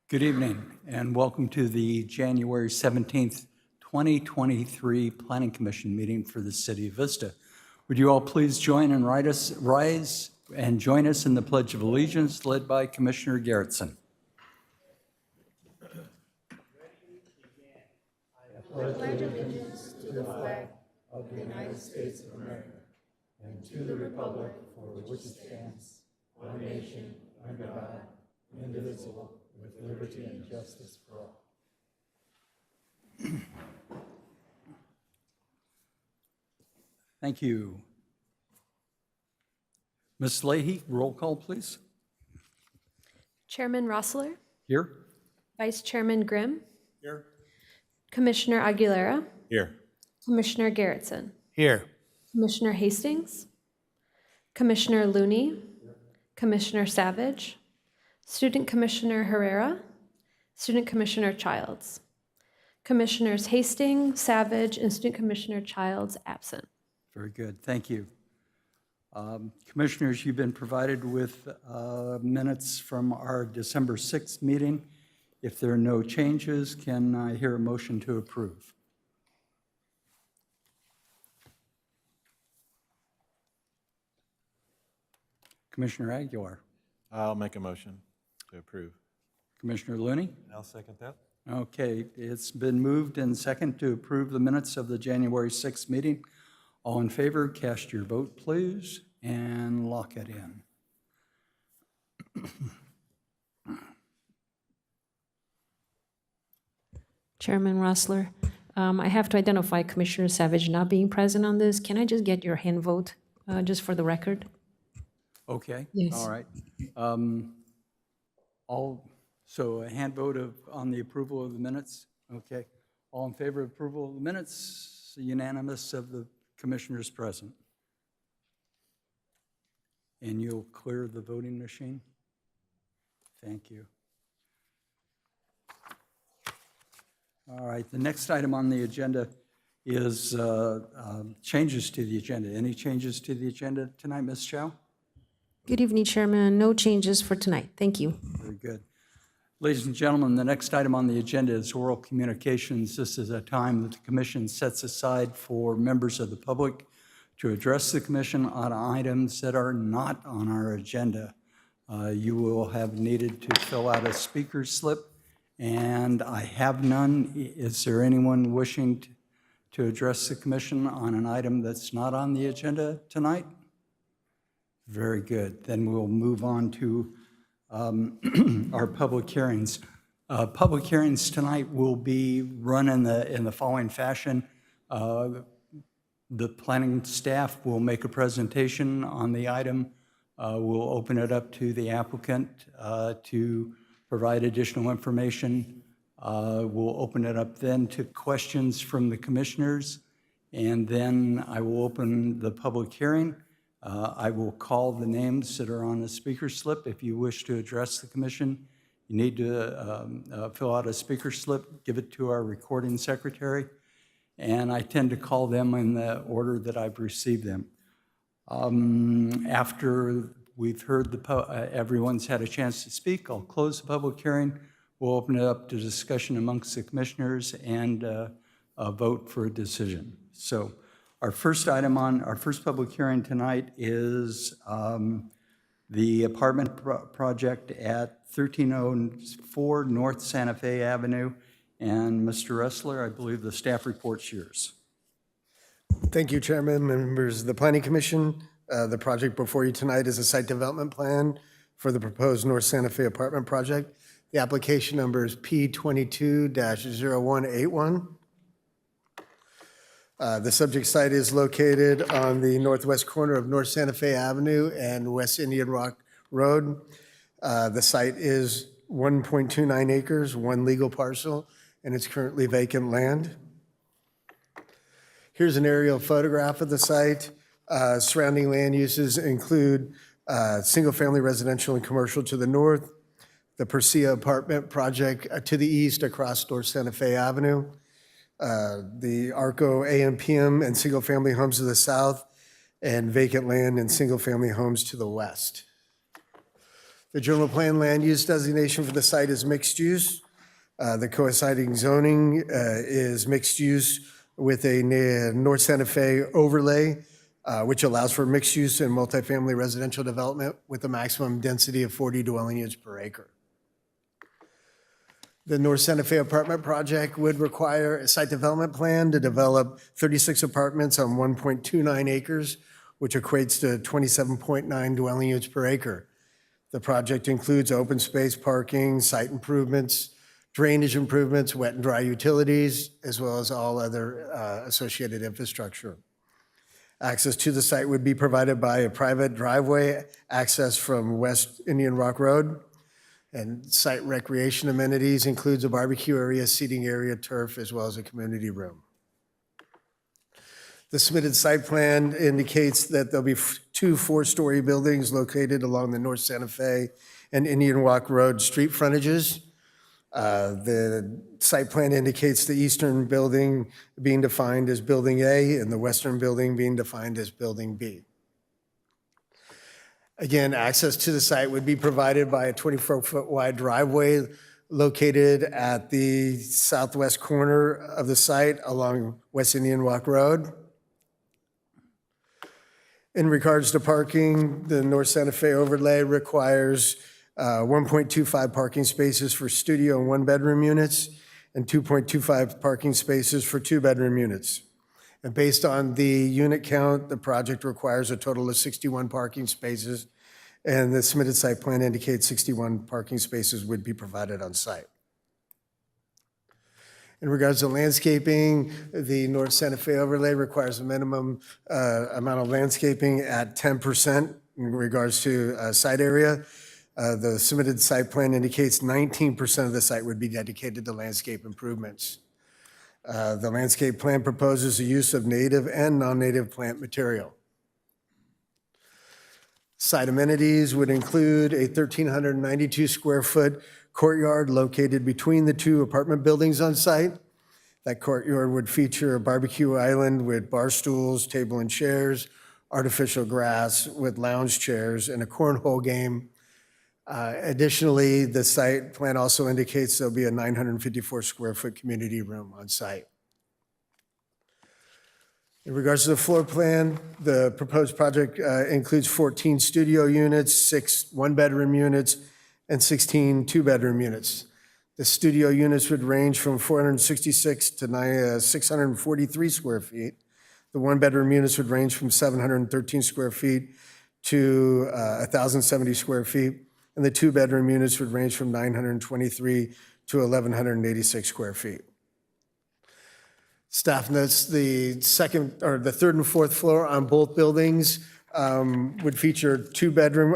Good evening, and welcome to the January 17th, 2023 Planning Commission meeting for the City of Vista. Would you all please rise and join us in the Pledge of Allegiance, led by Commissioner Garrettson. Pledge allegiance to the flag of the United States of America and to the republic for which it stands, one nation, under God, indivisible, with liberty and justice for all. Thank you. Ms. Leahy, roll call, please. Chairman Rossler, Here. Vice Chairman Grimm, Here. Commissioner Aguilera, Here. Commissioner Garrettson, Here. Commissioner Hastings, Commissioner Looney, Commissioner Savage, Student Commissioner Herrera, Student Commissioner Childs. Commissioners Hastings, Savage, and Student Commissioner Childs absent. Very good, thank you. Commissioners, you've been provided with minutes from our December 6th meeting. If there are no changes, can I hear a motion to approve? Commissioner Aguilar. I'll make a motion to approve. Commissioner Looney. I'll second that. Okay, it's been moved and second to approve the minutes of the January 6th meeting. All in favor, cast your vote, please, and lock it in. Chairman Rossler, I have to identify Commissioner Savage not being present on this. Can I just get your hand vote, just for the record? Okay. Yes. All right. So a hand vote on the approval of the minutes? Okay. All in favor of approval of the minutes? Unanimous of the commissioners present. And you'll clear the voting machine? Thank you. All right, the next item on the agenda is changes to the agenda. Any changes to the agenda tonight, Ms. Chow? Good evening, Chairman. No changes for tonight. Thank you. Very good. Ladies and gentlemen, the next item on the agenda is oral communications. This is a time that the commission sets aside for members of the public to address the commission on items that are not on our agenda. You will have needed to fill out a speaker slip, and I have none. Is there anyone wishing to address the commission on an item that's not on the agenda tonight? Very good. Then we'll move on to our public hearings. Public hearings tonight will be run in the following fashion. The planning staff will make a presentation on the item. We'll open it up to the applicant to provide additional information. We'll open it up then to questions from the commissioners, and then I will open the public hearing. I will call the names that are on the speaker slip. If you wish to address the commission, you need to fill out a speaker slip, give it to our recording secretary, and I tend to call them in the order that I've received them. After we've heard everyone's had a chance to speak, I'll close the public hearing. We'll open it up to discussion amongst the commissioners and a vote for a decision. So our first item on our first public hearing tonight is the apartment project at 1304 North Santa Fe Avenue. And Mr. Ressler, I believe the staff report's yours. Thank you, Chairman, members of the Planning Commission. The project before you tonight is a site development plan for the proposed North Santa Fe apartment project. The application number is P22-0181. The subject site is located on the northwest corner of North Santa Fe Avenue and West Indian Rock Road. The site is 1.29 acres, one legal parcel, and it's currently vacant land. Here's an aerial photograph of the site. Surrounding land uses include single-family residential and commercial to the north, the Persea apartment project to the east across North Santa Fe Avenue, the Arco AMPM and single-family homes to the south, and vacant land and single-family homes to the west. The general plan land use designation for the site is mixed use. The coinciding zoning is mixed use with a North Santa Fe overlay, which allows for mixed use and multifamily residential development with a maximum density of 40 dwelling units per acre. The North Santa Fe apartment project would require a site development plan to develop 36 apartments on 1.29 acres, which equates to 27.9 dwelling units per acre. The project includes open space parking, site improvements, drainage improvements, wet and dry utilities, as well as all other associated infrastructure. Access to the site would be provided by a private driveway access from West Indian Rock Road. And site recreation amenities includes a barbecue area, seating area, turf, as well as a community room. The submitted site plan indicates that there'll be two 4-story buildings located along the North Santa Fe and Indian Walk Road street frontages. The site plan indicates the eastern building being defined as Building A and the western building being defined as Building B. Again, access to the site would be provided by a 24-foot wide driveway located at the southwest corner of the site along West Indian Walk Road. In regards to parking, the North Santa Fe overlay requires 1.25 parking spaces for studio and one-bedroom units and 2.25 parking spaces for two-bedroom units. And based on the unit count, the project requires a total of 61 parking spaces, and the submitted site plan indicates 61 parking spaces would be provided on site. In regards to landscaping, the North Santa Fe overlay requires a minimum amount of landscaping at 10% in regards to site area. The submitted site plan indicates 19% of the site would be dedicated to landscape improvements. The landscape plan proposes the use of native and non-native plant material. Site amenities would include a 1,392 square foot courtyard located between the two apartment buildings on site. That courtyard would feature a barbecue island with bar stools, table and chairs, artificial grass with lounge chairs, and a cornhole game. Additionally, the site plan also indicates there'll be a 954 square foot community room on site. In regards to the floor plan, the proposed project includes 14 studio units, 6 one-bedroom units, and 16 two-bedroom units. The studio units would range from 466 to 643 square feet. The one-bedroom units would range from 713 square feet to 1,070 square feet. And the two-bedroom units would range from 923 to 1,186 square feet. Staff notes the third and fourth floor on both buildings would feature two-story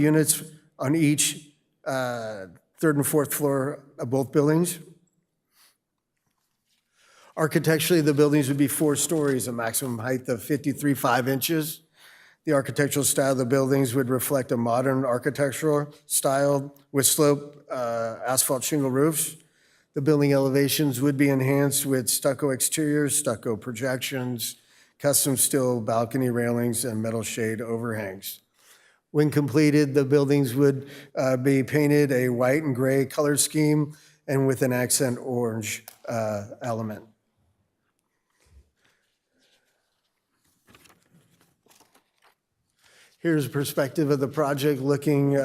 units on each third and fourth floor of both buildings. Architecturally, the buildings would be 4 stories, a maximum height of 53.5 inches. The architectural style of the buildings would reflect a modern architectural style with sloped asphalt shingle roofs. The building elevations would be enhanced with stucco exteriors, stucco projections, custom steel balcony railings, and metal shade overhangs. When completed, the buildings would be painted a white and gray color scheme and with an accent orange element. Here's a perspective of the project looking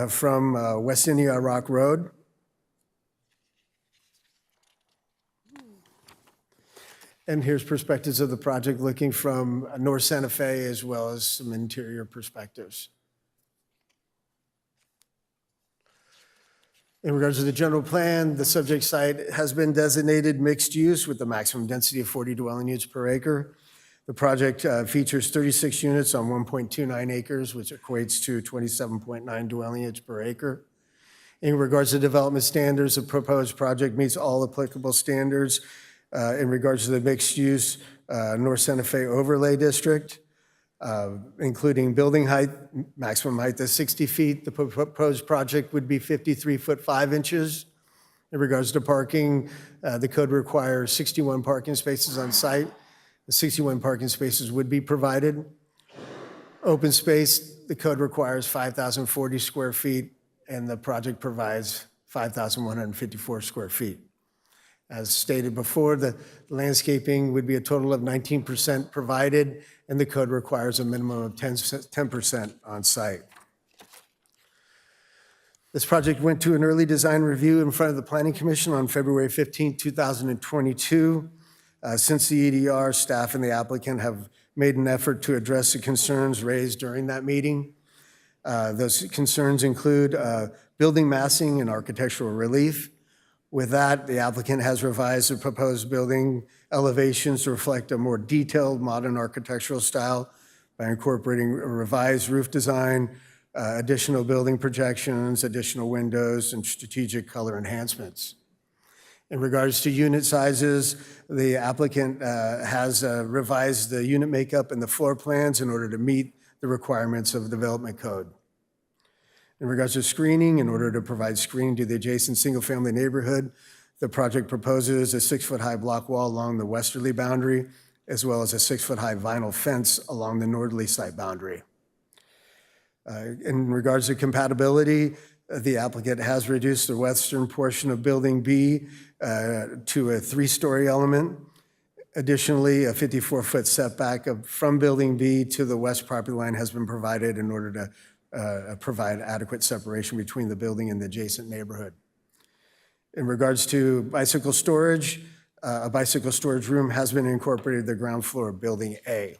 from West Indian Rock Road. And here's perspectives of the project looking from North Santa Fe, as well as some interior perspectives. In regards to the general plan, the subject site has been designated mixed use with a maximum density of 40 dwelling units per acre. The project features 36 units on 1.29 acres, which equates to 27.9 dwelling units per acre. In regards to development standards, the proposed project meets all applicable standards in regards to the mixed-use North Santa Fe Overlay District, including building height, maximum height of 60 feet. The proposed project would be 53 foot 5 inches. In regards to parking, the code requires 61 parking spaces on site. The 61 parking spaces would be provided. Open space, the code requires 5,040 square feet, and the project provides 5,154 square feet. As stated before, the landscaping would be a total of 19% provided, and the code requires a minimum of 10% on site. This project went to an early design review in front of the Planning Commission on February 15, 2022. Since the EDR, staff and the applicant have made an effort to address the concerns raised during that meeting. Those concerns include building massing and architectural relief. With that, the applicant has revised the proposed building elevations to reflect a more detailed modern architectural style by incorporating a revised roof design, additional building projections, additional windows, and strategic color enhancements. In regards to unit sizes, the applicant has revised the unit makeup and the floor plans in order to meet the requirements of the development code. In regards to screening, in order to provide screening to the adjacent single-family neighborhood, the project proposes a 6-foot-high block wall along the westerly boundary, as well as a 6-foot-high vinyl fence along the northerly site boundary. In regards to compatibility, the applicant has reduced the western portion of Building B to a 3-story element. Additionally, a 54-foot setback from Building B to the west property line has been provided in order to provide adequate separation between the building and the adjacent neighborhood. In regards to bicycle storage, a bicycle storage room has been incorporated to the ground floor of Building A.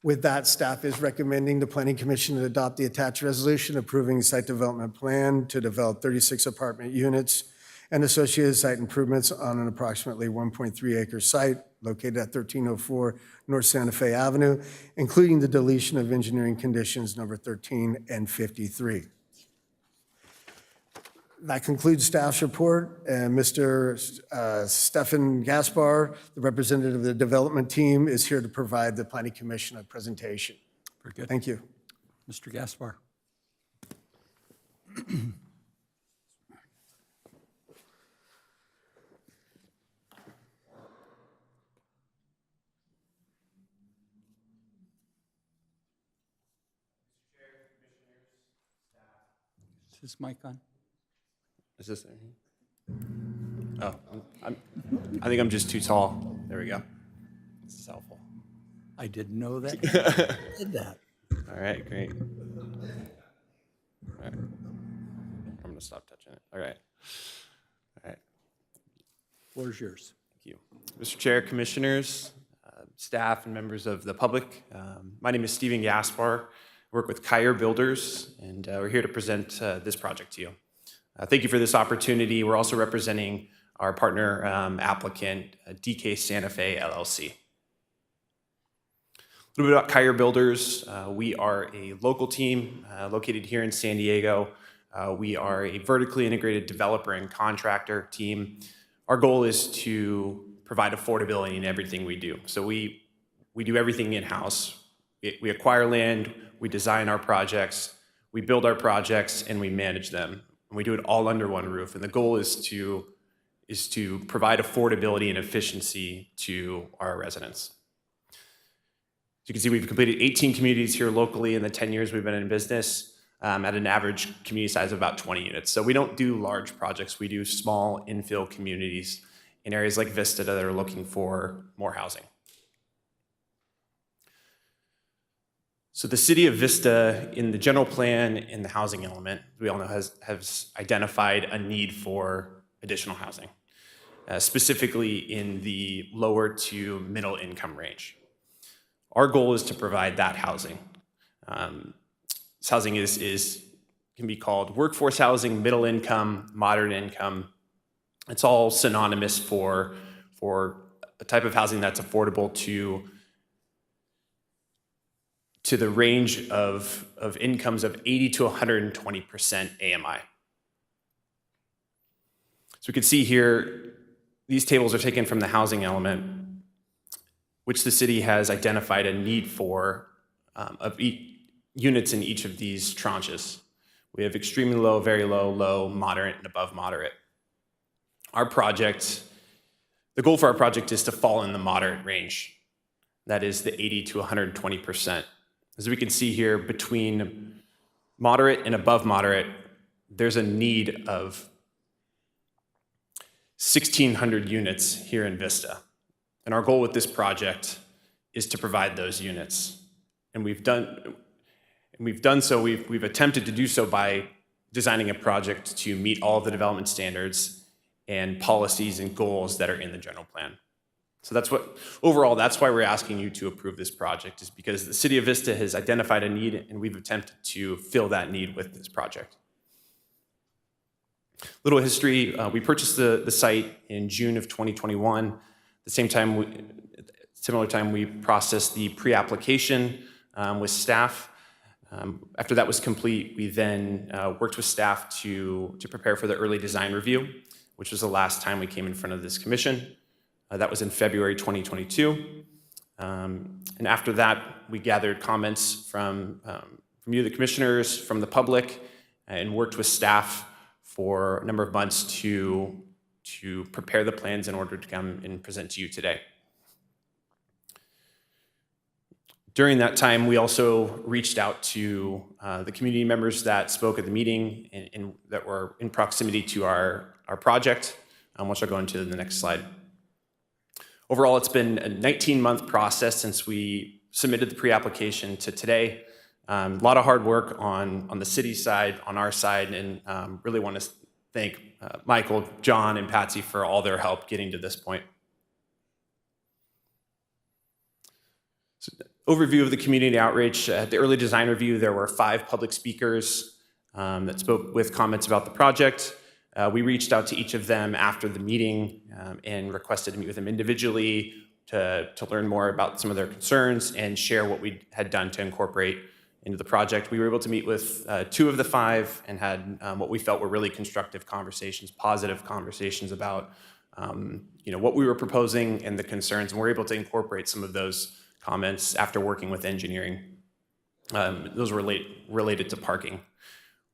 With that, staff is recommending the Planning Commission to adopt the attached resolution approving site development plan to develop 36 apartment units and associated site improvements on an approximately 1.3-acre site located at 1304 North Santa Fe Avenue, including the deletion of engineering conditions number 13 and 53. That concludes staff's report, and Mr. Stefan Gaspar, the representative of the development team, is here to provide the Planning Commission a presentation. Very good. Thank you. Mr. Gaspar. Is this mic on? Is this there? Oh, I think I'm just too tall. There we go. This is helpful. I didn't know that. Did that. All right, great. All right. I'm going to stop touching it. All right. All right. Floor's yours. Thank you. Mr. Chair, commissioners, staff, and members of the public, my name is Stephen Gaspar. I work with Kyer Builders, and we're here to present this project to you. Thank you for this opportunity. We're also representing our partner applicant, DK Santa Fe LLC. A little bit about Kyer Builders. We are a local team located here in San Diego. We are a vertically integrated developer and contractor team. Our goal is to provide affordability in everything we do. So we do everything in-house. We acquire land, we design our projects, we build our projects, and we manage them. And we do it all under one roof. And the goal is to provide affordability and efficiency to our residents. As you can see, we've completed 18 communities here locally in the 10 years we've been in business at an average community size of about 20 units. So we don't do large projects. We do small infill communities in areas like Vista that are looking for more housing. So the city of Vista, in the general plan, in the housing element, we all know has identified a need for additional housing, specifically in the lower to middle income range. Our goal is to provide that housing. This housing can be called workforce housing, middle income, moderate income. It's all synonymous for a type of housing that's affordable to the range of incomes of 80 to 120% AMI. So we can see here, these tables are taken from the housing element, which the city has identified a need for of units in each of these tranches. We have extremely low, very low, low, moderate, and above moderate. Our project, the goal for our project is to fall in the moderate range. that is the 80 to 120%. As we can see here, between moderate and above moderate, there's a need of 1,600 units here in Vista. And our goal with this project is to provide those units. And we've done so, we've attempted to do so by designing a project to meet all of the development standards and policies and goals that are in the general plan. So overall, that's why we're asking you to approve this project, is because the City of Vista has identified a need and we've attempted to fill that need with this project. Little history, we purchased the site in June of 2021. The similar time we processed the pre-application with staff. After that was complete, we then worked with staff to prepare for the early design review, which was the last time we came in front of this commission. That was in February 2022. And after that, we gathered comments from you, the commissioners, from the public, and worked with staff for a number of months to prepare the plans in order to come and present to you today. During that time, we also reached out to the community members that spoke at the meeting and that were in proximity to our project, which I'll go into in the next slide. Overall, it's been a 19-month process since we submitted the pre-application to today. A lot of hard work on the city side, on our side, and really want to thank Michael, John, and Patsy for all their help getting to this point. So, overview of the community outreach. At the early design review, there were 5 public speakers that spoke with comments about the project. We reached out to each of them after the meeting and requested to meet with them individually to learn more about some of their concerns and share what we had done to incorporate into the project. We were able to meet with 2 of the 5 and had what we felt were really constructive conversations, positive conversations about what we were proposing and the concerns, and we're able to incorporate some of those comments after working with engineering. Those were related to parking.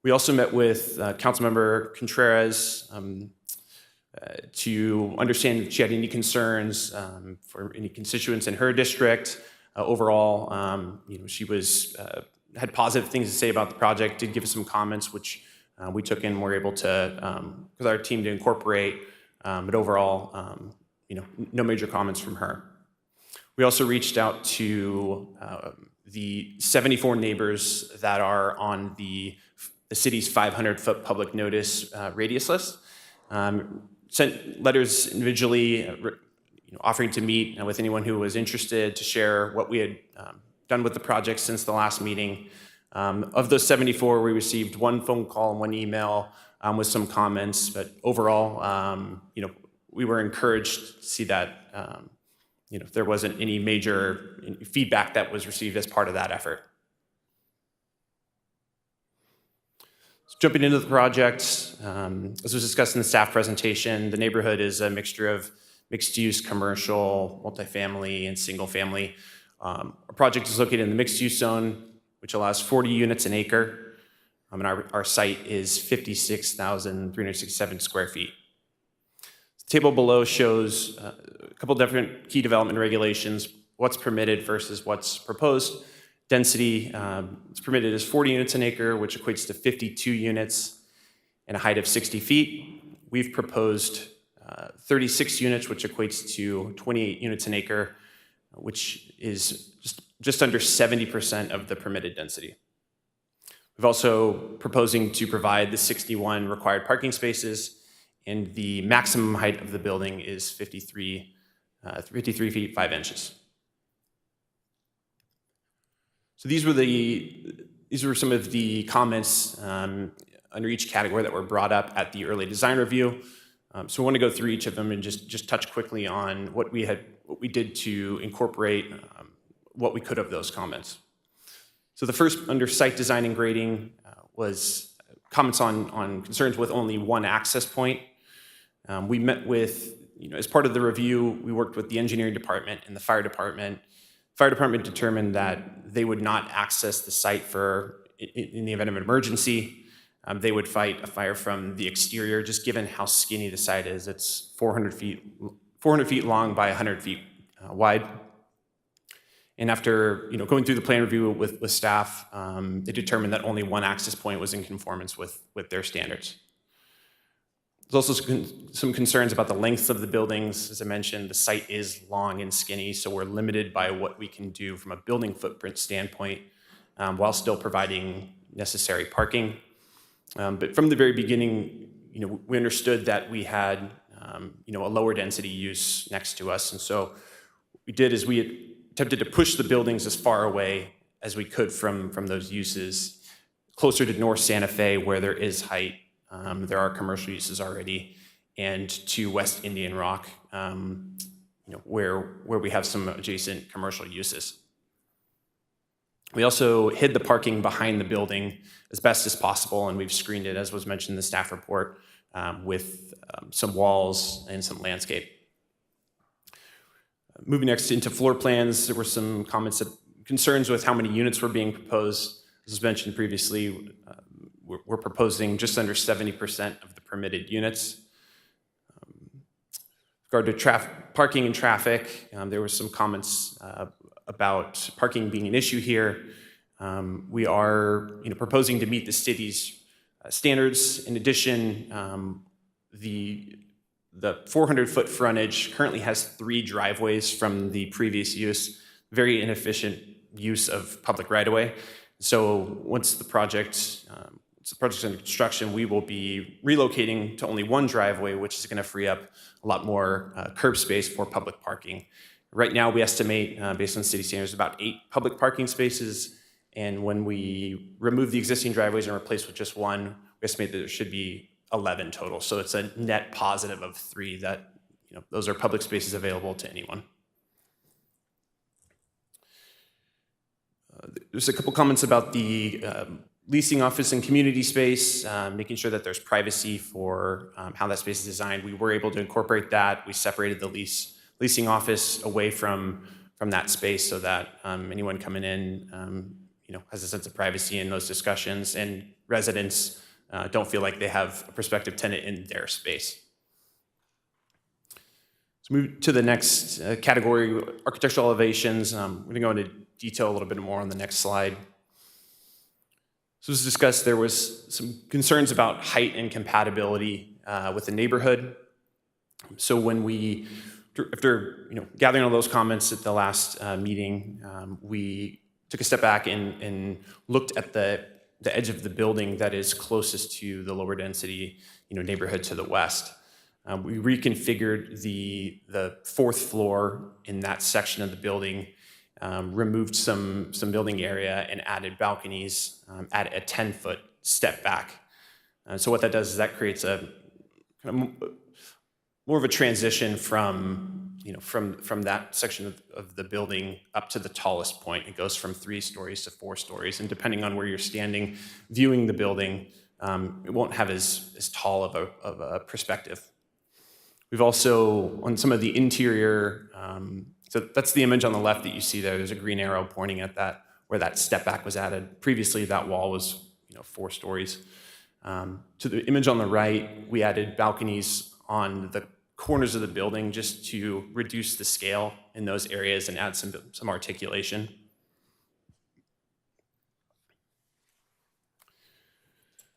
We also met with Councilmember Contreras to understand if she had any concerns for any constituents in her district. Overall, she had positive things to say about the project, did give us some comments, which we took in and were able to, with our team, to incorporate. But overall, no major comments from her. We also reached out to the 74 neighbors that are on the city's 500-foot public notice radius list. Sent letters individually offering to meet with anyone who was interested to share what we had done with the project since the last meeting. Of those 74, we received 1 phone call and 1 email with some comments, but overall, we were encouraged to see that there wasn't any major feedback that was received as part of that effort. So jumping into the project, as was discussed in the staff presentation, the neighborhood is a mixture of mixed-use, commercial, multifamily, and single-family. Our project is located in the mixed-use zone, which allows 40 units an acre, and our site is 56,367 square feet. The table below shows a couple different key development regulations, what's permitted versus what's proposed. Density is permitted as 40 units an acre, which equates to 52 units and a height of 60 feet. We've proposed 36 units, which equates to 28 units an acre, which is just under 70% of the permitted density. We've also proposing to provide the 61 required parking spaces, and the maximum height of the building is 53 feet 5 inches. So these were some of the comments under each category that were brought up at the early design review. So I want to go through each of them and just touch quickly on what we did to incorporate what we could of those comments. So the first, under site design and grading, was comments on concerns with only 1 access point. We met with, as part of the review, we worked with the engineering department and the fire department. Fire department determined that they would not access the site in the event of an emergency. They would fight a fire from the exterior, just given how skinny the site is. It's 400 feet long by 100 feet wide. And after going through the plan review with staff, they determined that only one access point was in conformance with their standards. There's also some concerns about the lengths of the buildings. As I mentioned, the site is long and skinny, so we're limited by what we can do from a building footprint standpoint while still providing necessary parking. But from the very beginning, we understood that we had a lower density use next to us. And so what we did is we attempted to push the buildings as far away as we could from those uses, closer to North Santa Fe where there is height. There are commercial uses already, and to West Indian Rock, where we have some adjacent commercial uses. We also hid the parking behind the building as best as possible, and we've screened it, as was mentioned in the staff report, with some walls and some landscape. Moving next into floor plans, there were some concerns with how many units were being proposed. As was mentioned previously, we're proposing just under 70% of the permitted units. With regard to parking and traffic, there were some comments about parking being an issue here. We are proposing to meet the city's standards. In addition, the 400-foot frontage currently has 3 driveways from the previous use, very inefficient use of public right-of-way. So once the project's under construction, we will be relocating to only 1 driveway, which is going to free up a lot more curb space for public parking. Right now, we estimate, based on city standards, about 8 public parking spaces. And when we remove the existing driveways and replace with just 1, we estimate that there should be 11 total. So it's a net positive of 3 that, those are public spaces available to anyone. There's a couple comments about the leasing office and community space, making sure that there's privacy for how that space is designed. We were able to incorporate that. We separated the leasing office away from that space so that anyone coming in has a sense of privacy in those discussions, and residents don't feel like they have a prospective tenant in their space. Let's move to the next category, architectural elevations. I'm going to go into detail a little bit more on the next slide. So as discussed, there was some concerns about height and compatibility with the neighborhood. So when after gathering all those comments at the last meeting, we took a step back and looked at the edge of the building that is closest to the lower density neighborhood to the west. We reconfigured the 4th floor in that section of the building, removed some building area and added balconies at a 10-foot step back. So what that does is that creates a kind of more of a transition from that section of the building up to the tallest point. It goes from 3 stories to 4 stories, and depending on where you're standing, viewing the building, it won't have as tall of a perspective. We've also, on some of the interior, so that's the image on the left that you see there. There's a green arrow pointing at that, where that step back was added. Previously, that wall was 4 stories. To the image on the right, we added balconies on the corners of the building just to reduce the scale in those areas and add some articulation.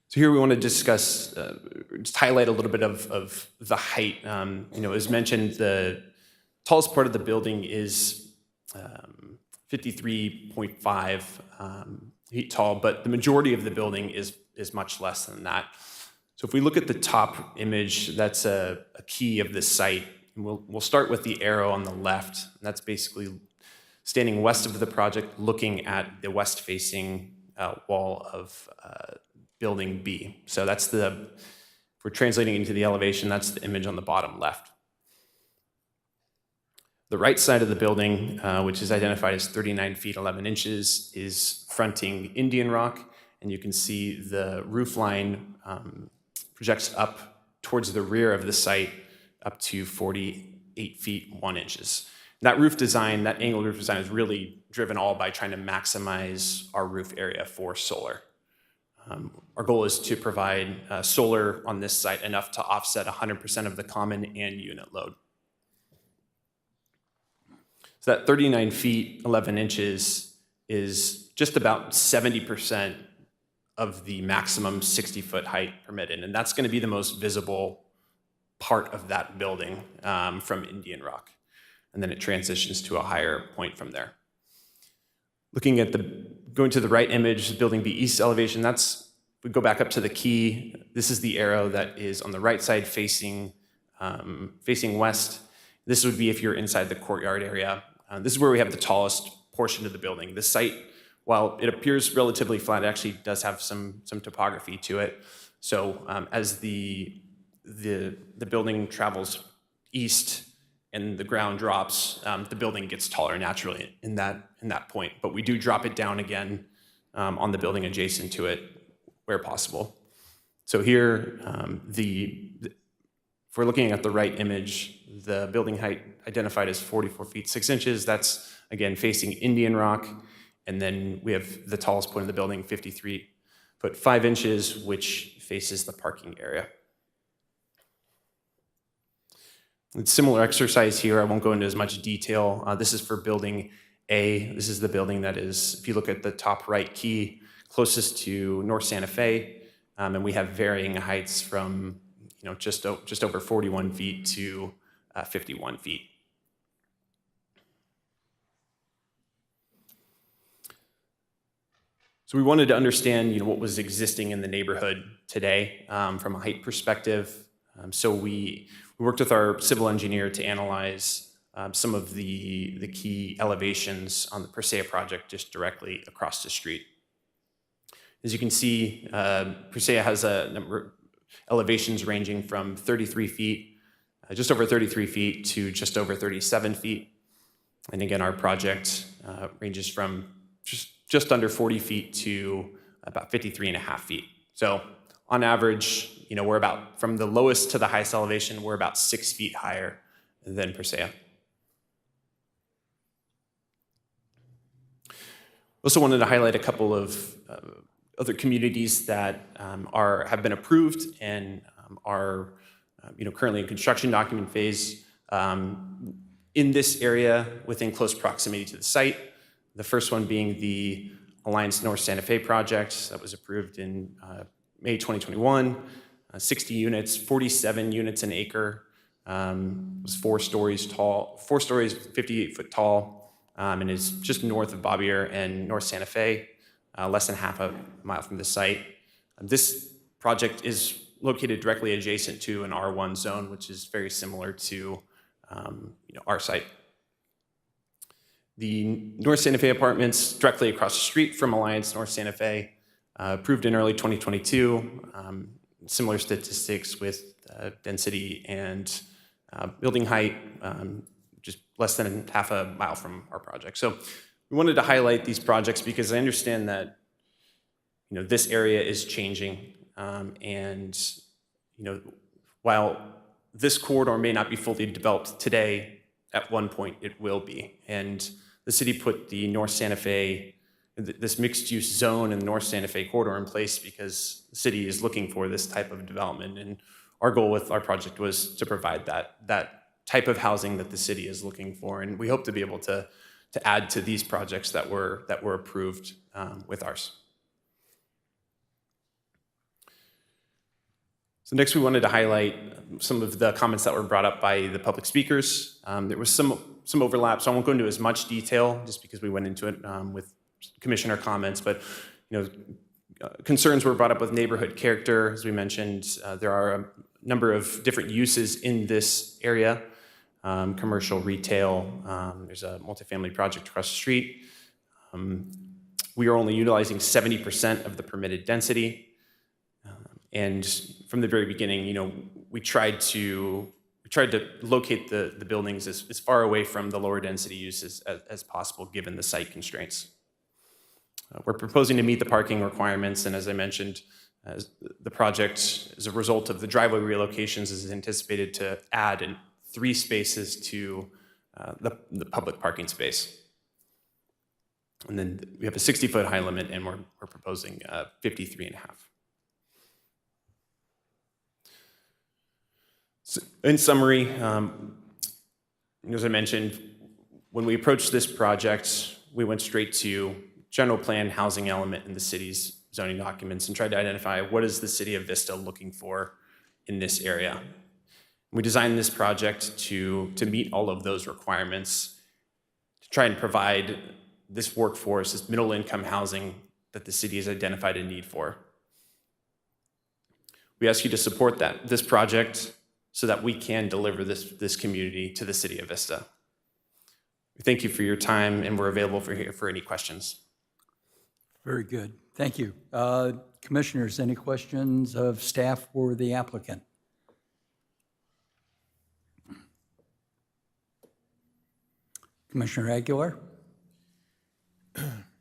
So here we want to discuss, just highlight a little bit of the height. As mentioned, the tallest part of the building is 53.5 feet tall, but the majority of the building is much less than that. So if we look at the top image, that's a key of this site. And we'll start with the arrow on the left. And that's basically standing west of the project, looking at the west-facing wall of Building B. So that's if we're translating into the elevation, that's the image on the bottom left. The right side of the building, which is identified as 39 feet 11 inches, is fronting Indian Rock, and you can see the roof line projects up towards the rear of the site up to 48 feet 1 inches. That roof design, that angled roof design, is really driven all by trying to maximize our roof area for solar. Our goal is to provide solar on this site enough to offset 100% of the common and unit load. So So that 39 feet, 11 inches is just about 70% of the maximum 60-foot height permitted. And that's going to be the most visible part of that building from Indian Rock. And then it transitions to a higher point from there. Looking at going to the right image, building B east elevation, we go back up to the key. This is the arrow that is on the right side facing west. This would be if you're inside the courtyard area. This is where we have the tallest portion of the building. The site, while it appears relatively flat, it actually does have some topography to it. So as the building travels east and the ground drops, the building gets taller naturally in that point. But we do drop it down again on the building adjacent to it where possible. So here, if we're looking at the right image, the building height identified as 44 feet 6 inches. That's, again, facing Indian Rock. And then we have the tallest point of the building, 53 foot 5 inches, which faces the parking area. It's similar exercise here. I won't go into as much detail. This is for building A. This is the building that is, if you look at the top right key, closest to North Santa Fe. And we have varying heights from just over 41 feet to 51 feet. So we wanted to understand what was existing in the neighborhood today from a height perspective. So we worked with our civil engineer to analyze some of the key elevations on the Persea project just directly across the street. As you can see, Persea has a number of elevations ranging from 33 feet, just over 33 feet, to just over 37 feet. And again, our project ranges from just under 40 feet to about 53.5 feet. So on average, we're about, from the lowest to the highest elevation, we're about 6 feet higher than Persea. Also wanted to highlight a couple of other communities that have been approved and are currently in construction document phase in this area within close proximity to the site. The first one being the Alliance North Santa Fe project that was approved in May 2021, 60 units, 47 units an acre, was 4 stories tall, 4 stories, 58 foot tall, and is just north of Bobbier and North Santa Fe, less than half a mile from the site. This project is located directly adjacent to an R1 zone, which is very similar to our site. The North Santa Fe apartments directly across the street from Alliance North Santa Fe, approved in early 2022. Similar statistics with density and building height, just less than half a mile from our project. So we wanted to highlight these projects because I understand that this area is changing, and while this corridor may not be fully developed today, at one point it will be. And the city put the North Santa Fe, this mixed-use zone in the North Santa Fe corridor in place because the city is looking for this type of development. And our goal with our project was to provide that type of housing that the city is looking for. And we hope to be able to add to these projects that were approved with ours. So next we wanted to highlight some of the comments that were brought up by the public speakers. There was some overlap, so I won't go into as much detail just because we went into it with commissioner comments, but concerns were brought up with neighborhood character. As we mentioned, there are a number of different uses in this area, commercial, retail, there's a multifamily project across the street. We are only utilizing 70% of the permitted density. And from the very beginning, we tried to locate the buildings as far away from the lower density uses as possible, given the site constraints. We're proposing to meet the parking requirements, and as I mentioned, the project, as a result of the driveway relocations, is anticipated to add 3 spaces to the public parking space. And then we have a 60-foot high limit, and we're proposing 53.5. So in summary, as I mentioned, When we approached this project, we went straight to general plan housing element in the city's zoning documents and tried to identify what is the city of Vista looking for in this area. We designed this project to meet all of those requirements, to try and provide this workforce, this middle income housing that the city has identified a need for. We ask you to support this project so that we can deliver this community to the city of Vista. We thank you for your time, and we're available for any questions. Very good. Thank you. Commissioners, any questions of staff or the applicant? Commissioner Aguilar?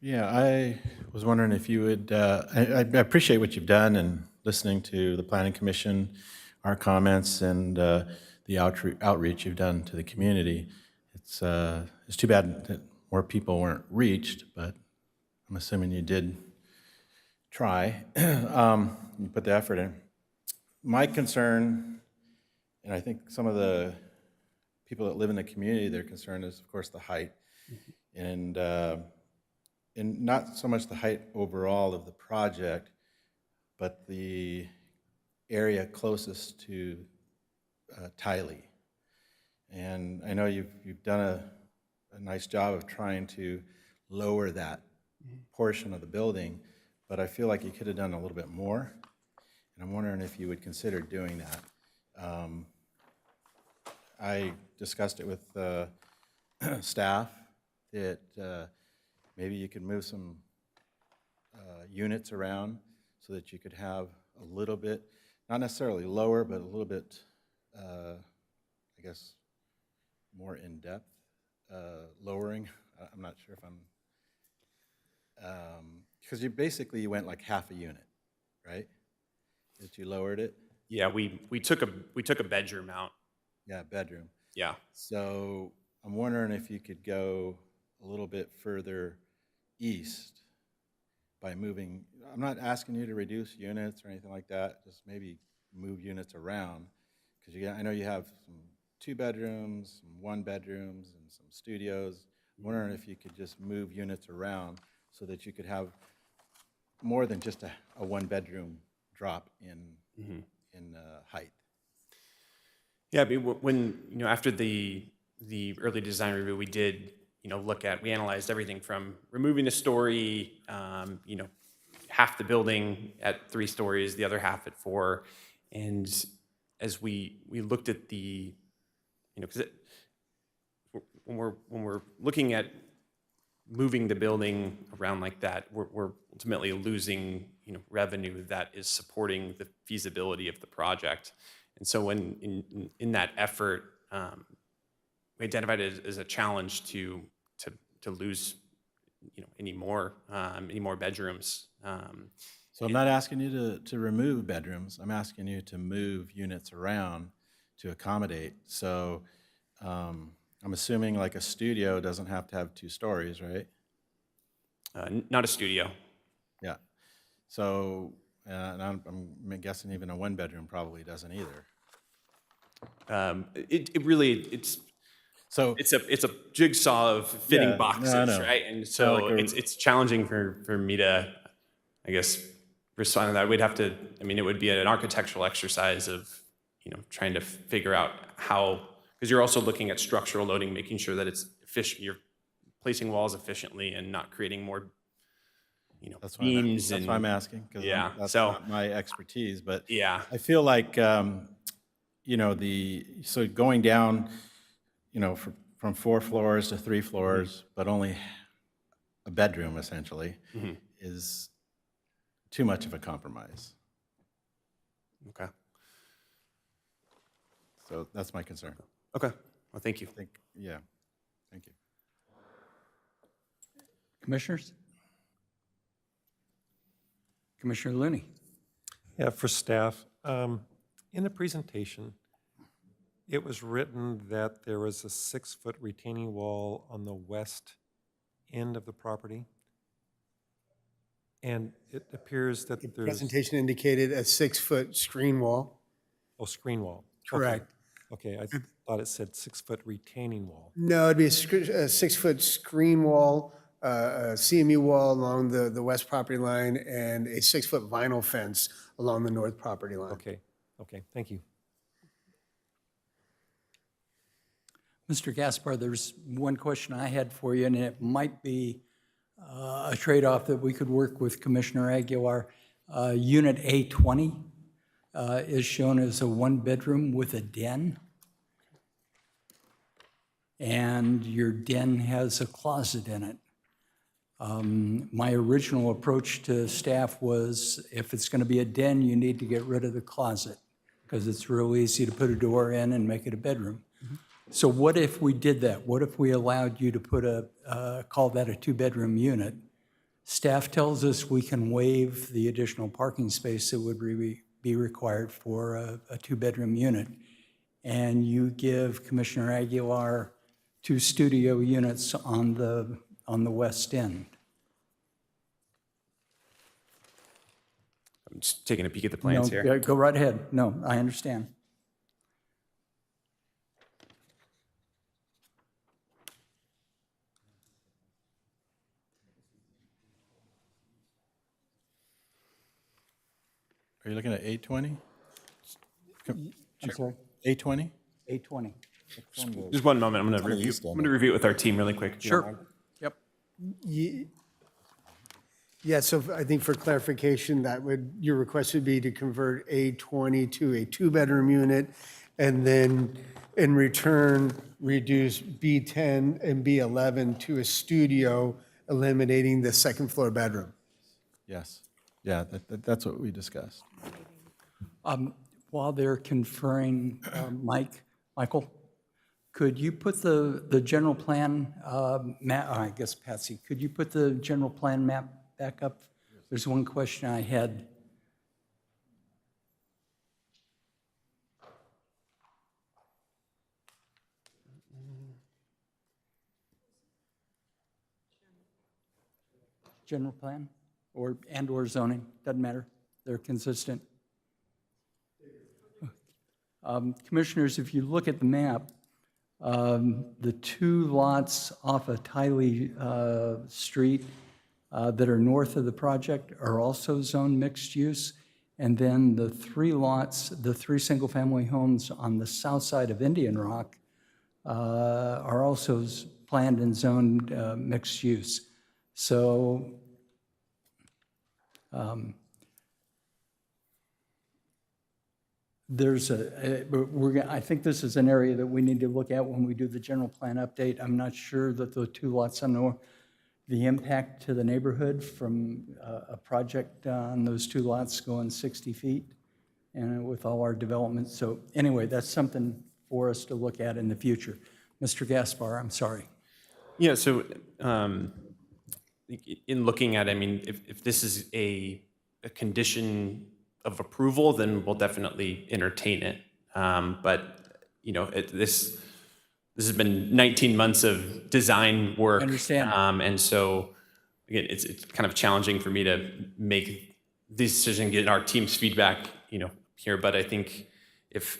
Yeah, I was wondering if you would, I appreciate what you've done and listening to the Planning Commission, our comments, and the outreach you've done to the community. It's too bad that more people weren't reached, but I'm assuming you did try. You put the effort in. My concern, and I think some of the people that live in the community, their concern is, of course, the height. And not so much the height overall of the project, but the area closest to Tiley. And I know you've done a nice job of trying to lower that portion of the building, but I feel like you could have done a little bit more. And I'm wondering if you would consider doing that. I discussed it with staff that maybe you could move some units around so that you could have a little bit, not necessarily lower, but a little bit, I guess, more in-depth lowering. I'm not sure if I'm, because you went like half a unit, right? That you lowered it? Yeah, we took a bedroom out. Yeah, bedroom. Yeah. So I'm wondering if you could go a little bit further east by moving. I'm not asking you to reduce units or anything like that, just maybe move units around. Because I know you have some 2 bedrooms, some 1 bedrooms, and some studios. I'm wondering if you could just move units around so that you could have more than just a 1-bedroom drop in height. Yeah, I mean, when, after the early design review, we did, we analyzed everything from removing a story, half the building at 3 stories, the other half at 4. And as we looked at the, because when we're looking at moving the building around like that, we're ultimately losing, revenue that is supporting the feasibility of the project. And so when in that effort, we identified it as a challenge to lose, any more bedrooms. So I'm not asking you to remove bedrooms. I'm asking you to move units around to accommodate. So I'm assuming like a studio doesn't have to have 2 stories, right? Not a studio. Yeah. So and I'm guessing even a 1-bedroom probably doesn't either. It's So a jigsaw of fitting Yeah, no, I boxes, know. right? And so like it's challenging for me to, I guess, respond to that. We'd have to, it would be an architectural exercise of, trying to figure out how, because you're also looking at structural loading, making sure that it's efficient, you're placing walls efficiently and not creating more, that's beams. why I'm asking, because Yeah, that's so- not my expertise. But Yeah. I feel like, so going down, from 4 floors to 3 floors, but only a bedroom essentially, is too much of a compromise. Okay. So that's my concern. Okay. Well, thank you. Thank you. Commissioners? Commissioner Looney? Yeah, for staff, in the presentation, it was written that there was a 6-foot retaining wall on the west end of the property. And it appears that there's, Presentation indicated a 6-foot screen wall. screen wall. Correct. Okay, I thought it said 6-foot retaining wall. No, it'd be a 6-foot screen wall, a CMU wall along the west property line, and a 6-foot vinyl fence along the north property line. Okay, okay, thank you. Mr. Gaspar, there's one question I had for you, and it might be a trade-off that we could work with Commissioner Aguilar. Unit A20 is shown as a one-bedroom with a den, and your den has a closet in it. My original approach to staff was, if it's going to be a den, you need to get rid of the closet, because it's real easy to put a door in and make it a bedroom. So what if we did that? What if we allowed you to put call that a 2-bedroom unit? Staff tells us we can waive the additional parking space that would be required for a 2-bedroom unit. And you give Commissioner Aguilar 2 studio units on the west end. I'm just taking a peek at the plans No, here. Go right ahead. No, I understand. Are you looking at 820? I'm sorry, 820? 820. Just one moment, I'm gonna review, east end. I'm gonna review it with our team really quick. if you don't mind. Sure. Yep. Yeah, so I think for clarification, your request would be to convert A20 to a 2-bedroom unit, and then in return, reduce B10 and B11 to a studio, eliminating the second-floor bedroom. Yes. Yeah, that's what we discussed. While they're conferring, Michael, could you put the general plan map, I guess Patsy, could you put the general plan map back up? There's one question I had. General plan or zoning, doesn't matter. They're consistent. Commissioners, if you look at the map, the 2 lots off of Tiley Street that are north of the project are also zoned mixed use. And then the 3 lots, the 3 single-family homes on the south side of Indian Rock are also planned and zoned mixed use. So there's I think this is an area that we need to look at when we do the general plan update. I'm not sure that the 2 lots on the impact to the neighborhood from a project on those 2 lots going 60 feet and with all our development. So anyway, that's something for us to look at in the future. Mr. Gaspar, I'm sorry. Yeah, so in looking at, I mean, if this is a condition of approval, then we'll definitely entertain it. But, you know, this has been 19 months of design work. I understand. And so, again, it's kind of challenging for me to make this decision, get our team's feedback, you know, here. But I think if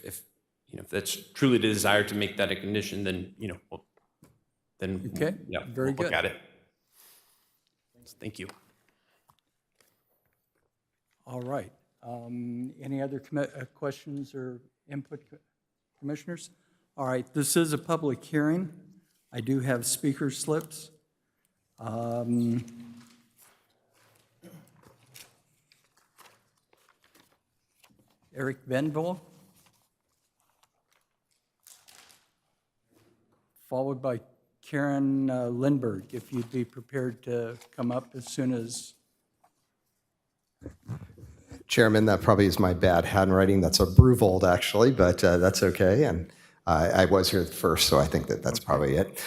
you know, if that's truly the desire to make that a condition, then, you know, Okay, yeah, very we'll look good. at it. Thank you. All right. Any other questions or input, commissioners? All right, this is a public hearing. I do have speaker slips. Eric Benville, followed by Karen Lindberg, if you'd be prepared to come up as soon as. Chairman, that probably is my bad handwriting. That's a Bruvold, actually, but that's okay. And I was here first, so I think that's probably it.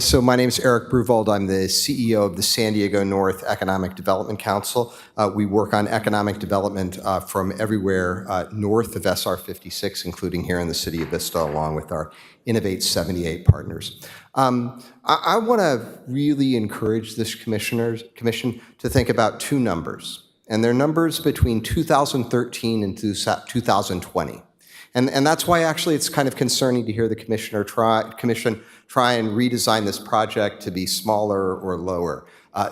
So my name is Eric Bruvold. I'm the CEO of the San Diego North Economic Development Council. We work on economic development from everywhere north of SR 56, including here in the city of Vista, along with our Innovate 78 partners. I want to really encourage this commission to think about 2 numbers. And they're numbers between 2013 and 2020. And that's why actually it's kind of concerning to hear the commission try and redesign this project to be smaller or lower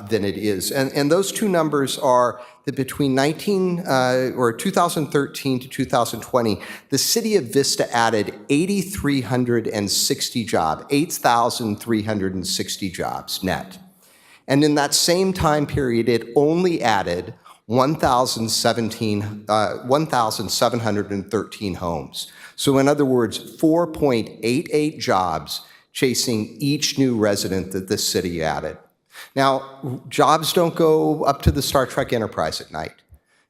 than it is. And those two numbers are that between 2013 to 2020, the city of Vista added 8,360 jobs, 8,360 jobs net. And in that same time period, it only added 1,713 homes. So in other words, 4.88 jobs chasing each new resident that this city added. Now, jobs don't go up to the Star Trek Enterprise at night.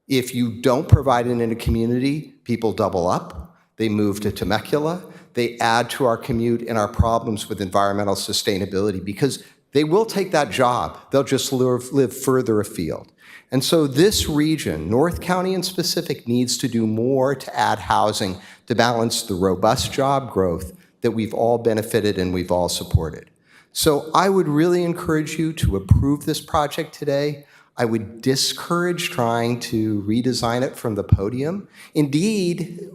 If you don't provide it in a community, people double up, they move to Temecula, they add to our commute and our problems with environmental sustainability because they will take that job. They'll just live further afield. And so this region, North County in specific, needs to do more to add housing to balance the robust job growth that we've all benefited and we've all supported. So I would really encourage you to approve this project today. I would discourage trying to redesign it from the podium. Indeed,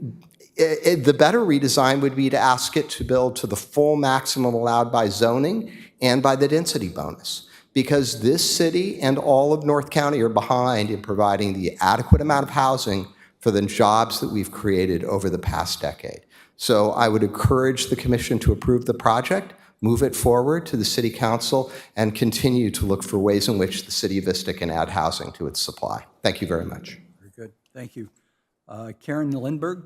the better redesign would be to ask it to build to the full maximum allowed by zoning and by the density bonus, because this city and all of North County are behind in providing the adequate amount of housing for the jobs that we've created over the past decade. So I would encourage the commission to approve the project, move it forward to the city council, and continue to look for ways in which the city of Vista can add housing to its supply. Thank you very much. Very good. Thank you. Karen Lindberg,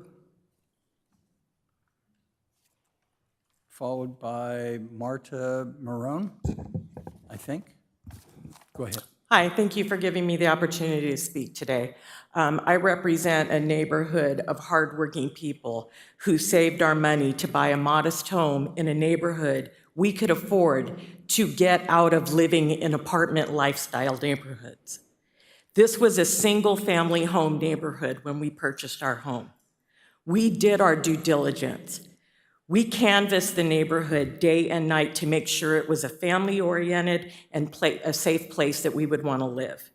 followed by Marta Marone, I think. Go ahead. Hi, thank you for giving me the opportunity to speak today. I represent a neighborhood of hardworking people who saved our money to buy a modest home in a neighborhood we could afford to get out of living in apartment lifestyle neighborhoods. This was a single-family home neighborhood when we purchased our home. We did our due diligence. We canvassed the neighborhood day and night to make sure it was a family-oriented and a safe place that we would want to live.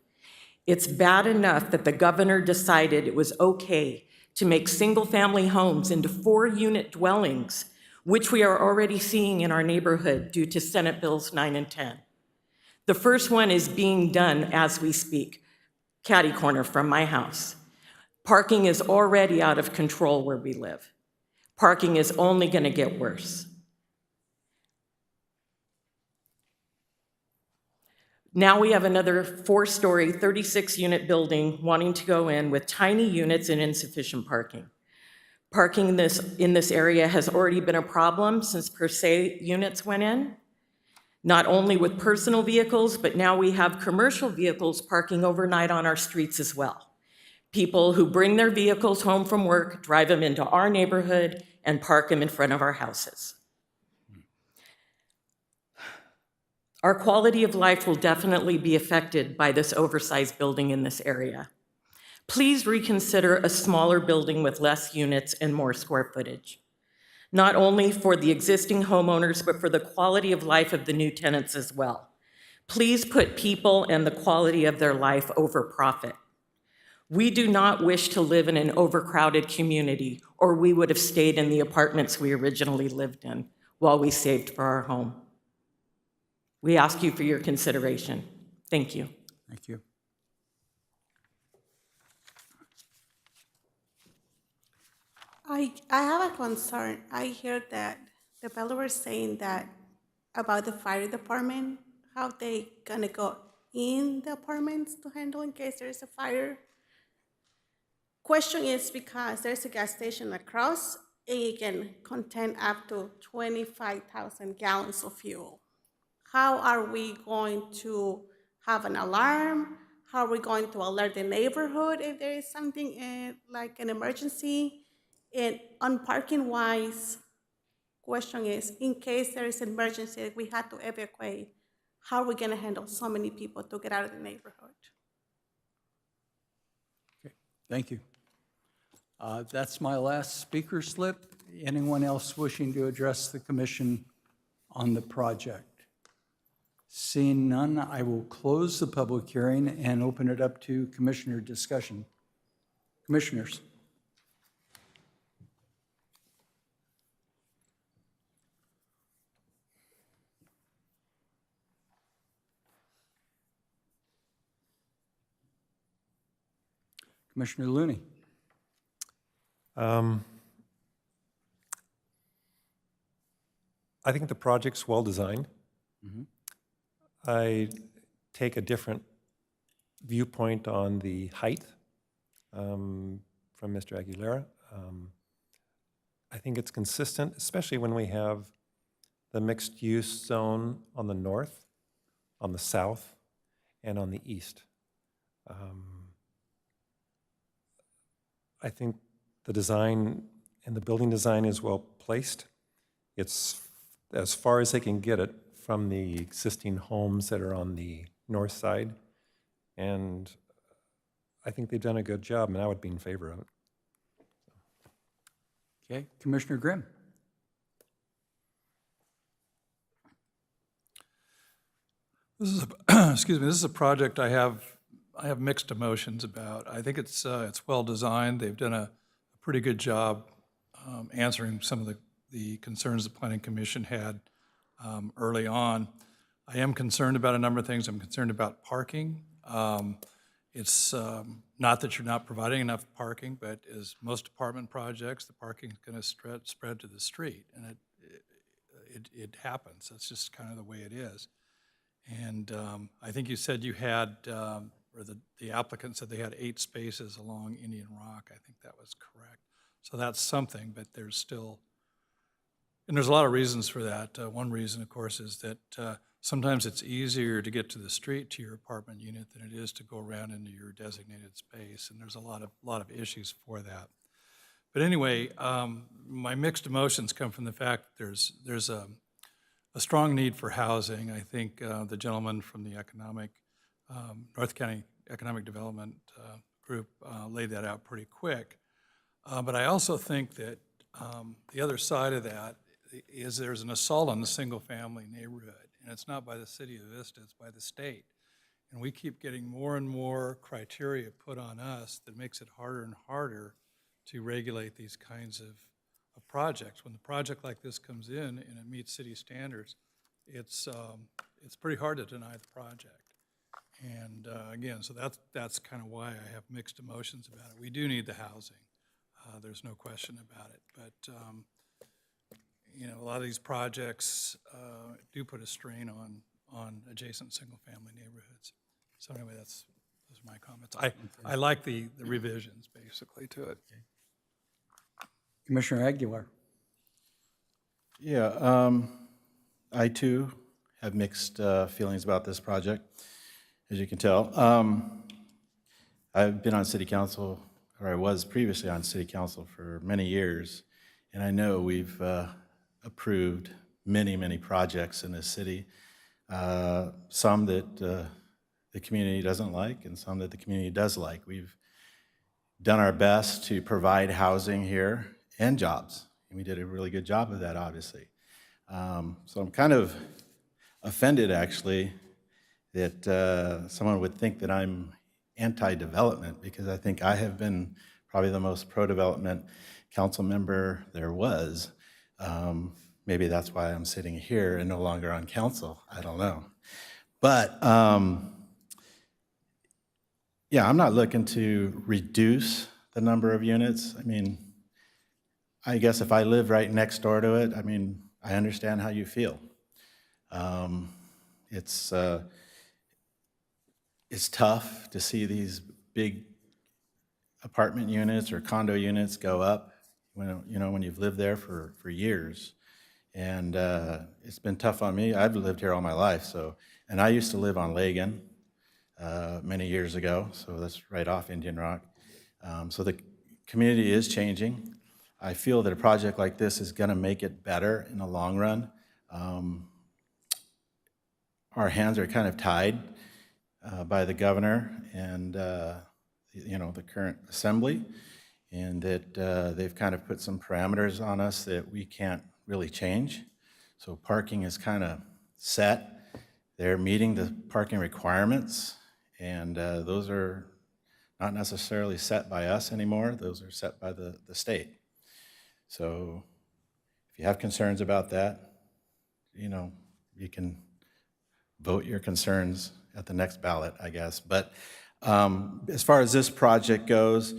It's bad enough that the governor decided it was okay to make single-family homes into 4-unit dwellings, which we are already seeing in our neighborhood due to Senate Bills 9 and 10. The first one is being done as we speak, catty corner from my house. Parking is already out of control where we live. Parking is only going to get worse. Now we have another 4-story, 36-unit building wanting to go in with tiny units and insufficient parking. Parking in this area has already been a problem since per se units went in, not only with personal vehicles, but now we have commercial vehicles parking overnight on our streets as well. People who bring their vehicles home from work, drive them into our neighborhood, and park them in front of our houses. Our quality of life will definitely be affected by this oversized building in this area. Please reconsider a smaller building with less units and more square footage, not only for the existing homeowners, but for the quality of life of the new tenants as well. Please put people and the quality of their life over profit. We do not wish to live in an overcrowded community, or we would have stayed in the apartments we originally lived in while we saved for our home. We ask you for your consideration. Thank you. Thank you. I have a concern. I heard that developers saying that about the fire department, how they gonna go in the apartments to handle in case there's a fire. Question is because there's a gas station across, and it can contain up to 25,000 gallons of fuel. How are we going to have an alarm? How are we going to alert the neighborhood if there is something like an emergency? And on parking wise, question is, in case there is an emergency that we had to evacuate, how are we gonna handle so many people to get out of the neighborhood? Okay. Thank you. That's my last speaker slip. Anyone else wishing to address the commission on the project? Seeing none, I will close the public hearing and open it up to commissioner discussion. Commissioners. Commissioner Looney. I think the project's well-designed. I take a different viewpoint on the height from Mr. Aguilera. I think it's consistent, especially when we have the mixed-use zone on the north, on the south, and on the east. I think the design and the building design is well placed. It's as far as they can get it from the existing homes that are on the north side. And I think they've done a good job, and I would be in favor of it. Okay, Commissioner Grimm. This is a, excuse me, this is a project I have mixed emotions about. I think it's well designed. They've done a pretty good job answering some of the concerns the Planning Commission had early on. I am concerned about a number of things. I'm concerned about parking. It's not that you're not providing enough parking, but as most apartment projects, the parking is going to spread to the street, and it happens. That's just kind of the way it is. And I think you said you had, or the applicant said they had 8 spaces along Indian Rock. I think that was correct. So that's something, but there's still, and there's a lot of reasons for that. One reason, of course, is that sometimes it's easier to get to the street to your apartment unit than it is to go around into your designated space, and there's a lot of issues for that. But anyway, my mixed emotions come from the fact that there's a strong need for housing. I think the gentleman from the North County Economic Development Group laid that out pretty quick. But I also think that the other side of that is there's an assault on the single-family neighborhood, and it's not by the city of Vista, it's by the state. And we keep getting more and more criteria put on us that makes it harder and harder to regulate these kinds of projects. When the project like this comes in and it meets city standards, it's pretty hard to deny the project. And again, so that's kind of why I have mixed emotions about it. We do need the housing. There's no question about it. But a lot of these projects do put a strain on adjacent single-family neighborhoods. So anyway, those are my comments. I like the revisions, basically, to it. Commissioner Aguilar. Yeah, I too have mixed feelings about this project, as you can tell. I've been on city council, or I was previously on city council for many years, and I know we've approved many projects in this city, some that the community doesn't like and some that the community does like. We've done our best to provide housing here and jobs, and we did a really good job of that, obviously. So I'm kind of offended, actually, that someone would think that I'm anti-development, because I think I have been probably the most pro-development council member there was. Maybe that's why I'm sitting here and no longer on council. I don't know. But yeah, I'm not looking to reduce the number of units. I mean, I guess if I live right next door to it, I mean, I understand how you feel. It's tough to see these big apartment units or condo units go up when you've lived there for years. And it's been tough on me. I've lived here all my life, and I used to live on Lagan many years ago, so that's right off Indian Rock. So the community is changing. I feel that a project like this is going to make it better in the long run. Our hands are kind of tied by the governor and the current assembly, and that they've kind of put some parameters on us that we can't really change. So parking is kind of set. They're meeting the parking requirements, and those are not necessarily set by us anymore. Those are set by the state. So if you have concerns about that, you can vote your concerns at the next ballot, I guess. But As far as this project goes,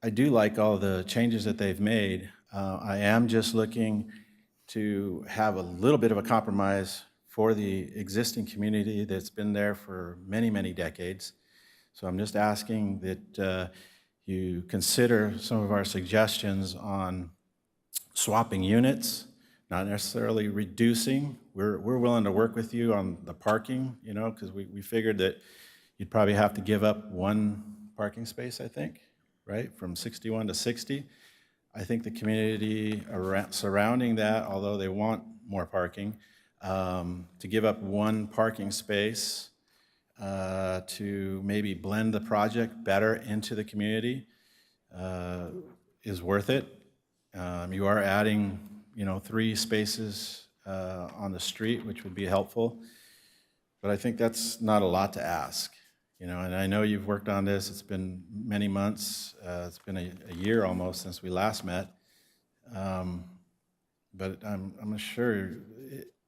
I do like all the changes that they've made. I am just looking to have a little bit of a compromise for the existing community that's been there for many, many decades. So I'm just asking that you consider some of our suggestions on swapping units, not necessarily reducing. We're willing to work with you on the parking, you know, because we figured that you'd probably have to give up one parking space, I think, right, from 61 to 60. I think the community surrounding that, although they want more parking, to give up one parking space to maybe blend the project better into the community is worth it. You are adding, you know, 3 spaces on the street, which would be helpful. But I think that's not a lot to ask, you know, and I know you've worked on this. It's been many months. It's been a year almost since we last met. But I'm sure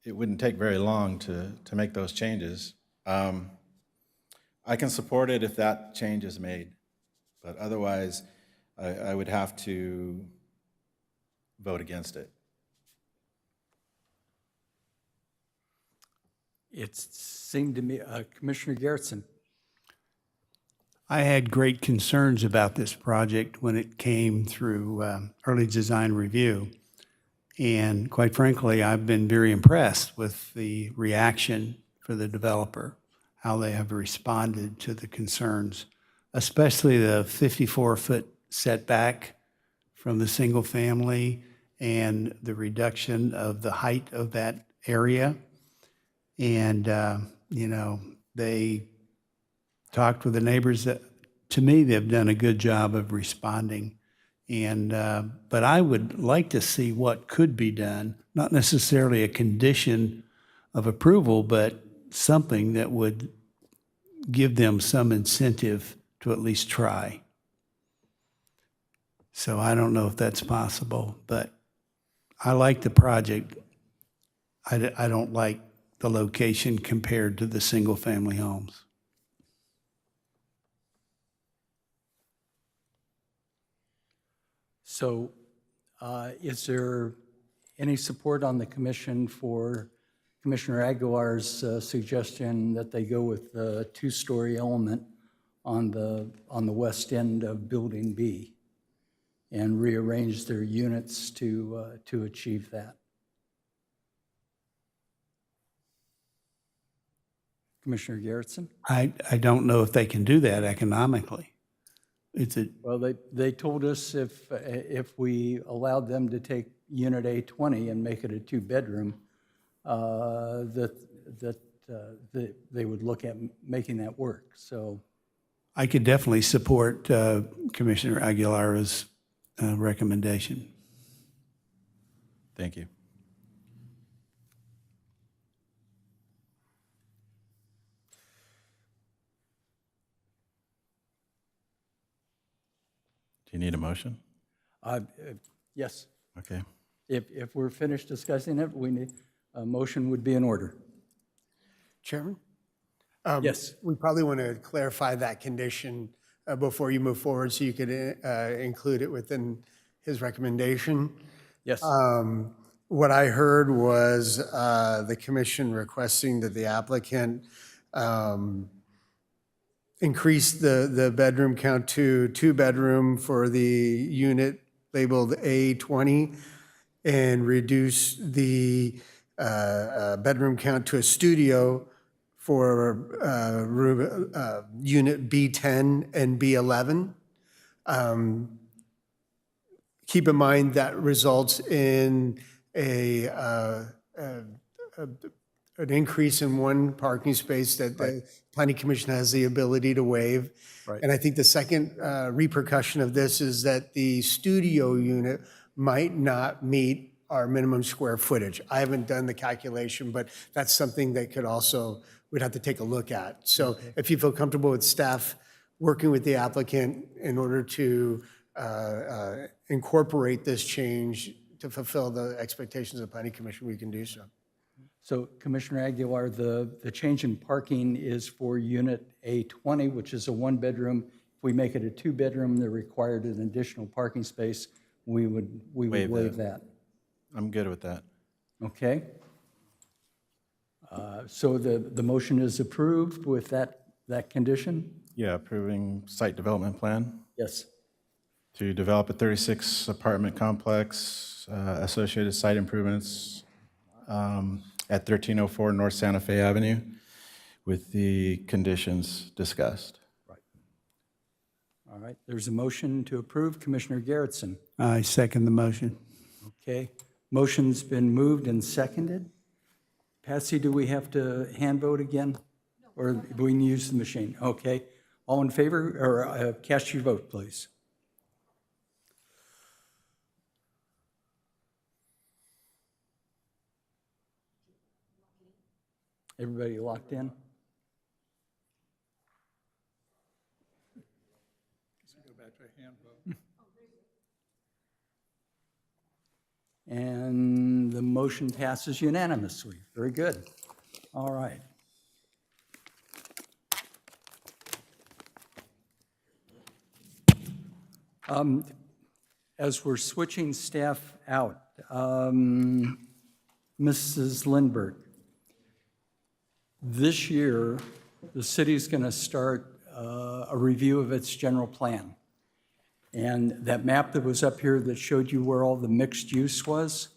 it wouldn't take very long to make those changes. I can support it if that change is made, but otherwise, I would have to vote against it. It seemed to me, Commissioner Garrettson. I had great concerns about this project when it came through early design review. And quite frankly, I've been very impressed with the reaction for the developer, how they have responded to the concerns, especially the 54-foot setback from the single family and the reduction of the height of that area. And, you know, they talked with the neighbors. That, to me, they've done a good job of responding. And, but I would like to see what could be done, not necessarily a condition of approval, but something that would give them some incentive to at least try. So I don't know if that's possible, but I like the project. I don't like the location compared to the single-family homes. So is there any support on the commission for Commissioner Aguilar's suggestion that they go with the 2-story element on the west end of Building B and rearrange their units to achieve that? Commissioner Garrettson? I don't know if they can do that economically. Well, they told us if we allowed them to take Unit A20 and make it a 2-bedroom, that they would look at making that work. So I could definitely support Commissioner Aguilar's recommendation. Thank you. Do you need a motion? yes, Okay. if we're finished discussing it, we need a motion would be in order. Chairman? Yes. We probably want to clarify that condition before you move forward so you could include it within his recommendation. Yes. What I heard was the commission requesting that the applicant increase the bedroom count to 2-bedroom for the unit labeled A20 and reduce the bedroom count to a studio for unit B10 and B11. Keep in mind that results in an increase in one parking space that the Planning Commission has the ability to waive. Right. And I think the second repercussion of this is that the studio unit might not meet our minimum square footage. I haven't done the calculation, but that's something that could also, we'd have to take a look at. So if you feel comfortable with staff working with the applicant in order to incorporate this change to fulfill the expectations of the Planning Commission, we can do so. So Commissioner Aguilar, the change in parking is for Unit A20, which is a one-bedroom. If we make it a two-bedroom, they're required an additional parking space. We would waive that. I'm good with that. Okay? So the motion is approved with that condition? Yeah, approving site development plan Yes. to develop a 36 apartment complex, associated site improvements at 1304 North Santa Fe Avenue with the conditions discussed. All right, there's a motion to approve. Commissioner Garrettson. I second the motion. Okay, motion's been moved and seconded. Patsy, do we have to hand vote again? Or do we use the machine? Okay, all in favor, or cast your vote, please. Everybody locked in? And the motion passes unanimously. Very good. All right. As we're switching staff out, Mrs. Lindberg, this year, the city's going to start a review of its general plan. And that map that was up here that showed you where all the mixed use was,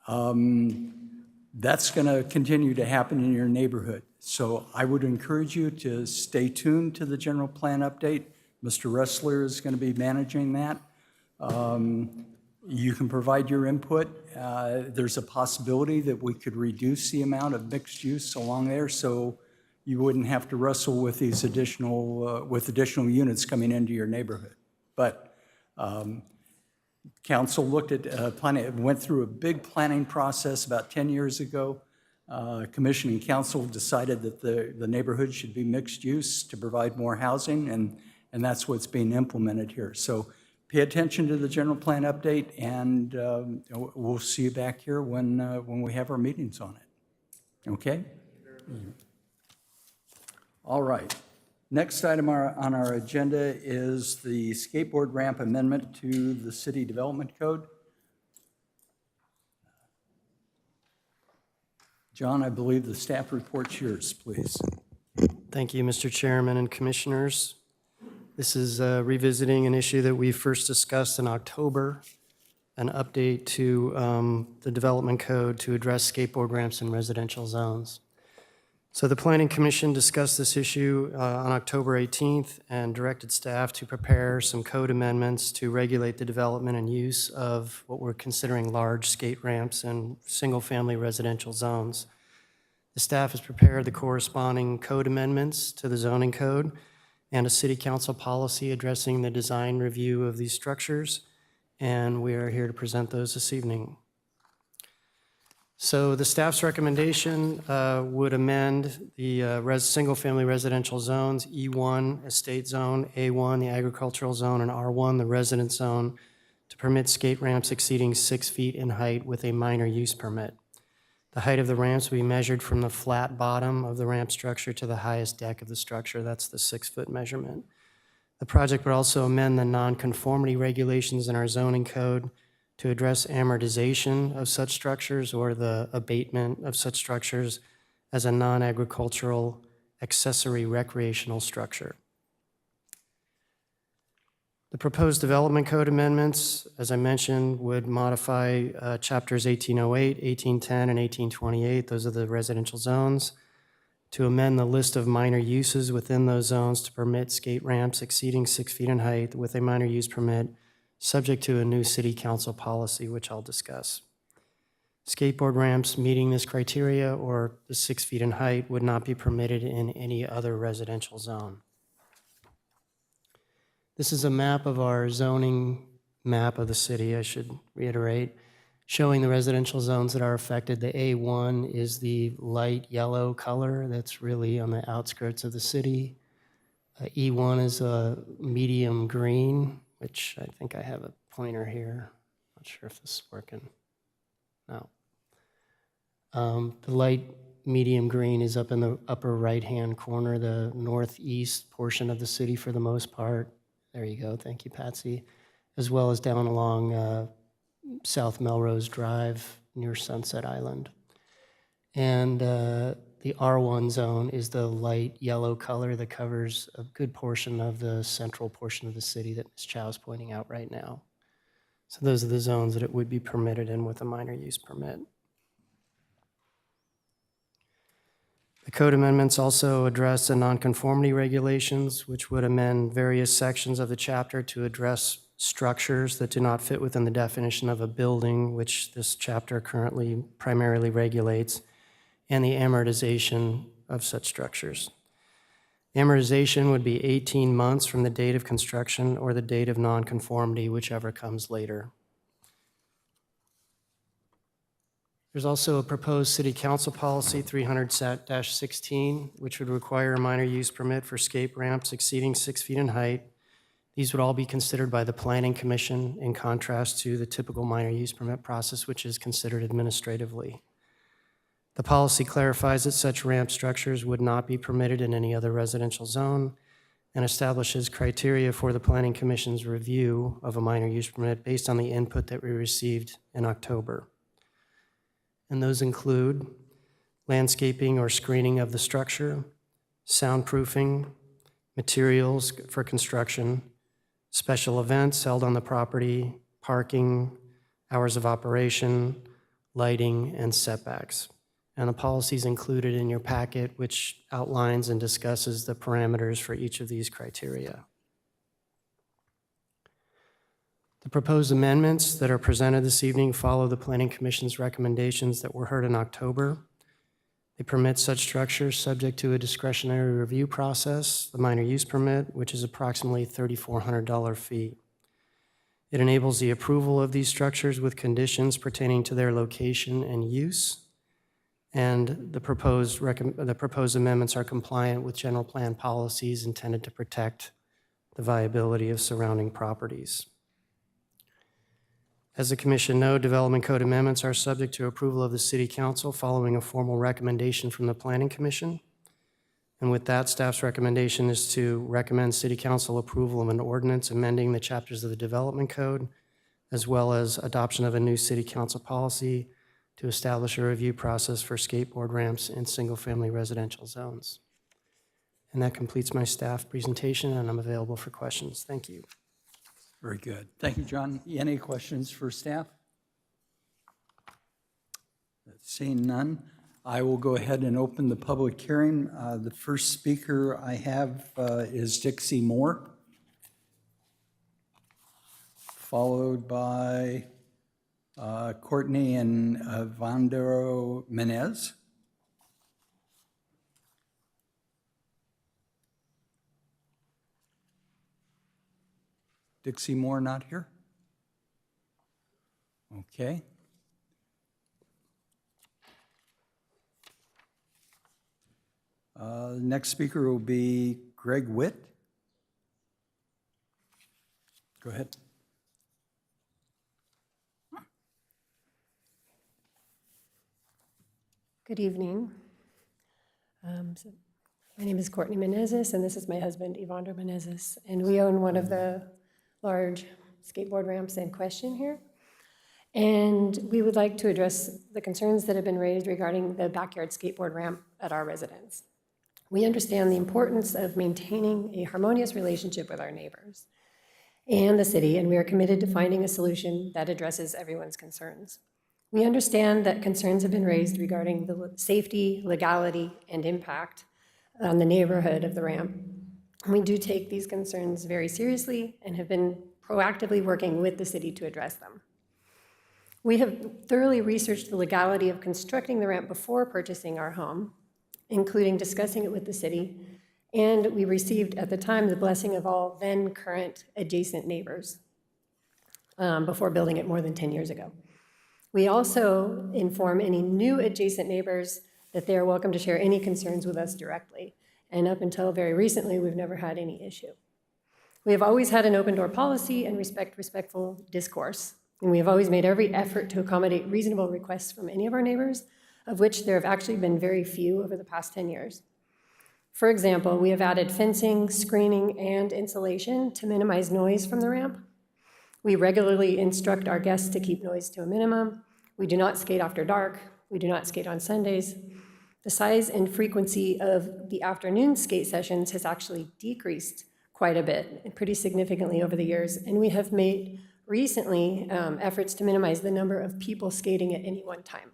that's going to continue to happen in your neighborhood. So I would encourage you to stay tuned to the general plan update. Mr. Ressler is going to be managing that. You can provide your input. There's a possibility that we could reduce the amount of mixed use along there, so you wouldn't have to wrestle with these additional units coming into your neighborhood. But council looked at planning, went through a big planning process about 10 years ago. Commission and council decided that the neighborhood should be mixed use to provide more housing, and that's what's being implemented here. So pay attention to the general plan update, and we'll see you back here when we have our meetings on it. Okay? All right. Next item on our agenda is the skateboard ramp amendment to the City Development Code. John, I believe the staff report's yours, please. Thank you, Mr. Chairman and Commissioners. This is revisiting an issue that we first discussed in October, an update to the Development Code to address skateboard ramps in residential zones. So the Planning Commission discussed this issue on October 18th and directed staff to prepare some code amendments to regulate the development and use of what we're considering large skate ramps in single-family residential zones. The staff has prepared the corresponding code amendments to the zoning code and a city council policy addressing the design review of these structures, and we are here to present those this evening. So the staff's recommendation would amend the single-family residential zones, E1, estate zone, A1, the agricultural zone, and R1, the residence zone, to permit skate ramps exceeding 6 feet in height with a minor use permit. The height of the ramps will be measured from the flat bottom of the ramp structure to the highest deck of the structure. That's the 6-foot measurement. The project would also amend the nonconformity regulations in our zoning code to address amortization of such structures or the abatement of such structures as a non-agricultural accessory recreational structure. The proposed development code amendments, as I mentioned, would modify chapters 1808, 1810, and 1828. Those are the residential zones, to amend the list of minor uses within those zones to permit skate ramps exceeding 6 feet in height with a minor use permit, subject to a new city council policy, which I'll discuss. Skateboard ramps meeting this criteria or the 6 feet in height would not be permitted in any other residential zone. This is a map of our zoning map of the city, I should reiterate, showing the residential zones that are affected. The A1 is the light yellow color that's really on the outskirts of the city. E1 is a medium green, which I think I have a pointer here. Not sure if this is working. No. The light medium green is up in the upper right-hand corner, the northeast portion of the city for the most part. There you go. Thank you, Patsy. As well as down along South Melrose Drive near Sunset Island. And the R1 zone is the light yellow color that covers a good portion of the central portion of the city that Ms. Chow is pointing out right now. So those are the zones that it would be permitted in with a minor use permit. The code amendments also address the nonconformity regulations, which would amend various sections of the chapter to address structures that do not fit within the definition of a building, which this chapter currently primarily regulates, and the amortization of such structures. Amortization would be 18 months from the date of construction or the date of nonconformity, whichever comes later. There's also a proposed City Council Policy 300-16, which would require a minor use permit for escape ramps exceeding 6 feet in height. These would all be considered by the Planning Commission in contrast to the typical minor use permit process, which is considered administratively. The policy clarifies that such ramp structures would not be permitted in any other residential zone and establishes criteria for the Planning Commission's review of a minor use permit based on the input that we received in October. And those include landscaping or screening of the structure, soundproofing, materials for construction, special events held on the property, parking, hours of operation, lighting, and setbacks. And the policy is included in your packet, which outlines and discusses the parameters for each of these criteria. The proposed amendments that are presented this evening follow the Planning Commission's recommendations that were heard in October. They permit such structures subject to a discretionary review process, the minor use permit, which is approximately $3,400 fee. It enables the approval of these structures with conditions pertaining to their location and use. And the proposed amendments are compliant with general plan policies intended to protect the viability of surrounding properties. As the Commission knows, development code amendments are subject to approval of the City Council following a formal recommendation from the Planning Commission. And with that, staff's recommendation is to recommend City Council approval of an ordinance amending the chapters of the development code, as well as adoption of a new City Council policy to establish a review process for skateboard ramps in single-family residential zones. And that completes my staff presentation, and I'm available for questions. Thank you. Very good. Thank you, John. Any questions for staff? Seeing none, I will go ahead and open the public hearing. The first speaker I have is Dixie Moore, followed by Courtney and Vandero Menez. Dixie Moore not here? Okay. Next speaker will be Greg Witt. Go ahead. Good evening. My name is Courtney Menezes, and this is my husband, Evander Menezes, and we own one of the large skateboard ramps in question here. And we would like to address the concerns that have been raised regarding the backyard skateboard ramp at our residence. We understand the importance of maintaining a harmonious relationship with our neighbors and the city, and we are committed to finding a solution that addresses everyone's concerns. We understand that concerns have been raised regarding the safety, legality, and impact on the neighborhood of the ramp. We do take these concerns very seriously and have been proactively working with the city to address them. We have thoroughly researched the legality of constructing the ramp before purchasing our home, including discussing it with the city, and we received at the time the blessing of all then current adjacent neighbors before building it more than 10 years ago. We also inform any new adjacent neighbors that they are welcome to share any concerns with us directly. And up until very recently, we've never had any issue. We have always had an open door policy and respectful discourse. And we have always made every effort to accommodate reasonable requests from any of our neighbors, of which there have actually been very few over the past 10 years. For example, we have added fencing, screening, and insulation to minimize noise from the ramp. We regularly instruct our guests to keep noise to a minimum. We do not skate after dark. We do not skate on Sundays. The size and frequency of the afternoon skate sessions has actually decreased quite a bit, and pretty significantly over the years, and we have made recently efforts to minimize the number of people skating at any one time.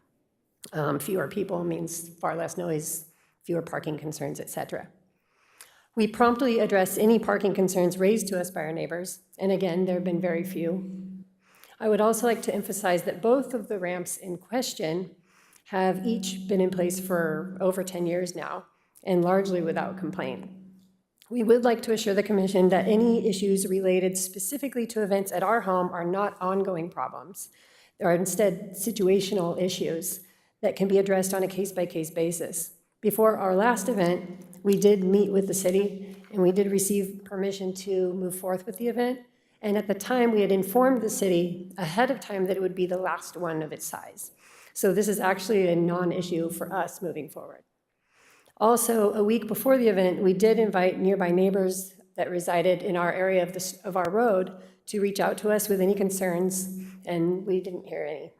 Fewer people means far less noise, fewer parking concerns, etc. We promptly address any parking concerns raised to us by our neighbors, and again, there have been very few. I would also like to emphasize that both of the ramps in question have each been in place for over 10 years now, and largely without complaint. We would like to assure the Commission that any issues related specifically to events at our home are not ongoing problems. They are instead situational issues that can be addressed on a case-by-case basis. Before our last event, we did meet with the city, and we did receive permission to move forth with the event. And at the time, we had informed the city ahead of time that it would be the last one of its size. So this is actually a non-issue for us moving forward. Also, a week before the event, we did invite nearby neighbors that resided in our area of our road to reach out to us with any concerns, and we didn't hear any.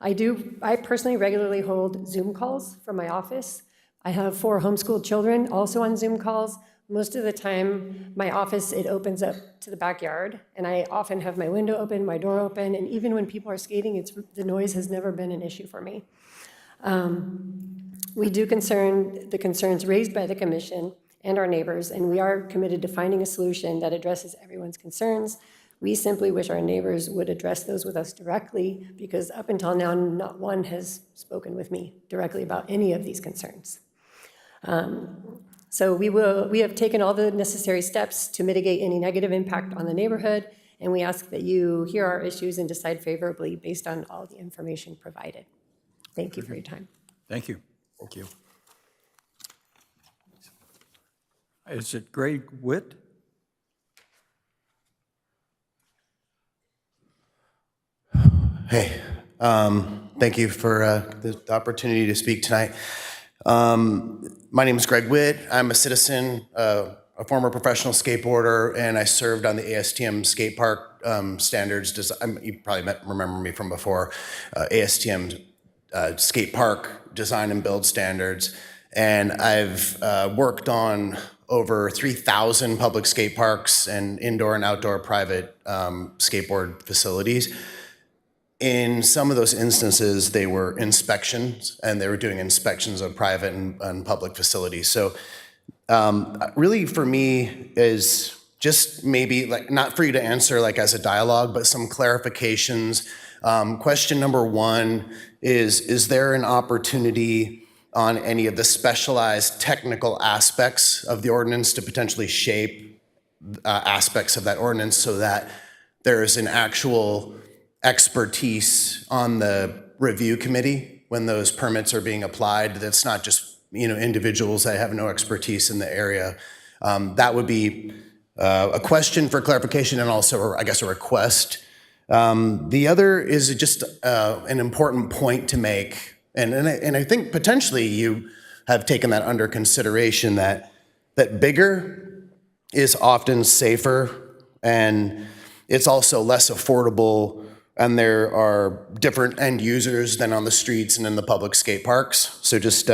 I personally regularly hold Zoom calls from my office. I have 4 homeschooled children also on Zoom calls. Most of the time, my office, it opens up to the backyard, and I often have my window open, my door open, and even when people are skating, the noise has never been an issue for me. We do concern the concerns raised by the Commission and our neighbors, and we are committed to finding a solution that addresses everyone's concerns. We simply wish our neighbors would address those with us directly, because up until now, not one has spoken with me directly about any of these concerns. So we have taken all the necessary steps to mitigate any negative impact on the neighborhood, and we ask that you hear our issues and decide favorably based on all the information provided. Thank you for your time. Thank you. Thank you. Is it Greg Witt? Hey, thank you for the opportunity to speak tonight. My name is Greg Witt. I'm a citizen, a former professional skateboarder, and I served on the ASTM skate park standards. You probably remember me from before. ASTM skate park design and build standards. And I've worked on over 3,000 public skate parks and indoor and outdoor private skateboard facilities. In some of those instances, they were inspections, and they were doing inspections of private and public facilities. So really for me is just maybe, like, not for you to answer like as a dialogue, but some clarifications. Question number 1 is there an opportunity on any of the specialized technical aspects of the ordinance to potentially shape aspects of that ordinance so that there is an actual expertise on the review committee when those permits are being applied? That's not just, individuals that have no expertise in the area. That would be a question for clarification, and also, I guess, a request. The other is just an important point to make, and I think potentially you have taken that under consideration, that bigger is often safer, and it's also less affordable, and there are different end users than on the streets and in the public skate parks. So just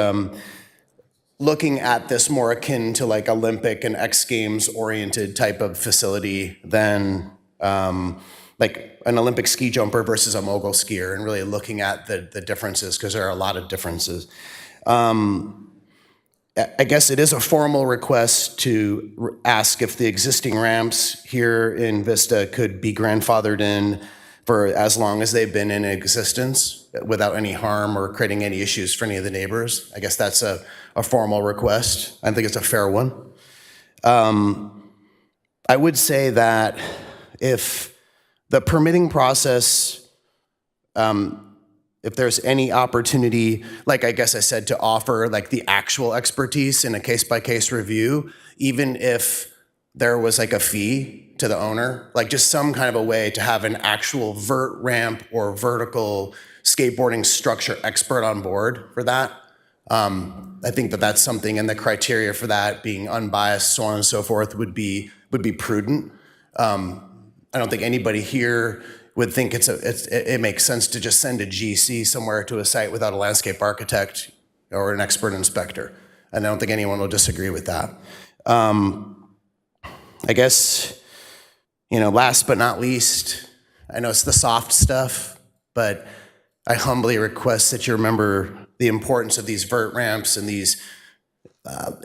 looking at this more akin to like Olympic and X Games oriented type of facility than like an Olympic ski jumper versus a mogul skier, and really looking at the differences, because there are a lot of differences. I guess it is a formal request to ask if the existing ramps here in Vista could be grandfathered in for as long as they've been in existence without any harm or creating any issues for any of the neighbors. I guess that's a formal request. I think it's a fair one. I would say that if the permitting process, if there's any opportunity, like I guess I said, to offer like the actual expertise in a case-by-case review, even if there was like a fee to the owner, like just some kind of a way to have an actual vert ramp or vertical skateboarding structure expert on board for that. I think that that's something, and the criteria for that being unbiased, so on and so forth, would be prudent. I don't think anybody here would think it makes sense to just send a GC somewhere to a site without a landscape architect or an expert inspector. And I don't think anyone will disagree with that. I guess, last but not least, I know it's the soft stuff, but I humbly request that you remember the importance of these vert ramps and these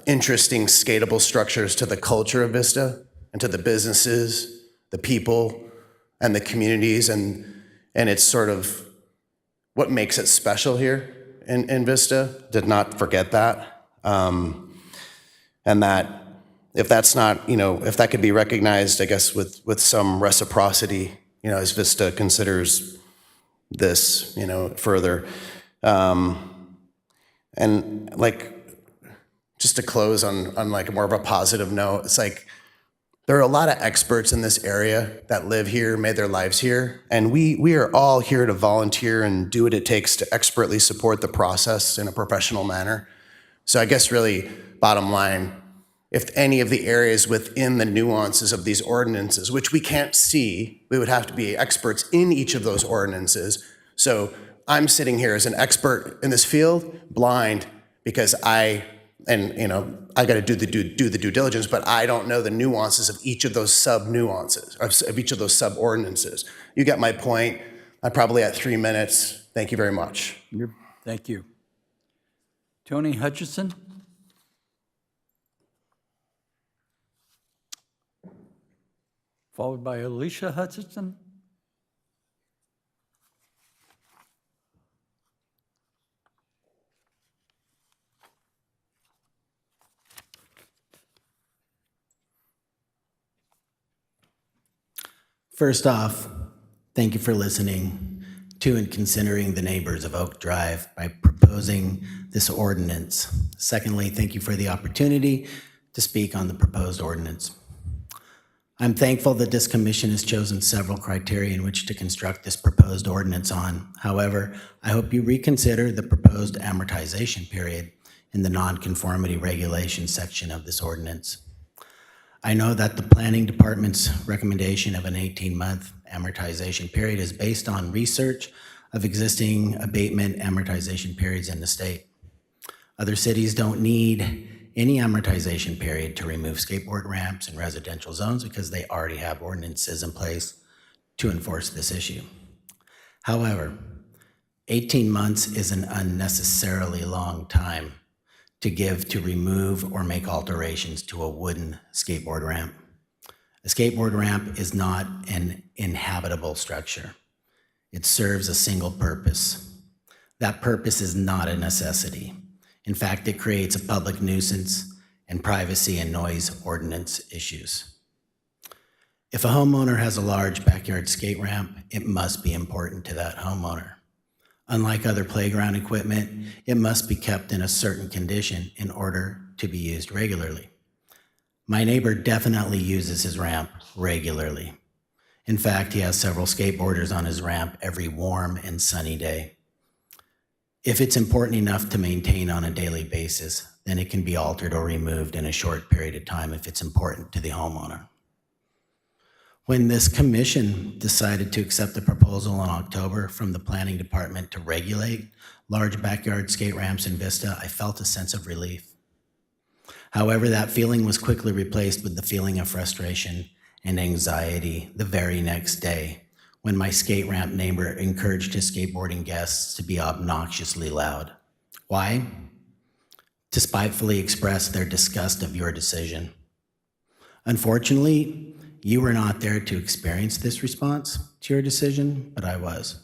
interesting skatable structures to the culture of Vista and to the businesses, the people, and the communities, and it's sort of what makes it special here in Vista. Did not forget that. And that if that's not, if that could be recognized, I guess, with some reciprocity, as Vista considers this, further. And just to close on like more of a positive note, it's like, there are a lot of experts in this area that live here, made their lives here, and we are all here to volunteer and do what it takes to expertly support the process in a professional manner. So I guess really, bottom line, if any of the areas within the nuances of these ordinances, which we can't see, we would have to be experts in each of those ordinances. So I'm sitting here as an expert in this field, blind, because I got to do the due diligence, but I don't know the nuances of each of those sub-nuances, of each of those sub-ordinances. You get my point. I'm probably at 3 minutes. Thank you very much. Thank you. Tony Hutchison? Followed by Alicia Hutchison? First off, thank you for listening to and considering the neighbors of Oak Drive by proposing this ordinance. Secondly, thank you for the opportunity to speak on the proposed ordinance. I'm thankful that this commission has chosen several criteria in which to construct this proposed ordinance on. However, I hope you reconsider the proposed amortization period in the nonconformity regulation section of this ordinance. I know that the planning department's recommendation of an 18-month amortization period is based on research of existing abatement amortization periods in the state. Other cities don't need any amortization period to remove skateboard ramps in residential zones because they already have ordinances in place to enforce this issue. However, 18 months is an unnecessarily long time to give to remove or make alterations to a wooden skateboard ramp. A skateboard ramp is not an inhabitable structure. It serves a single purpose. That purpose is not a necessity. In fact, it creates a public nuisance and privacy and noise ordinance issues. If a homeowner has a large backyard skate ramp, it must be important to that homeowner. Unlike other playground equipment, it must be kept in a certain condition in order to be used regularly. My neighbor definitely uses his ramp regularly. In fact, he has several skateboarders on his ramp every warm and sunny day. If it's important enough to maintain on a daily basis, then it can be altered or removed in a short period of time if it's important to the homeowner. When this commission decided to accept the proposal in October from the planning department to regulate large backyard skate ramps in Vista, I felt a sense of relief. However, that feeling was quickly replaced with the feeling of frustration and anxiety the very next day when my skate ramp neighbor encouraged his skateboarding guests to be obnoxiously loud. Why? To spitefully express their disgust of your decision. Unfortunately, you were not there to experience this response to your decision, but I was.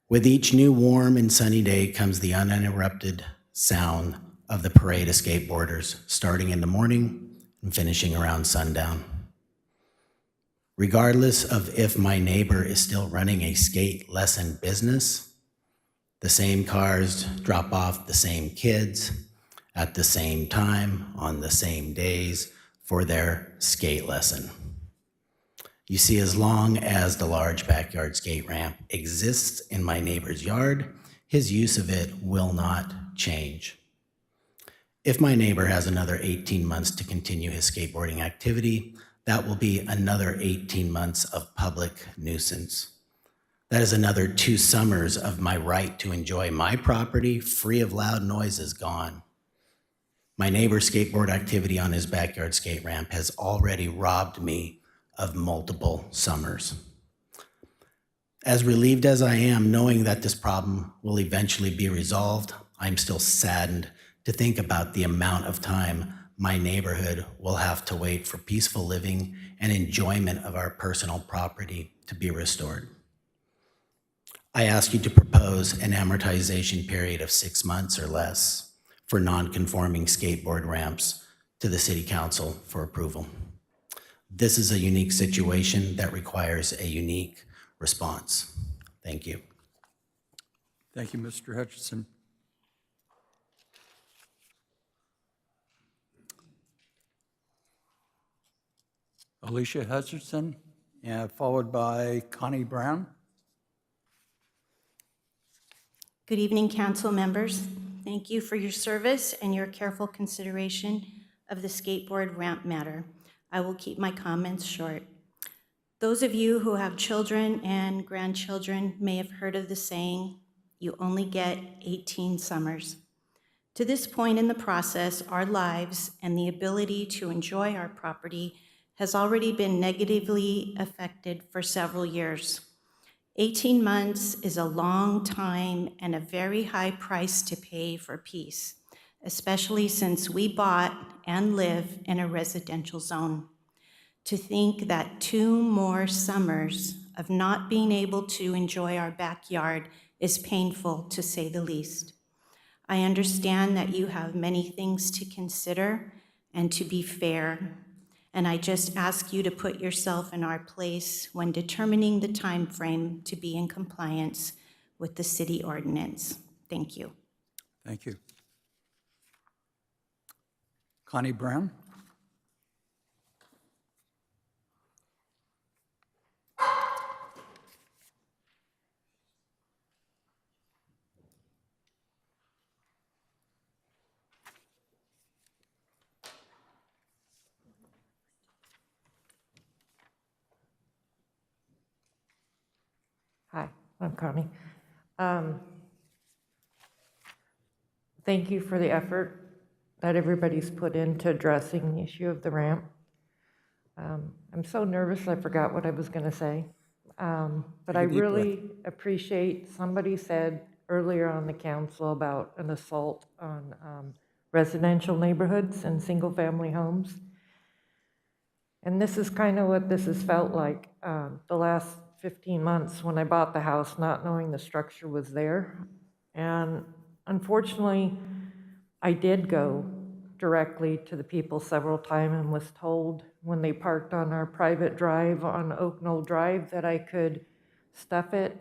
With each new warm and sunny day comes the uninterrupted sound of the parade of skateboarders, starting in the morning and finishing around sundown. Regardless of if my neighbor is still running a skate lesson business, the same cars drop off the same kids at the same time on the same days for their skate lesson. You see, as long as the large backyard skate ramp exists in my neighbor's yard, his use of it will not change. If my neighbor has another 18 months to continue his skateboarding activity, that will be another 18 months of public nuisance. That is another 2 summers of my right to enjoy my property free of loud noises gone. My neighbor's skateboard activity on his backyard skate ramp has already robbed me of multiple summers. As relieved as I am knowing that this problem will eventually be resolved, I'm still saddened to think about the amount of time my neighborhood will have to wait for peaceful living and enjoyment of our personal property to be restored. I ask you to propose an amortization period of 6 months or less for non-conforming skateboard ramps to the City Council for approval. This is a unique situation that requires a unique response. Thank you. Thank you, Mr. Hutchinson. Alicia Hutchinson, followed by Connie Brown. Good evening, council members. Thank you for your service and your careful consideration of the skateboard ramp matter. I will keep my comments short. Those of you who have children and grandchildren may have heard of the saying, you only get 18 summers. To this point in the process, our lives and the ability to enjoy our property has already been negatively affected for several years. 18 months is a long time and a very high price to pay for peace, especially since we bought and live in a residential zone. To think that 2 more summers of not being able to enjoy our backyard is painful, to say the least. I understand that you have many things to consider and to be fair, and I just ask you to put yourself in our place when determining the time frame to be in compliance with the city ordinance. Thank you. Thank you. Connie Brown. Hi, I'm Connie. Thank you for the effort that everybody's put into addressing the issue of the ramp. I'm so nervous I forgot what I was going to say. But I really appreciate, somebody said earlier on the council about an assault on residential neighborhoods and single-family homes. And this is kind of what this has felt like the last 15 months when I bought the house, not knowing the structure was there. And unfortunately, I did go directly to the people several times and was told when they parked on our private drive on Oak Knoll Drive that I could stuff it,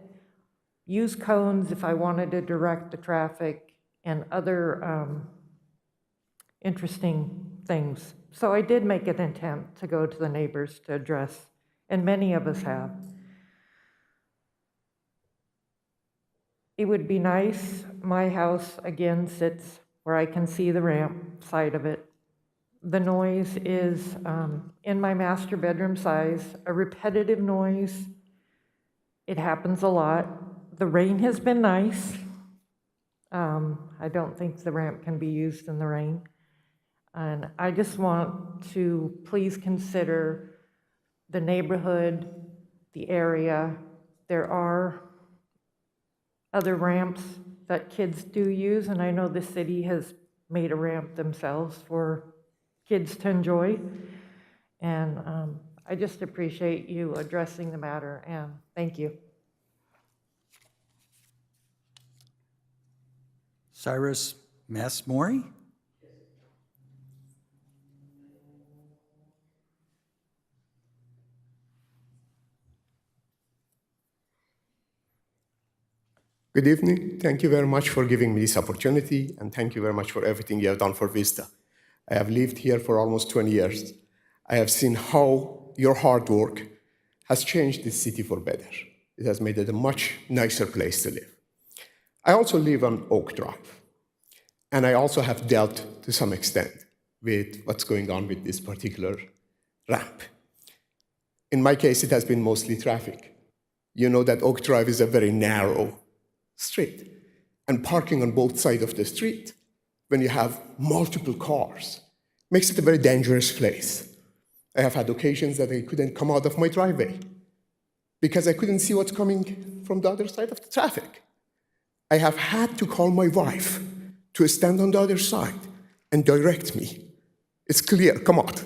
use cones if I wanted to direct the traffic, and other interesting things. So I did make an attempt to go to the neighbors to address, and many of us have. It would be nice, my house again sits where I can see the ramp side of it. The noise is in my master bedroom size, a repetitive noise. It happens a lot. The rain has been nice. I don't think the ramp can be used in the rain. And I just want to please consider the neighborhood, the area. There are other ramps that kids do use, and I know the city has made a ramp themselves for kids to enjoy. And I just appreciate you addressing the matter, and thank you. Cyrus Massmori. Good evening. Thank you very much for giving me this opportunity, and thank you very much for everything you have done for Vista. I have lived here for almost 20 years. I have seen how your hard work has changed this city for better. It has made it a much nicer place to live. I also live on Oak Drive, and I also have dealt to some extent with what's going on with this particular ramp. In my case, it has been mostly traffic. You know that Oak Drive is a very narrow street, and parking on both sides of the street, when you have multiple cars, makes it a very dangerous place. I have had occasions that I couldn't come out of my driveway because I couldn't see what's coming from the other side of the traffic. I have had to call my wife to stand on the other side and direct me. It's clear, come out.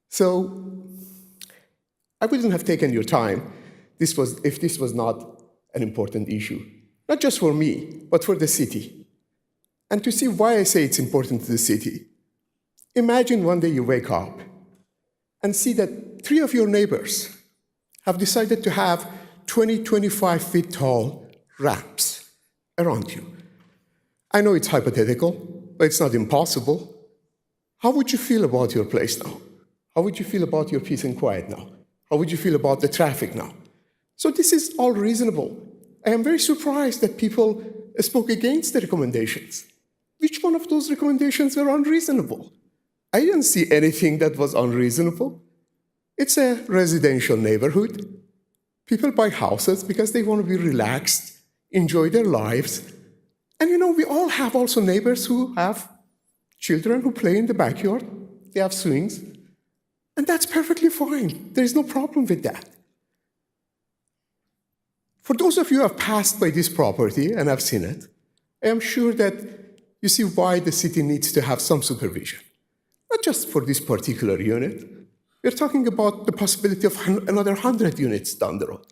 So I wouldn't have taken your time if this was not an important issue, not just for me, but for the city. And to see why I say it's important to the city, imagine one day you wake up and see that 3 of your neighbors have decided to have 20, 25 feet tall ramps around you. I know it's hypothetical, but it's not impossible. How would you feel about your place now? How would you feel about your peace and quiet now? How would you feel about the traffic now? So this is all reasonable. I am very surprised that people spoke against the recommendations. Which one of those recommendations were unreasonable? I didn't see anything that was unreasonable. It's a residential neighborhood. People buy houses because they want to be relaxed, enjoy their lives. And you know, we all have also neighbors who have children who play in the backyard. They have swings. And that's perfectly fine. There is no problem with that. For those of you who have passed by this property and have seen it, I am sure that you see why the city needs to have some supervision. Not just for this particular unit. We're talking about the possibility of another 100 units down the road.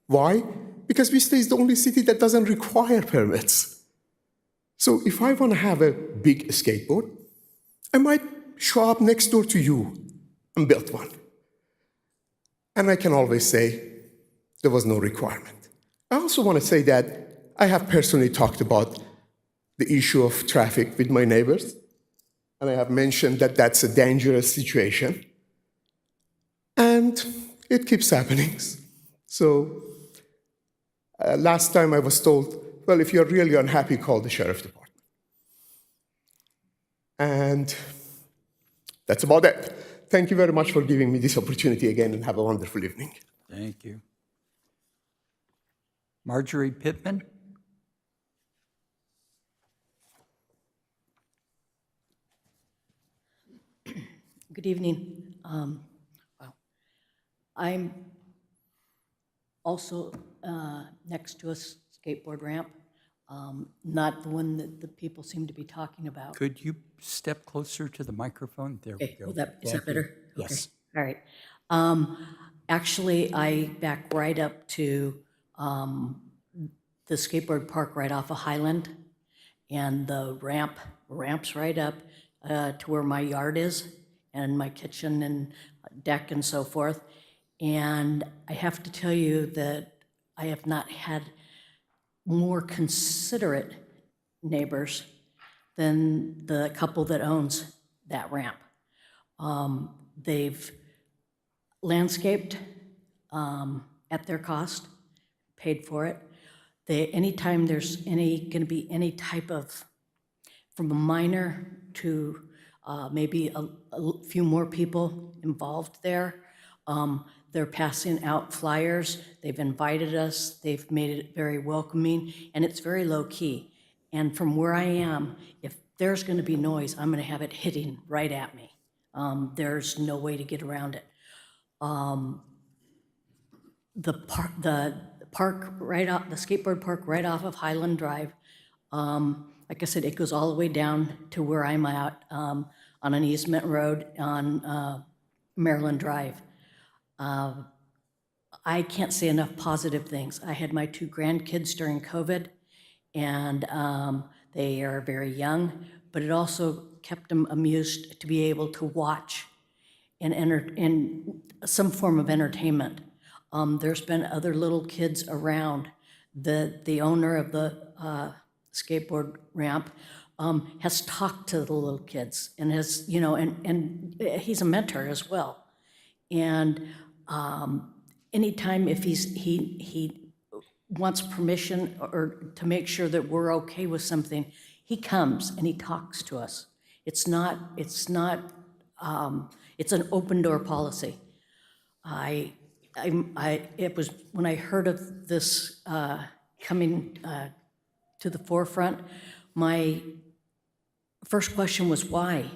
Why? Because Vista is the only city that doesn't require permits. So if I want to have a big skateboard, I might show up next door to you and build one. And I can always say there was no requirement. I also want to say that I have personally talked about the issue of traffic with my neighbors, and I have mentioned that that's a dangerous situation. And it keeps happening. So last time I was told, well, if you're really unhappy, call the sheriff department. And that's about it. Thank you very much for giving me this opportunity again, and have a wonderful evening. Thank you. Marjorie Pittman? Good evening. I'm also next to a skateboard ramp, not the one that the people seem to be talking about. Could you step closer to the microphone? There we go. Is that Thank better? you. Yes. Okay. All right. Actually, I back right up to the skateboard park right off of Highland, and the ramps right up to where my yard is, and my kitchen and deck and so forth. And I have to tell you that I have not had more considerate neighbors than the couple that owns that ramp. They've landscaped at their cost, paid for it. Anytime there's going to be any type of, from a minor to maybe a few more people involved there, they're passing out flyers. They've invited us. They've made it very welcoming, and it's very low key. And from where I am, if there's going to be noise, I'm going to have it hitting right at me. There's no way to get around it. The park right off, the skateboard park right off of Highland Drive, like I said, it goes all the way down to where I'm at on an easement road on Maryland Drive. I can't say enough positive things. I had my 2 grandkids during COVID, and they are very young, but it also kept them amused to be able to watch and some form of entertainment. There's been other little kids around. The owner of the skateboard ramp has talked to the little kids and has, and he's a mentor as well. And anytime if he wants permission or to make sure that we're okay with something, he comes and he talks to us. It's an open door policy. It was, when I heard of this coming to the forefront, my first question was why?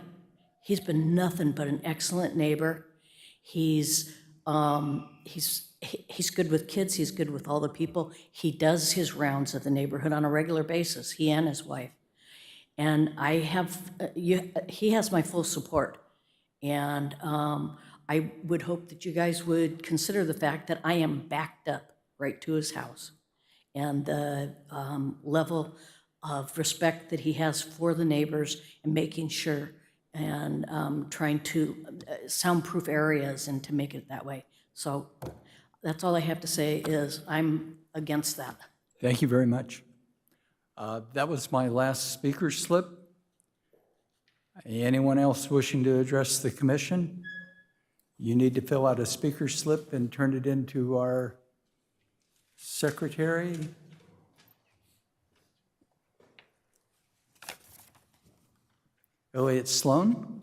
He's been nothing but an excellent neighbor. He's good with kids, he's good with all the people. He does his rounds of the neighborhood on a regular basis, he and his wife. And he has my full support. And I would hope that you guys would consider the fact that I am backed up right to his house. And the level of respect that he has for the neighbors and making sure and trying to soundproof areas and to make it that way. So that's all I have to say is I'm against that. Thank you very much. That was my last speaker slip. Anyone else wishing to address the commission? You need to fill out a speaker slip and turn it into our secretary. Elliot Sloan.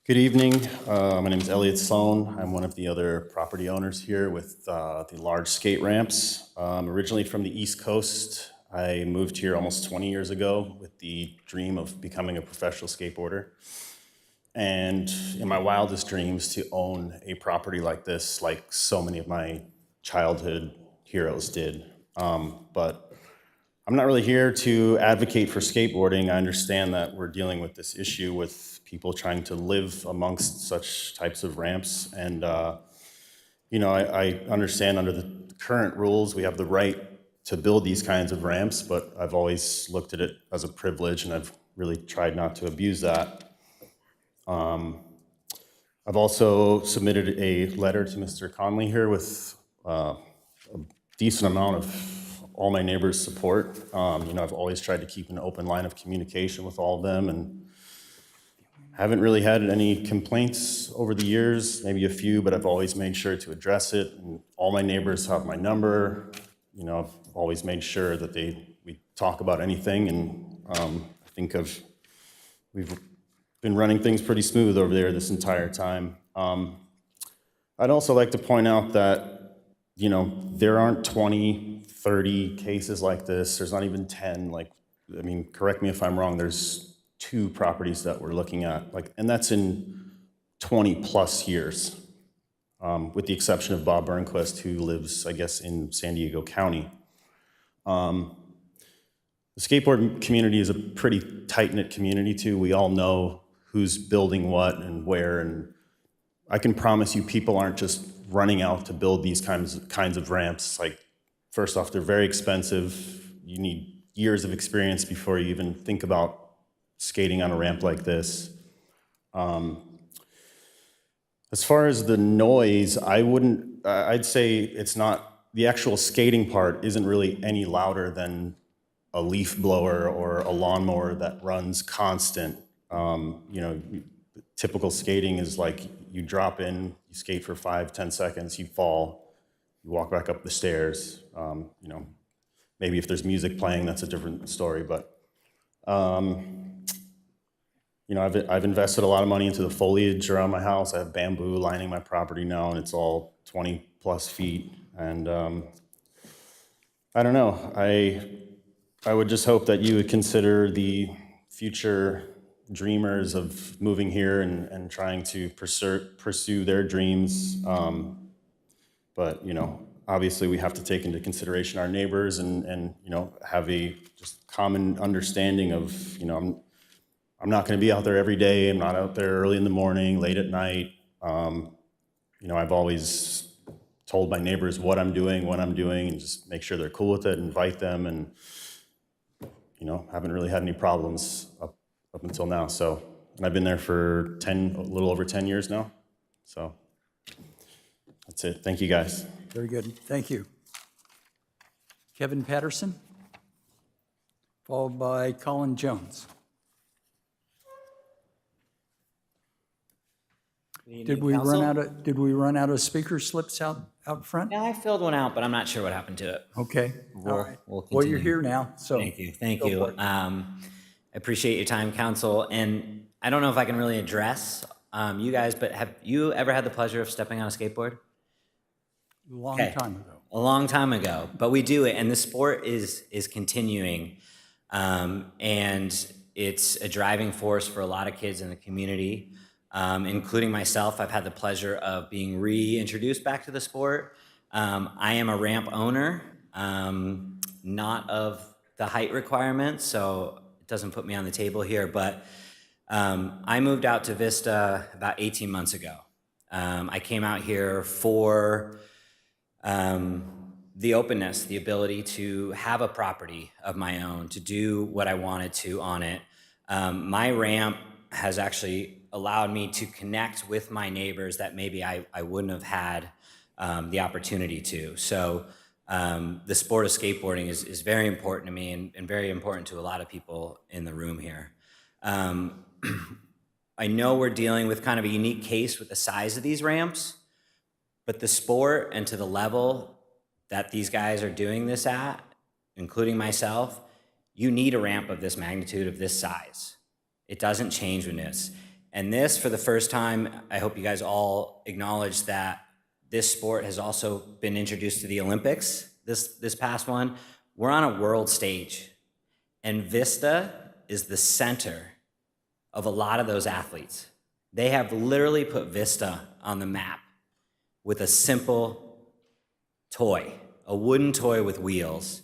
Good evening. My name is Elliot Sloan. I'm one of the other property owners here with the large skate ramps. Originally from the East Coast, I moved here almost 20 years ago with the dream of becoming a professional skateboarder. And in my wildest dreams, to own a property like this, like so many of my childhood heroes did. But I'm not really here to advocate for skateboarding. I understand that we're dealing with this issue with people trying to live amongst such types of ramps. And, I understand under the current rules, we have the right to build these kinds of ramps, but I've always looked at it as a privilege, and I've really tried not to abuse that. I've also submitted a letter to Mr. Conley here with a decent amount of all my neighbors' support. I've always tried to keep an open line of communication with all of them, and haven't really had any complaints over the years, maybe a few, but I've always made sure to address it. And all my neighbors have my number. I've always made sure that we talk about anything, and I think we've been running things pretty smooth over there this entire time. I'd also like to point out that, there aren't 20, 30 cases like this. There's not even 10. Correct me if I'm wrong, there's 2 properties that we're looking at, and that's in 20 plus years, with the exception of Bob Burnquist, who lives, I guess, in San Diego County. The skateboard community is a pretty tight-knit community too. We all know who's building what and where, and I can promise you people aren't just running out to build these kinds of ramps. First off, they're very expensive. You need years of experience before you even think about skating on a ramp like this. As far as the noise, I'd say it's not, the actual skating part isn't really any louder than a leaf blower or a lawnmower that runs constant. Typical skating is you drop in, you skate for 5-10 seconds, you fall, you walk back up the stairs. Maybe if there's music playing, that's a different story, but I've invested a lot of money into the foliage around my house. I have bamboo lining my property now, and it's all 20 plus feet. And I don't know. I would just hope that you would consider the future dreamers of moving here and trying to pursue their dreams. But obviously we have to take into consideration our neighbors and have a just common understanding of, I'm not going to be out there every day. I'm not out there early in the morning, late at night. I've always told my neighbors what I'm doing, when I'm doing, and just make sure they're cool with it, invite them, and haven't really had any problems up until now. So, and I've been there for a little over 10 years now. So that's it. Thank you, guys. Very good. Thank you. Kevin Patterson, followed by Colin Jones. Did we run out of speaker slips out front? Yeah, I filled one out, but I'm not sure what happened to it. Okay, all right. We'll Well, you're continue. here now, so. Thank you, thank go you. for it. I appreciate your time, council, and I don't know if I can really address you guys, but have you ever had the pleasure of stepping on a skateboard? Long Okay. time ago. A long time ago, but we do it, and the sport is continuing, and it's a driving force for a lot of kids in the community, including myself. I've had the pleasure of being reintroduced back to the sport. I am a ramp owner, not of the height requirements, so it doesn't put me on the table here, but I moved out to Vista about 18 months ago. I came out here for the openness, the ability to have a property of my own, to do what I wanted to on it. My ramp has actually allowed me to connect with my neighbors that maybe I wouldn't have had the opportunity to. So the sport of skateboarding is very important to me and very important to a lot of people in the room here. I know we're dealing with kind of a unique case with the size of these ramps, but the sport and to the level that these guys are doing this at, including myself, you need a ramp of this magnitude, of this size. It doesn't change with this. And this, for the first time, I hope you guys all acknowledge that this sport has also been introduced to the Olympics, this past one. We're on a world stage, and Vista is the center of a lot of those athletes. They have literally put Vista on the map with a simple toy, a wooden toy with wheels,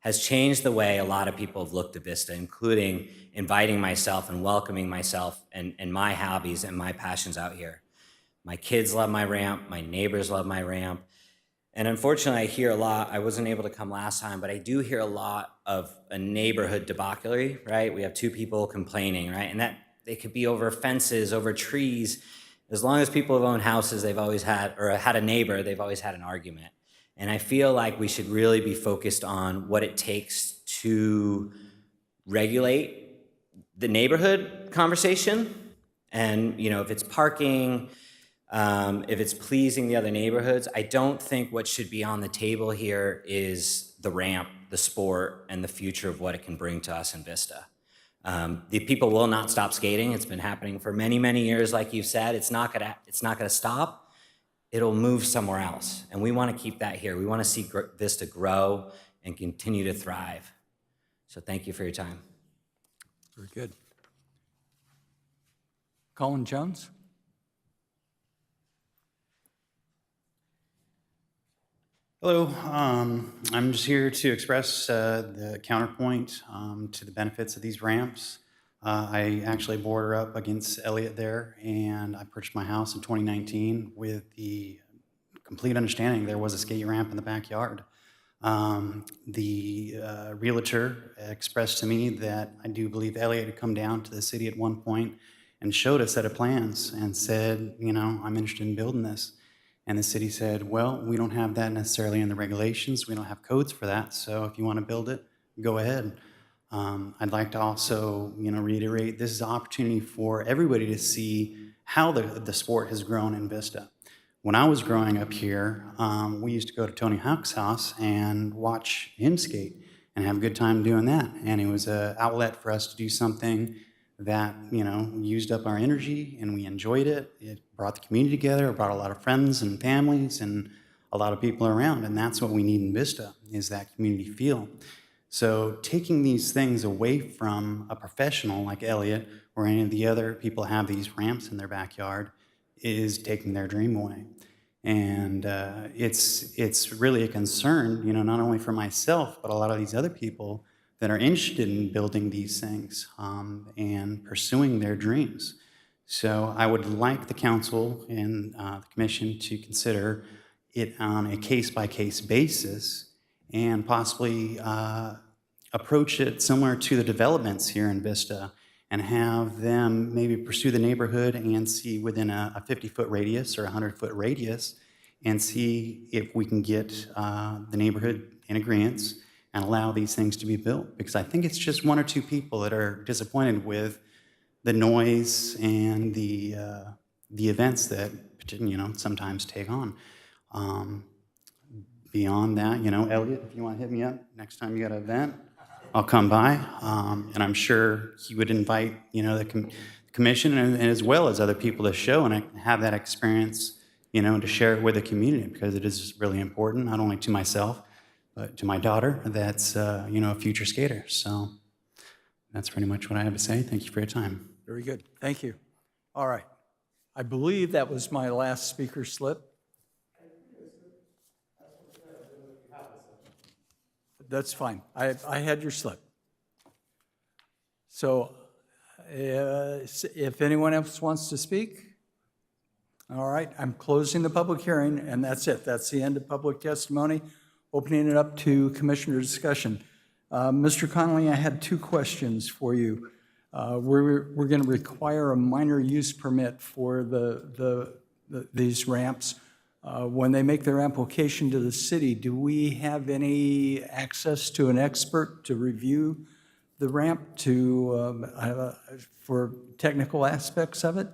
has changed the way a lot of people have looked at Vista, including inviting myself and welcoming myself and my hobbies and my passions out here. My kids love my ramp, my neighbors love my ramp, and unfortunately I hear a lot, I wasn't able to come last time, but I do hear a lot of a neighborhood debauchery, right? We have two people complaining, right? And that they could be over fences, over trees. As long as people have owned houses, they've always had, or had a neighbor, they've always had an argument. And I feel like we should really be focused on what it takes to regulate the neighborhood conversation. And, you know, if it's parking, if it's pleasing the other neighborhoods, I don't think what should be on the table here is the ramp, the sport, and the future of what it can bring to us in Vista. The people will not stop skating. It's been happening for many, many years, like you said. It's not gonna stop. It'll move somewhere else. And we wanna keep that here. We wanna see Vista grow and continue to thrive. So thank you for your time. Very good. Colin Jones? Hello, I'm just here to express the counterpoint to the benefits of these ramps. I actually border up against Elliott there, and I purchased my house in 2019 with the complete understanding there was a skate ramp in the backyard. The realtor expressed to me that I do believe Elliott had come down to the city at one point and showed a set of plans and said, you know, I'm interested in building this. And the city said, well, we don't have that necessarily in the regulations. We don't have codes for that. So if you want to build it, go ahead. I'd like to also, you know, reiterate this is an opportunity for everybody to see how the sport has grown in Vista. When I was growing up here, we used to go to Tony Hawk's house and watch him skate and have a good time doing that. And it was an outlet for us to do something that, you know, used up our energy and we enjoyed it. It brought the community together, it brought a lot of friends and families and a lot of people around. And that's what we need in Vista, is that community feel. So taking these things away from a professional like Elliott or any of the other people have these ramps in their backyard is taking their dream away. And it's really a concern, you know, not only for myself, but a lot of these other people that are interested in building these things and pursuing their dreams. So I would like the council and the commission to consider it on a case-by-case basis and possibly approach it similar to the developments here in Vista and have them maybe pursue the neighborhood and see within a 50-foot radius or a 100-foot radius and see if we can get the neighborhood in agreement and allow these things to be built. Because I think it's just one or two people that are disappointed with the noise and the the events that, sometimes take on. Beyond that, Elliot, if you want to hit me up next time you got an event, I'll come by. And I'm sure he would invite, the commission and as well as other people to show and have that experience, and to share it with the community, because it is really important, not only to myself, but to my daughter that's, a future skater. So that's pretty much what I have to say. Thank you for your time. Very good. Thank you. All right. I believe that was my last speaker slip. That's fine. I had your slip. So if anyone else wants to speak, all right, I'm closing the public hearing, and that's it. That's the end of public testimony. Opening it up to commissioner discussion. Mr. Connolly, I had two questions for you. We're going to require a minor use permit for these ramps. When they make their application to the city, do we have any access to an expert to review the ramp for technical aspects of it?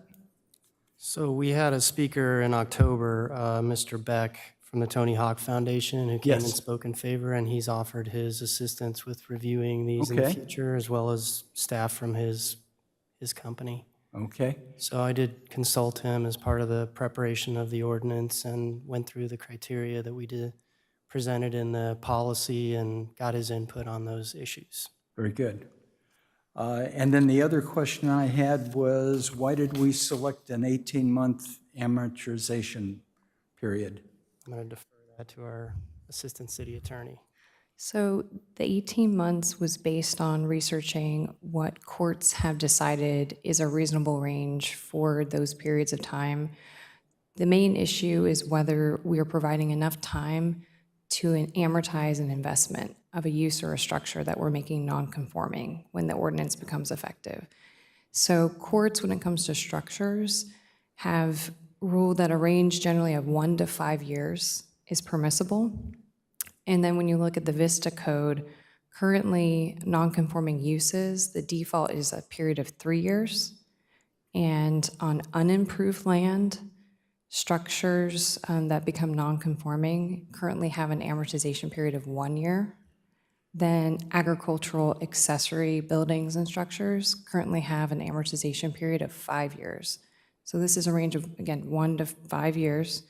So we had a speaker in October, Mr. Beck from the Tony Hawk Foundation, who came and spoke in favor, and he's offered his assistance with reviewing these in the future, as well as staff from his company. Okay. So I did consult him as part of the preparation of the ordinance and went through the criteria that we presented in the policy and got his input on those issues. Very good. And then the other question I had was, why did we select an 18-month amortization period? I'm going to defer that to our assistant city attorney. So the 18 months was based on researching what courts have decided is a reasonable range for those periods of time. The main issue is whether we are providing enough time to amortize an investment of a use or a structure that we're making non-conforming when the ordinance becomes effective. So courts, when it comes to structures, have ruled that a range generally of 1 to 5 years is permissible. And then when you look at the VISTA code, currently non-conforming uses, the default is a period of 3 years. And on unimproved land, structures that become non-conforming currently have an amortization period of 1 year. Then agricultural accessory buildings and structures currently have an amortization period of 5 years. So this is a range of, again, 1 to 5 years.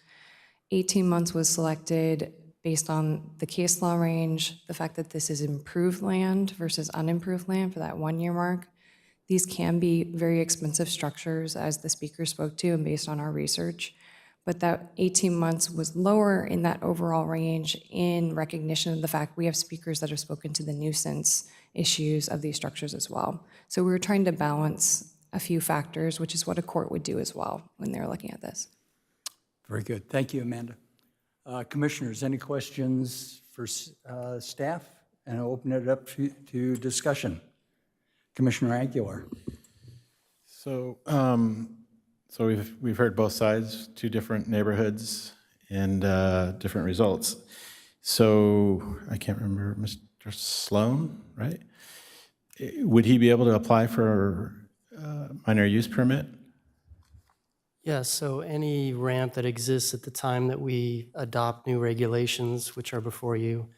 18 months was selected based on the case law range, the fact that this is improved land versus unimproved land for that 1 year mark. These can be very expensive structures, as the speaker spoke to, and based on our research. But that 18 months was lower in that overall range in recognition of the fact we have speakers that have spoken to the nuisance issues of these structures as well. So we were trying to balance a few factors, which is what a court would do as well when they're looking at this. Very good. Thank you, Amanda. Commissioners, any questions for staff? And I'll open it up to discussion. Commissioner Aguilar. So, we've heard both sides, two different neighborhoods and different results. So I can't remember, Mr. Sloan, right? Would he be able to apply for a minor use permit? Yes, so any ramp that exists at the time that we adopt new regulations, which are before you,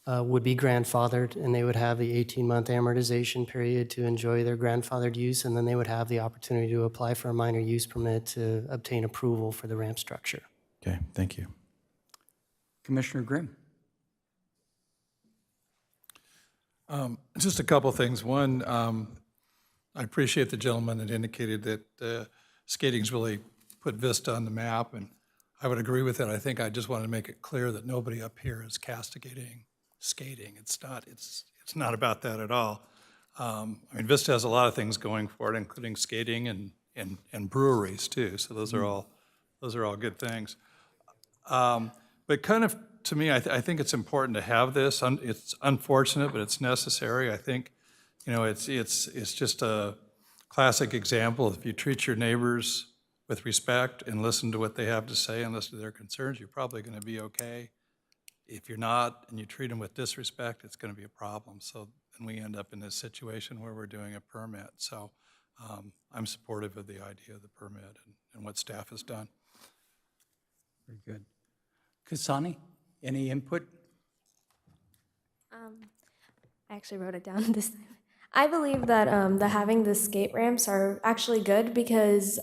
would be grandfathered, and they would have the 18-month amortization period to enjoy their grandfathered use, and then they would have the opportunity to apply for a minor use permit to obtain approval for the ramp structure. Okay, thank you. Commissioner Grimm. Just a couple things. One, I appreciate the gentleman that indicated that skating's really put Vista on the map, and I would agree with it. I think I just wanted to make it clear that nobody up here is castigating skating. It's not about that at all. I mean, Vista has a lot of things going for it, including skating and breweries too. So those are all good things. But kind of to me, I think it's important to have this. It's unfortunate, but it's necessary. I think, it's just a classic example. If you treat your neighbors with respect and listen to what they have to say and listen to their concerns, you're probably going to be okay. If you're not and you treat them with disrespect, it's going to be a problem. So then we end up in this situation where we're doing a permit. So I'm supportive of the idea of the permit and what staff has done. Very good. Kasani, any input? I actually wrote it down this time. I believe that having the skate ramps are actually good because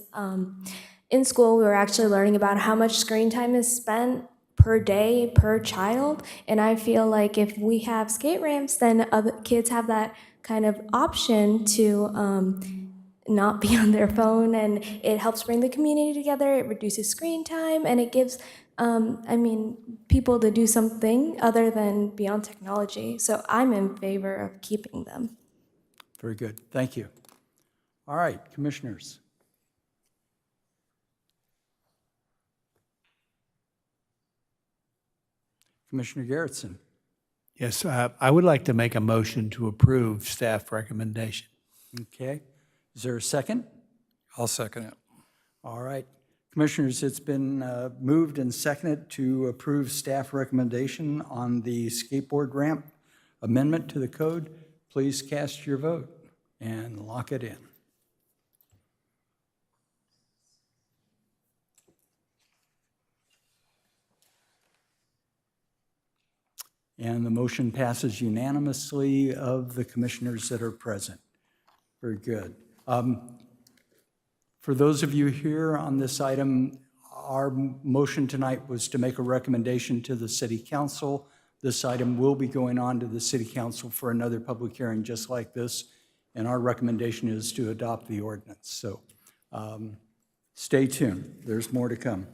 in school we were actually learning about how much screen time is spent per day per child, and I feel like if we have skate ramps, then other kids have that kind of option to not be on their phone, and it helps bring the community together. It reduces screen time, and it gives people to do something other than be on technology. So I'm in favor of keeping them. Very good. Thank you. All right, commissioners. Commissioner Garrettson. Yes, I would like to make a motion to approve staff recommendation. Okay. Is there a second? I'll second it. All right. Commissioners, it's been moved and seconded to approve staff recommendation on the skateboard ramp amendment to the code. Please cast your vote and lock it in. And the motion passes unanimously of the commissioners that are present. Very good. For those of you here on this item, our motion tonight was to make a recommendation to the City Council. This item will be going on to the City Council for another public hearing just like this, and our recommendation is to adopt the ordinance. So stay tuned. There's more to come.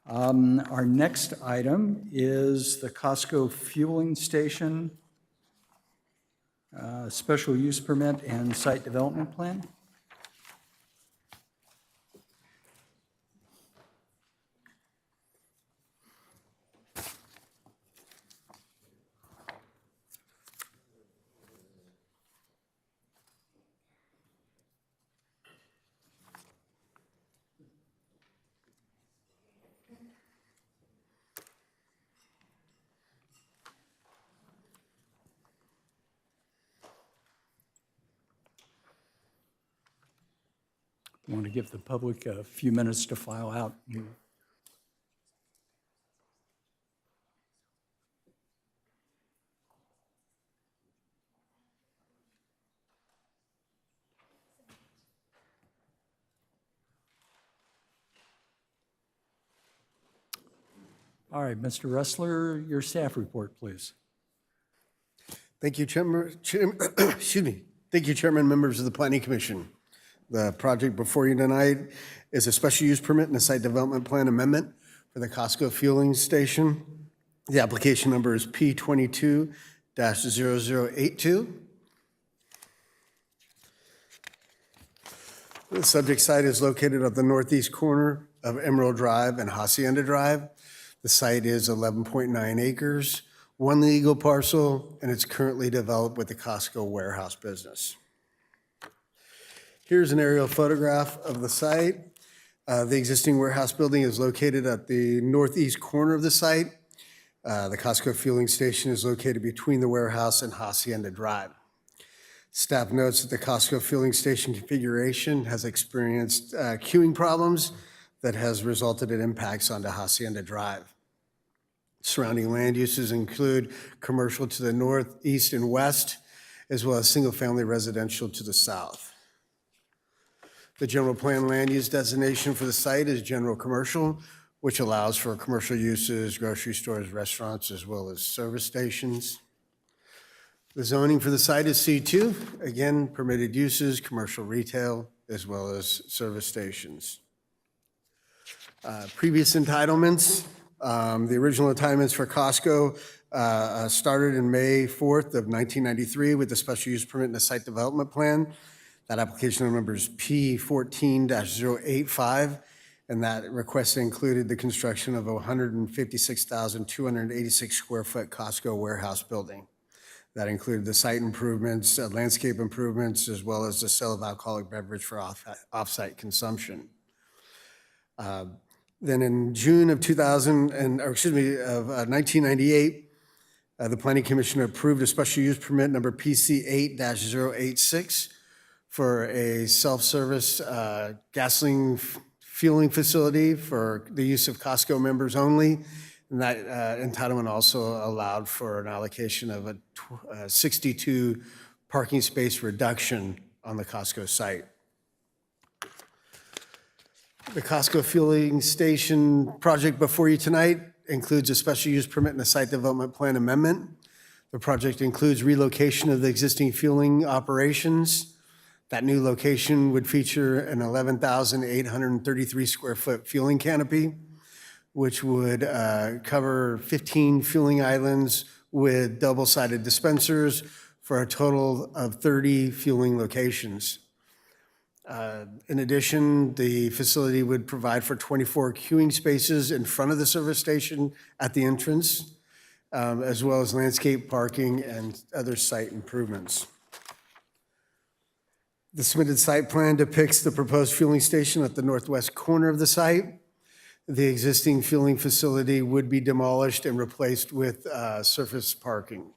Our next item is the Costco fueling station, special use permit and site development plan. I want to give the public a few minutes to file out. All right, Mr. Ressler, your staff report, please. Thank you, excuse me. Thank you, Chairman, members of the Planning Commission. The project before you tonight is a special use permit and a site development plan amendment for the Costco fueling station. The application number is P22-0082. The subject site is located at the northeast corner of Emerald Drive and Hacienda Drive. The site is 11.9 acres, one legal parcel, and it's currently developed with the Costco warehouse business. Here's an aerial photograph of the site. The existing warehouse building is located at the northeast corner of the site. The Costco fueling station is located between the warehouse and Hacienda Drive. Staff notes that the Costco fueling station configuration has experienced queuing problems that has resulted in impacts onto Hacienda Drive. Surrounding land uses include commercial to the north, east, and west, as well as single-family residential to the south. The general plan land use designation for the site is general commercial, which allows for commercial uses, grocery stores, restaurants, as well as service stations. The zoning for the site is C2, again, permitted uses, commercial retail, as well as service stations. Previous entitlements, the original entitlements for Costco started in May 4th of 1993 with the special use permit and the site development plan. That application number is P14-085, and that request included the construction of a 156,286 square foot Costco warehouse building. That included the site improvements, landscape improvements, as well as the sale of alcoholic beverage for off-site consumption. Then in June of 1998, the Planning Commission approved a special use permit number PC 8-086 for a self-service gasoline fueling facility for the use of Costco members only. And that entitlement also allowed for an allocation of a 62 parking space reduction on the Costco site. The Costco fueling station project before you tonight includes a special use permit and a site development plan amendment. The project includes relocation of the existing fueling operations. That new location would feature an 11,833 square foot fueling canopy, which would cover 15 fueling islands with double-sided dispensers for a total of 30 fueling locations. In addition, the facility would provide for 24 queuing spaces in front of the service station at the entrance, as well as landscape parking and other site improvements. The submitted site plan depicts the proposed fueling station at the northwest corner of the site. The existing fueling facility would be demolished and replaced with surface parking.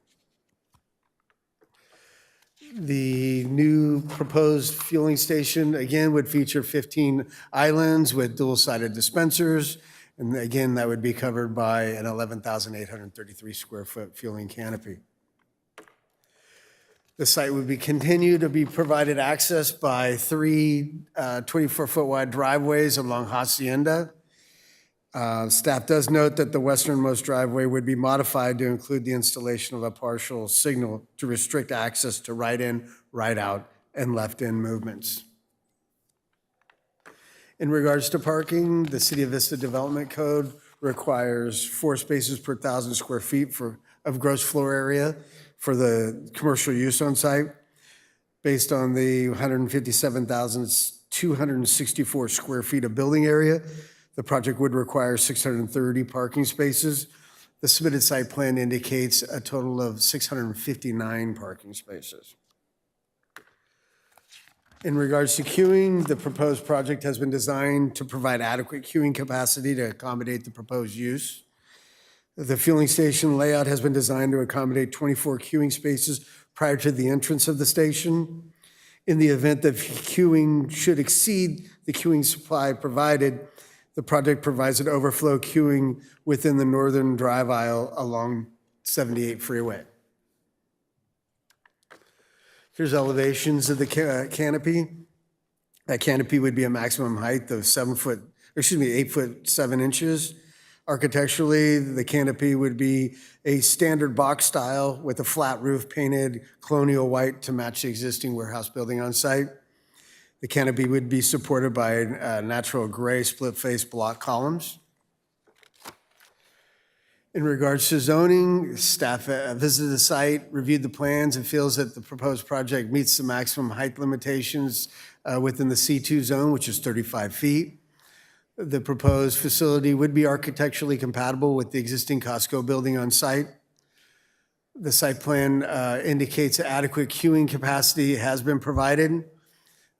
The new proposed fueling station, again, would feature 15 islands with dual-sided dispensers. And again, that would be covered by an 11,833 square foot fueling canopy. The site would be continued to be provided access by 3 24-foot wide driveways along Hacienda. Staff does note that the westernmost driveway would be modified to include the installation of a partial signal to restrict access to right in, right out, and left in movements. In regards to parking, the City of Vista Development Code requires 4 spaces per 1,000 square feet of gross floor area for the commercial use on site. Based on the 157,264 square feet of building area, the project would require 630 parking spaces. The submitted site plan indicates a total of 659 parking spaces. In regards to queuing, the proposed project has been designed to provide adequate queuing capacity to accommodate the proposed use. The fueling station layout has been designed to accommodate 24 queuing spaces prior to the entrance of the station. In the event that queuing should exceed the queuing supply provided, the project provides an overflow queuing within the northern drive aisle along 78 freeway. Here's elevations of the canopy. That canopy would be a maximum height of 8 foot 7 inches. Architecturally, the canopy would be a standard box style with a flat roof painted colonial white to match the existing warehouse building on site. The canopy would be supported by natural gray split-face block columns. In regards to zoning, staff visited the site, reviewed the plans, and feels that the proposed project meets the maximum height limitations within the C2 zone, which is 35 feet. The proposed facility would be architecturally compatible with the existing Costco building on site. The site plan indicates adequate queuing capacity has been provided.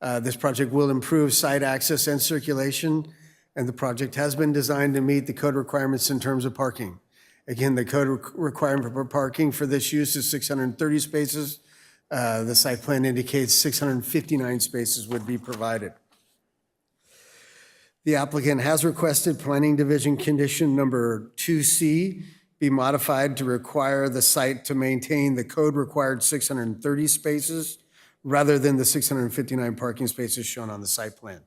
This project will improve site access and circulation, and the project has been designed to meet the code requirements in terms of parking. Again, the code requirement for parking for this use is 630 spaces. The site plan indicates 659 spaces would be provided. The applicant has requested Planning Division Condition Number 2C be modified to require the site to maintain the code-required 630 spaces rather than the 659 parking spaces shown on the site plan.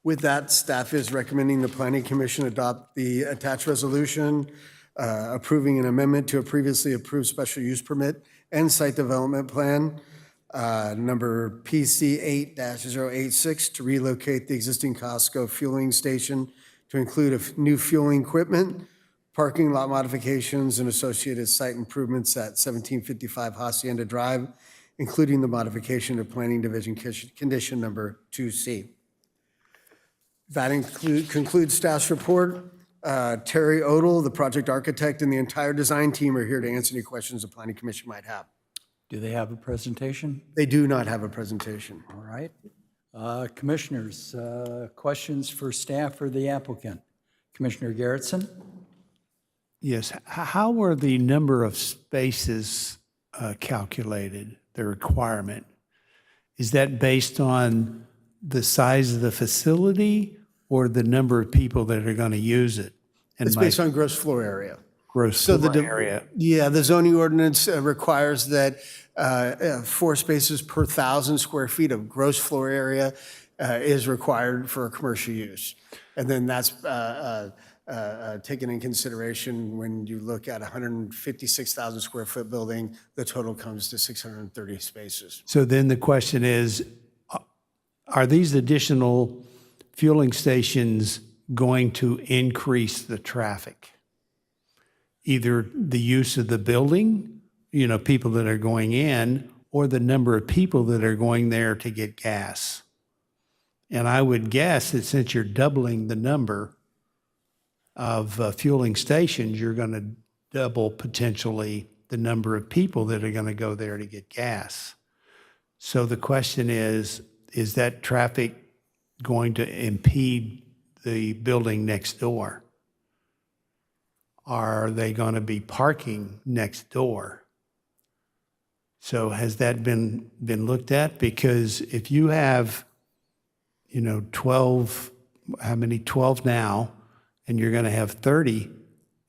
With that, staff is recommending the Planning Commission adopt the attached resolution approving an amendment to a previously approved special use permit and site development plan, number PC 8-086, to relocate the existing Costco fueling station to include new fueling equipment, parking lot modifications, and associated site improvements at 1755 Hacienda Drive, including the modification of Planning Division Condition Number 2C. That concludes staff's report. Terry Odell, the project architect, and the entire design team are here to answer any questions the Planning Commission might have. Do they have a presentation? They do not have a presentation. All right. Commissioners, questions for staff or the applicant? Commissioner Garrettson? Yes. How were the number of spaces calculated, the requirement? is that based on the size of the facility or the number of people that are going to use it? And It's based on gross floor area. gross So floor the area. Yeah, the zoning ordinance requires that 4 spaces per 1,000 square feet of gross floor area is required for commercial use. And then that's taken in consideration when you look at a 156,000 square foot building, the total comes to 630 spaces. So then the question is, are these additional fueling stations going to increase the traffic? Either the use of the building, people that are going in, or the number of people that are going there to get gas. And I would guess that since you're doubling the number of fueling stations, you're going to double potentially the number of people that are going to go there to get gas. So the question is that traffic going to impede the building next door? Are they going to be parking next door? So has that been looked at? Because if you have, 12 now, and you're going to have 30,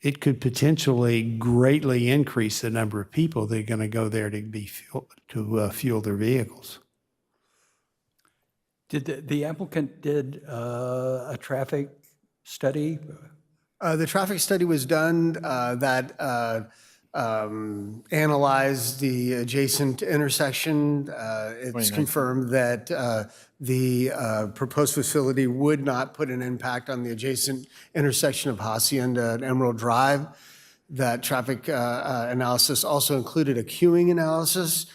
it could potentially greatly increase the number of people that are going to go there to fuel their vehicles. Did the applicant did a traffic study? The traffic study was done that analyzed the adjacent intersection. It's confirmed that the proposed facility would not put an impact on the adjacent intersection of Hacienda and Emerald Drive. That traffic analysis also included a queuing analysis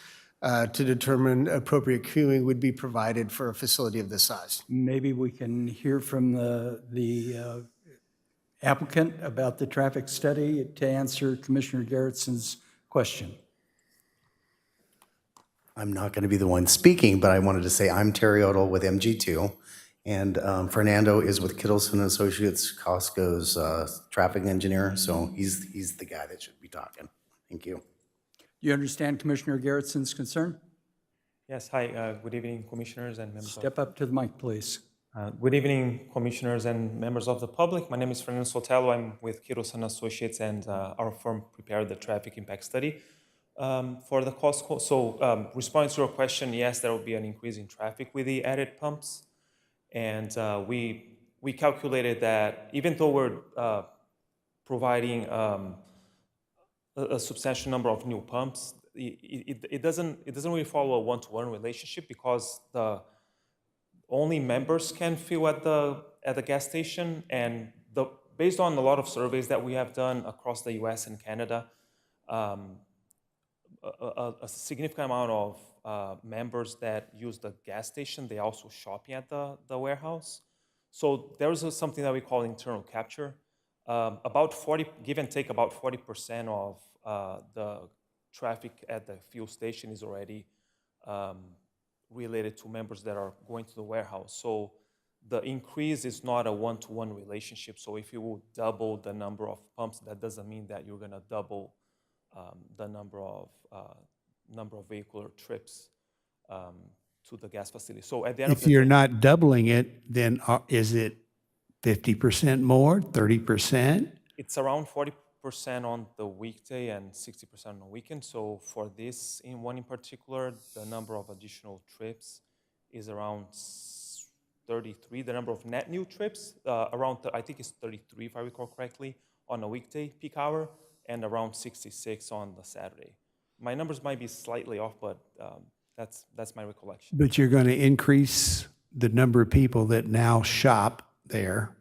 to determine appropriate queuing would be provided for a facility of this size. Maybe we can hear from the applicant about the traffic study to answer Commissioner Garrettson's question. I'm not going to be the one speaking, but I wanted to say I'm Terry Odell with MG2, and Fernando is with Kittleson Associates, Costco's traffic engineer, so he's the guy that should be talking. Thank you. You understand Commissioner Garrettson's concern? Yes, hi, good evening, commissioners and members. Step up to the mic, please. Good evening, commissioners and members of the public. My name is Fernando Sotelo. I'm with Kittleson Associates, and our firm prepared the traffic impact study for the Costco. So responding to your question, yes, there will be an increase in traffic with the added pumps. And we calculated that even though we're providing a substantial number of new pumps, it doesn't really follow a one-to-one relationship, because the only members can fuel at the gas station, and based on a lot of surveys that we have done across the U.S. and Canada, a significant amount of members that use the gas station, they also shopping at the warehouse. So there's something that we call internal capture. About 40, give and take, about 40% of the traffic at the fuel station is already related to members that are going to the warehouse. So the increase is not a one-to-one relationship. So if you will double the number of pumps, that doesn't mean that you're gonna double the number of vehicular trips to the gas facility. So at the end of the If you're day, not doubling it, then is it 50% more, 30%? it's around 40% on the weekday and 60% on the weekend. So for this one in particular, the number of additional trips is around 33. The number of net new trips, I think it's 33 if I recall correctly, on a weekday peak hour, and around 66 on the Saturday. My numbers might be slightly off, but that's my recollection. But you're going to increase the number of people that now shop there.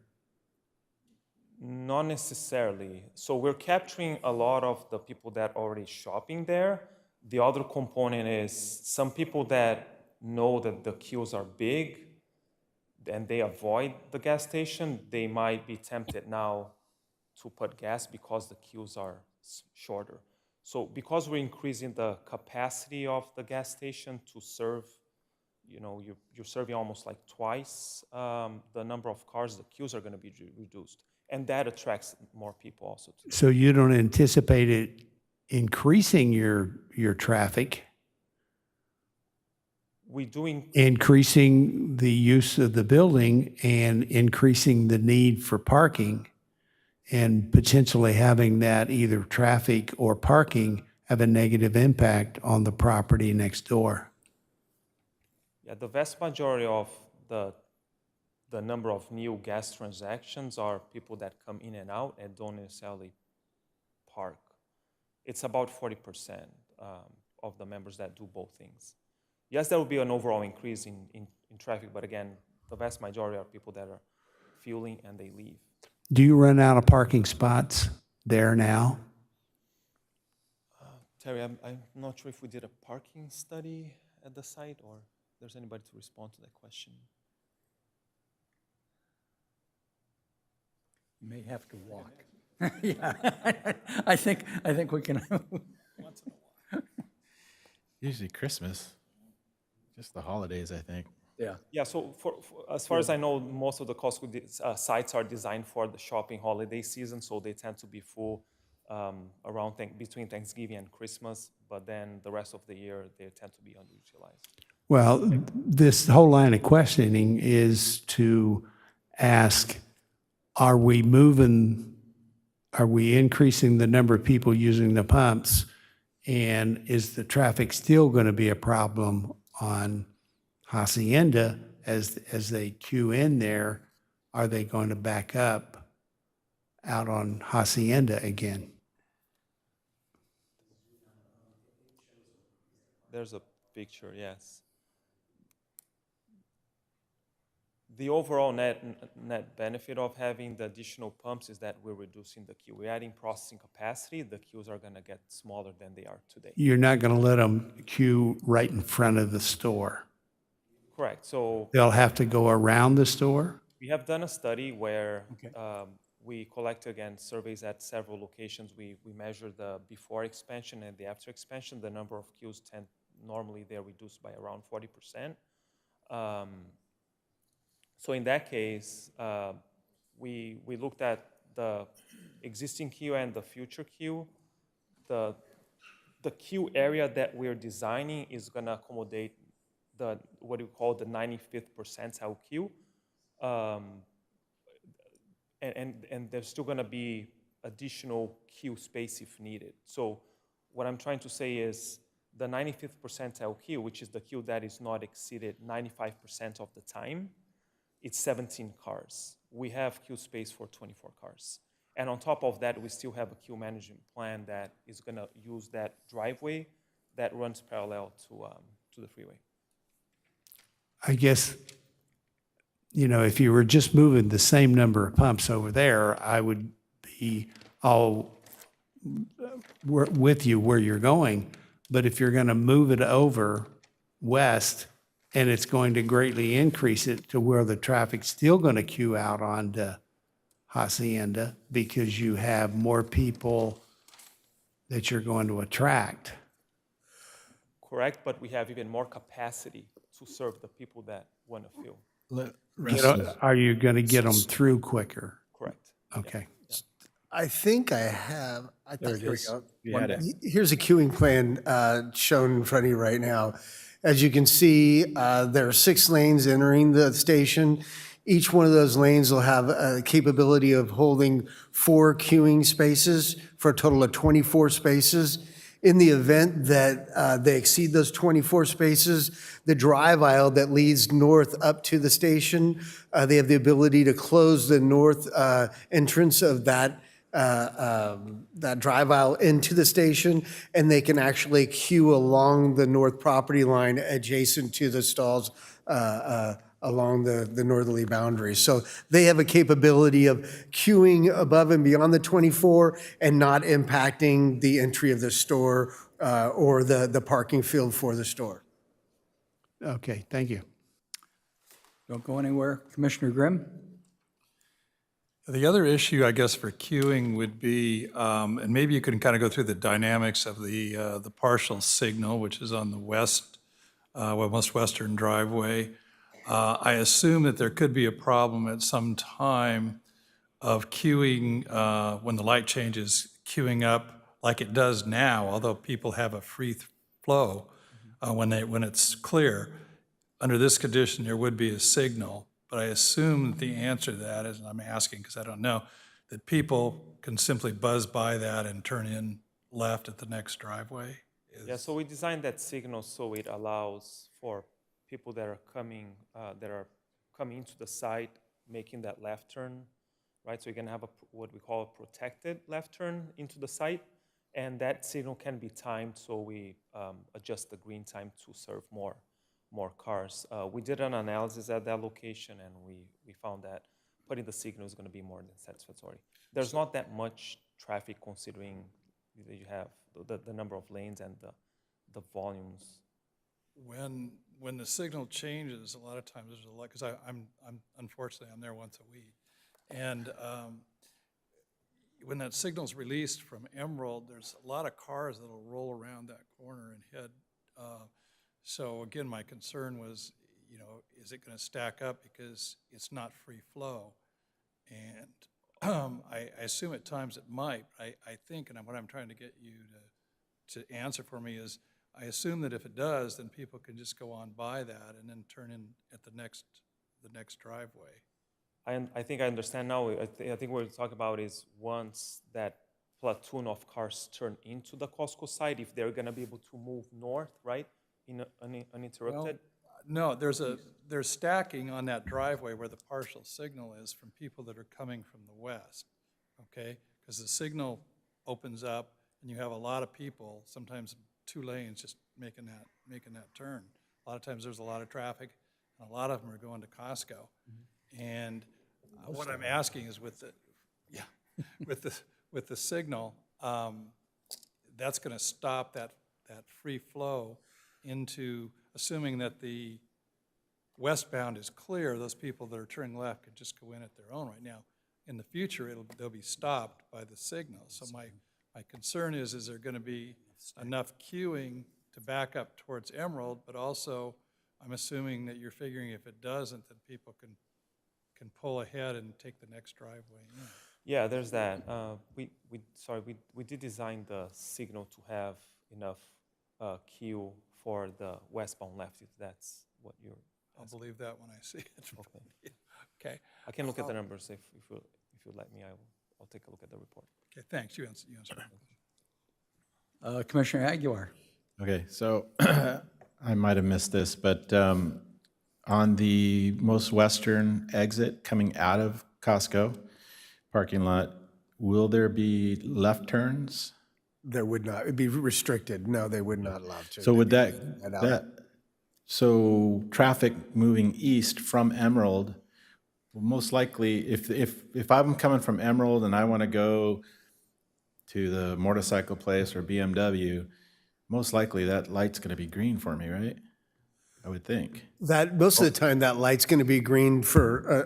Not necessarily. So we're capturing a lot of the people that are already shopping there. The other component is some people that know that the queues are big and they avoid the gas station, they might be tempted now to put gas because the queues are shorter. So because we're increasing the capacity of the gas station to serve, you're serving almost like twice the number of cars, the queues are going to be reduced. And that attracts more people also. So you don't anticipate it increasing your traffic? we doing, increasing the use of the building and increasing the need for parking and potentially having that either traffic or parking have a negative impact on the property next door. yeah, the vast majority of the number of new gas transactions are people that come in and out and don't necessarily park. It's about 40% of the members that do both things. Yes, there will be an overall increase in traffic, but again, the vast majority are people that are fueling and they leave. Do you run out of parking spots there now? Terry, I'm not sure if we did a parking study at the site or if there's anybody to respond to that question. You may have to walk. Yeah, I think we can. Usually Christmas, just the holidays, I think. Yeah. Yeah, so as far as I know, most of the Costco sites are designed for the shopping holiday season, so they tend to be full around between Thanksgiving and Christmas, but then the rest of the year, they tend to be underutilized. Well, this whole line of questioning is to ask, are we increasing the number of people using the pumps? And is the traffic still going to be a problem on Hacienda as they queue in there? Are they going to back up out on Hacienda again? There's a picture, yes. The overall net benefit of having the additional pumps is that we're reducing the queue. We're adding processing capacity. The queues are going to get smaller than they are today. You're not going to let them queue right in front of the store. Correct. So They'll have to go around the store? we have done a study where we collect, again, surveys at several locations. We measure the before expansion and the after expansion. The number of queues normally they're reduced by around 40%. So in that case, we looked at the existing queue and the future queue. The queue area that we're designing is going to accommodate what we call the 95th percentile queue. And there's still going to be additional queue space if needed. So what I'm trying to say is the 95th percentile queue, which is the queue that is not exceeded 95% of the time, it's 17 cars. We have queue space for 24 cars. And on top of that, we still have a queue management plan that is going to use that driveway that runs parallel to the freeway. I guess, if you were just moving the same number of pumps over there, I would be all with you where you're going. But if you're going to move it over west, and it's going to greatly increase it to where the traffic's still going to queue out onto Hacienda because you have more people that you're going to attract. Correct, but we have even more capacity to serve the people that want to fuel. Are you going to get them through quicker? Correct. Okay. Yeah. I think I have. There it is. You had it. Here's a queuing plan shown in front of you right now. As you can see, there are 6 lanes entering the station. Each one of those lanes will have a capability of holding 4 queuing spaces for a total of 24 spaces. In the event that they exceed those 24 spaces, the drive aisle that leads north up to the station, they have the ability to close the north entrance of that drive aisle into the station, and they can actually queue along the north property line adjacent to the stalls along the northerly boundary. So they have a capability of queuing above and beyond the 24 and not impacting the entry of the store or the parking field for the store. Okay, thank you. Don't go anywhere. Commissioner Grimm? The other issue, I guess, for queuing would be, and maybe you can kind of go through the dynamics of the partial signal, which is on the western driveway. I assume that there could be a problem at some time of queuing when the light changes, queuing up like it does now, although people have a free flow when it's clear. under this condition, there would be a signal, but I assume that the answer to that is, and I'm asking because I don't know, that people can simply buzz by that and turn in left at the next driveway? Yeah, so we designed that signal so it allows for people that are coming into the site, making that left turn, right? So you can have what we call a protected left turn into the site, and that signal can be timed, so we adjust the green time to serve more cars. We did an analysis at that location, and we found that putting the signal is going to be more than satisfactory. There's not that much traffic considering that you have the number of lanes and the volumes. When the signal changes, a lot of times there's a lot, because I'm unfortunately I'm there once a week, and when that signal's released from Emerald, there's a lot of cars that'll roll around that corner and head. So again, my concern was, you know, is it going to stack up because it's not free flow? And I assume at times it might. I think, and what I'm trying to get you to answer for me is, I assume that if it does, then people can just go on by that and then turn in at the next driveway. I think I understand now. I think what we're talking about is once that platoon of cars turn into the Costco site, if they're going to be able to move north, right, uninterrupted? Well, no, there's stacking on that driveway where the partial signal is from people that are coming from the west, okay? Because the signal opens up and you have a lot of people, sometimes 2 lanes, just making that turn. A lot of times there's a lot of traffic, and a lot of them are going to Costco. And what I'm asking is with the signal, that's going to stop that free flow into, assuming that the westbound is clear, those people that are turning left could just go in at their own right now. In the future, they'll be stopped by the signal. So my concern is there going to be enough queuing to back up towards Emerald, but also I'm assuming that you're figuring if it doesn't, then people can pull ahead and take the next driveway in. Yeah, there's that. We did design the signal to have enough queue for the westbound left, if that's what you're I'll believe that when I see it. Okay. Okay. I can look at the numbers if you let me. I'll take a look at the report. Okay, thanks. You answered. Commissioner Aguilar. Okay, so I might have missed this, but on the most western exit coming out of Costco parking lot, will there be left turns? There would not. It'd be restricted. No, they would not allow to. So would They'd be that so traffic moving east from Emerald, most likely, if I'm coming from Emerald and I want to go to the motorcycle place or BMW, most likely that light's going to be green for me, right? I would think. That most of the time, that light's going to be green for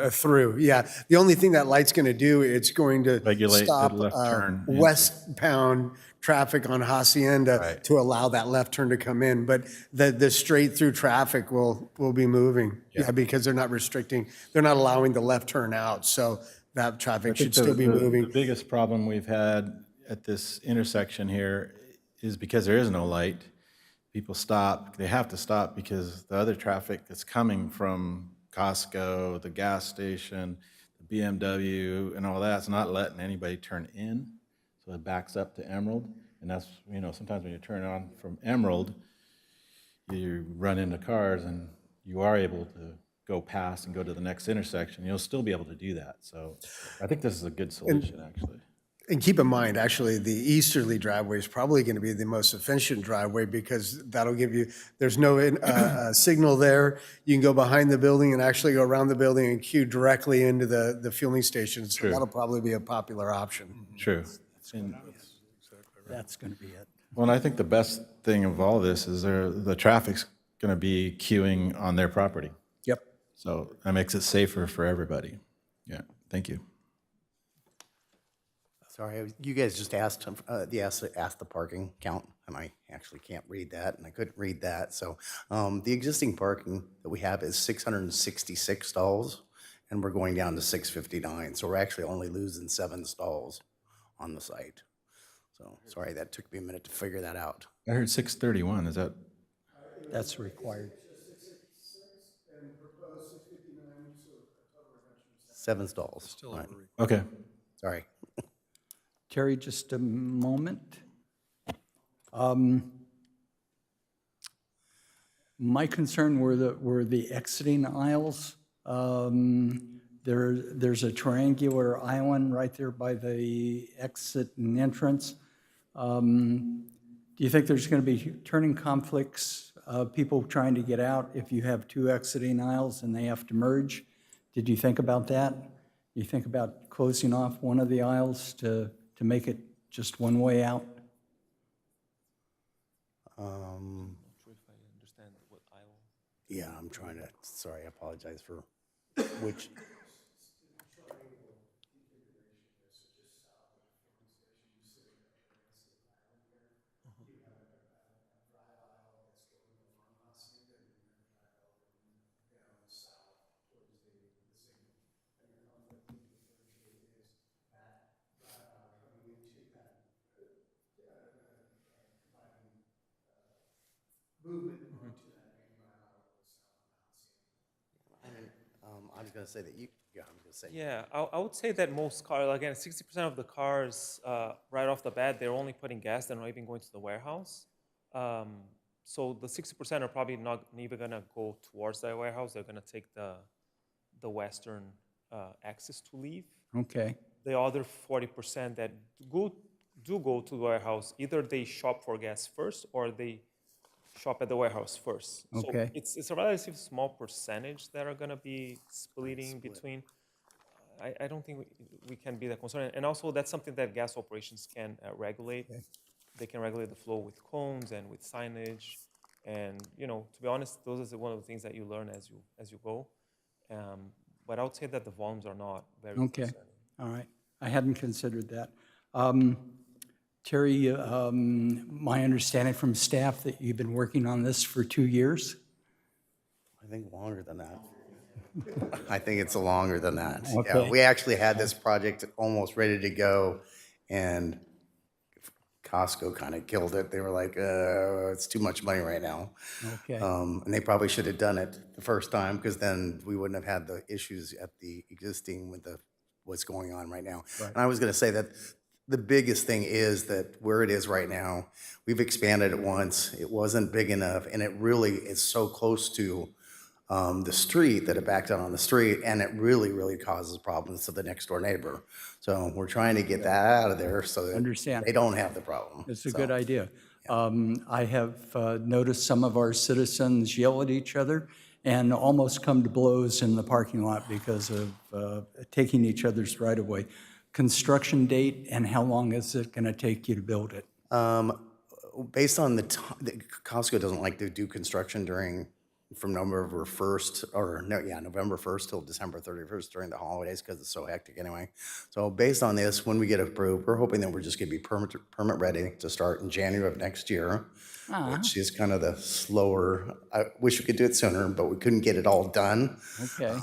a through. Yeah, the only thing that light's going to do, it's going to Regulate the stop left turn. westbound traffic on Hacienda to allow that left turn to come in. But the straight through traffic will be moving. Yeah, because they're not restricting. They're not allowing the left turn out. So that traffic should still be moving. The biggest problem we've had at this intersection here is because there is no light. People stop, they have to stop because the other traffic that's coming from Costco, the gas station, the BMW and all that's not letting anybody turn in. So it backs up to Emerald. And that's, you know, sometimes when you turn on from Emerald, you run into cars and you are able to go past and go to the next intersection. You'll still be able to do that. So I think this is a good solution, actually. And keep in mind, actually, the easterly driveway is probably going to be the most efficient driveway because that'll give you, there's no signal there. You can go behind the building and actually go around the building and queue directly into the fueling station. So that'll probably be a popular option. True. That's going to be it. Well, and I think the best thing of all this is the traffic's going to be queuing on their property. Yep. So that makes it safer for everybody. Yeah, thank you. Sorry, you guys just asked the parking count, and I actually can't read that, and I couldn't read that. So the existing parking that we have is 666 stalls, and we're going down to 659. So we're actually only losing 7 stalls on the site. So sorry, that took me a minute to figure that out. I heard 631. Is that? That's required. 7 stalls. Right. Okay. Sorry. Terry, just a moment. My concern were the exiting aisles. There's a triangular island right there by the exit and entrance. Do you think there's going to be turning conflicts, people trying to get out if you have 2 exiting aisles and they have to merge? Did you think about that? You think about closing off one of the aisles to make it just one way out? Yeah, I'm trying to, sorry, I apologize for which. I was going to say that yeah, I was going to say. Yeah, I would say that most cars, again, 60% of the cars, right off the bat, they're only putting gas, they're not even going to the warehouse. So the 60% are probably not even gonna go towards that warehouse, they're gonna take the western access to leave. Okay. The other 40% that do go to the warehouse, either they shop for gas first or they shop at the warehouse first. Okay. So it's a relatively small percentage that are gonna be splitting between. I don't think we can be that concerned. And also that's something that gas operations can regulate. Okay. They can regulate the flow with cones and with signage. And, you know, to be honest, those are one of the things that you learn as you go. But I would say that the volumes are not very Okay. concerning. All right. I hadn't considered that. Terry, my understanding from staff that you've been working on this for 2 years? I think longer than that. I think it's longer than that. Okay. Yeah, we actually had this project almost ready to go, and Costco kind of killed it. They were like, it's too much money right now. Okay. And they probably should have done it the first time, because then we wouldn't have had the issues at the existing with what's going on right now. Right. And I was going to say that the biggest thing is that where it is right now, we've expanded it once. It wasn't big enough, and it really is so close to the street that it backed out on the street, and it really, really causes problems to the next door neighbor. So we're trying to get that out of there so that Understand. they don't have the problem. It's a So, good idea. I have noticed some of our citizens yell at each other and almost come to blows in the parking lot because of taking each other's right of way. Construction date, and how long is it going to take you to build it? Based on Costco doesn't like to do construction from November 1st, November 1st till December 31st during the holidays, because it's so hectic anyway. So based on this, when we get approved, we're hoping that we're just gonna be permit ready to start in January of next year, which is kind of the slower. I wish we could do it sooner, but we couldn't get it all done. Okay.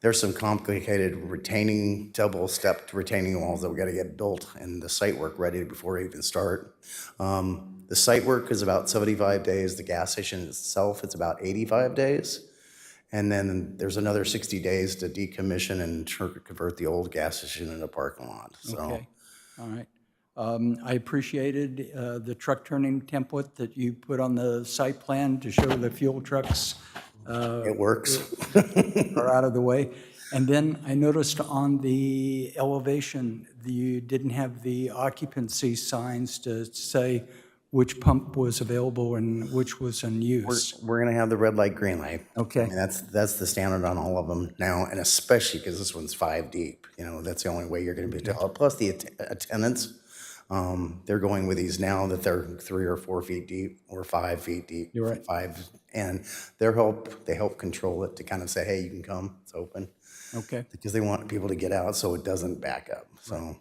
There's some complicated double-stepped retaining walls that we gotta get built and the site work ready before we even start. The site work is about 75 days. The gas station itself, it's about 85 days. And then there's another 60 days to decommission and convert the old gas station into a parking lot. So Okay. All right. I appreciated the truck turning template that you put on the site plan to show the fuel trucks it works. are out of the way. And then I noticed on the elevation, you didn't have the occupancy signs to say which pump was available and which was in use. We're gonna have the red light, green light. Okay. I mean, that's the standard on all of them now, and especially because this one's 5 deep. You know, that's the only way you're gonna be able to. Plus the attendants, they're going with these now that they're 3 or 4 feet deep or 5 feet deep. You're right. 5, and they help control it to kind of say, hey, you can come, it's open. Okay. Because they want people to get out so it doesn't back up. So.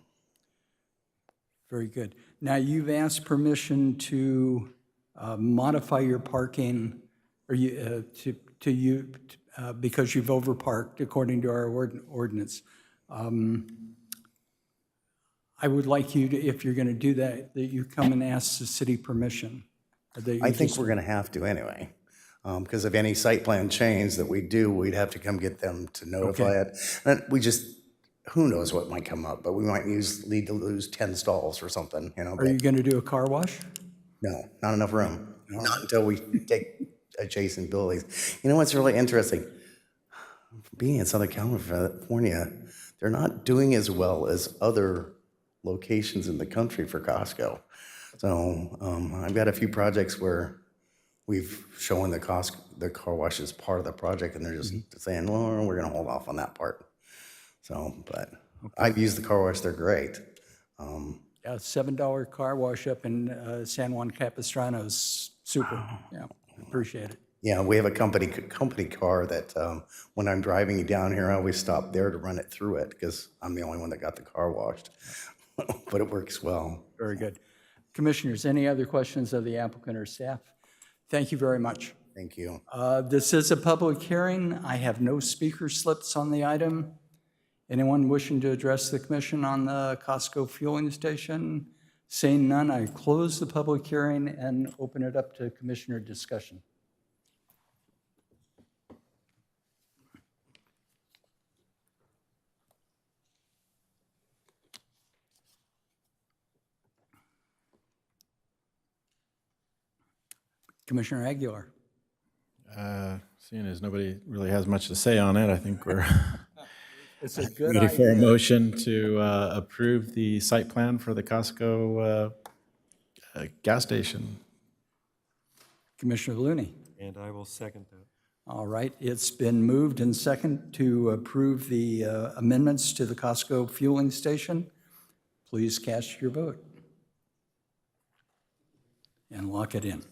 Very good. Now, you've asked permission to modify your parking, or because you've overparked according to our ordinance. I would like you to, if you're going to do that you come and ask the city permission. I think we're going to have to anyway. Because if any site plan change that we do, we'd have to come get them to notify it. And we just, who knows what might come up, but we might need to lose 10 stalls or something, you know. Are you going to do a car wash? No, not enough room. Not until we take adjacent buildings. You know what's really interesting? Being in Southern California, they're not doing as well as other locations in the country for Costco. So I've got a few projects where we've shown the car wash as part of the project, and they're just saying, well, we're going to hold off on that part. So, but I've used the car wash. They're great. Yeah, $7 car wash up in San Juan Capistrano is super. Yeah, appreciate it. Yeah, we have a company car that when I'm driving down here, I always stop there to run it through it because I'm the only one that got the car washed. But it works well. Very good. Commissioners, any other questions of the applicant or staff? Thank you very much. Thank you. This is a public hearing. I have no speaker slips on the item. Anyone wishing to address the commission on the Costco fueling station? Seeing none, I close the public hearing and open it up to commissioner discussion. Commissioner Aguilar. Seeing as nobody really has much to say on it, I think we're It's a good ready for a idea. motion to approve the site plan for the Costco gas station. Commissioner Looney. And I will second that. All right, it's been moved and second to approve the amendments to the Costco fueling station. Please cast your vote and lock it in.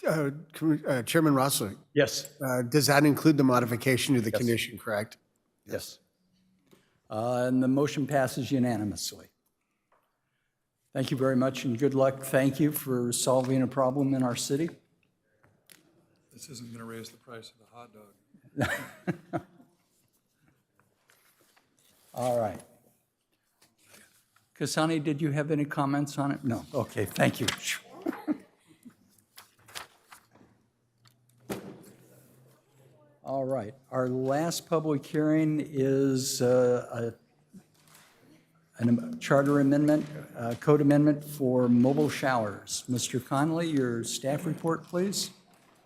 Chairman Rossler, Yes. does that include the modification to the condition, correct? Yes. And the motion passes unanimously. Thank you very much and good luck. Thank you for solving a problem in our city. This isn't going to raise the price of the hot dog. All right. Kasani, did you have any comments on it? No. Okay, thank you. All right, our last public hearing is a charter amendment, code amendment for mobile showers. Mr. Conley, your staff report, please.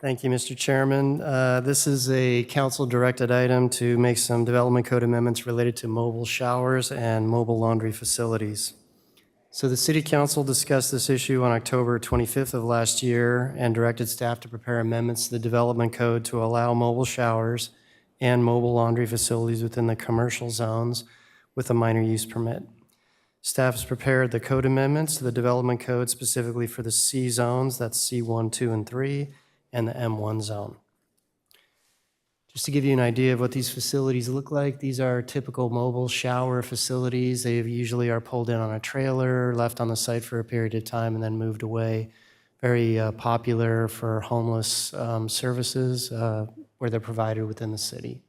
Thank you, Mr. Chairman. This is a council-directed item to make some development code amendments related to mobile showers and mobile laundry facilities. So the City Council discussed this issue on October 25th of last year and directed staff to prepare amendments to the development code to allow mobile showers and mobile laundry facilities within the commercial zones with a minor use permit. Staff has prepared the code amendments to the development code specifically for the C zones, that's C1, 2, and 3, and the M1 zone. Just to give you an idea of what these facilities look like, these are typical mobile shower facilities. They usually are pulled in on a trailer, left on the site for a period of time, and then moved away. Very popular for homeless services where they're provided within the city.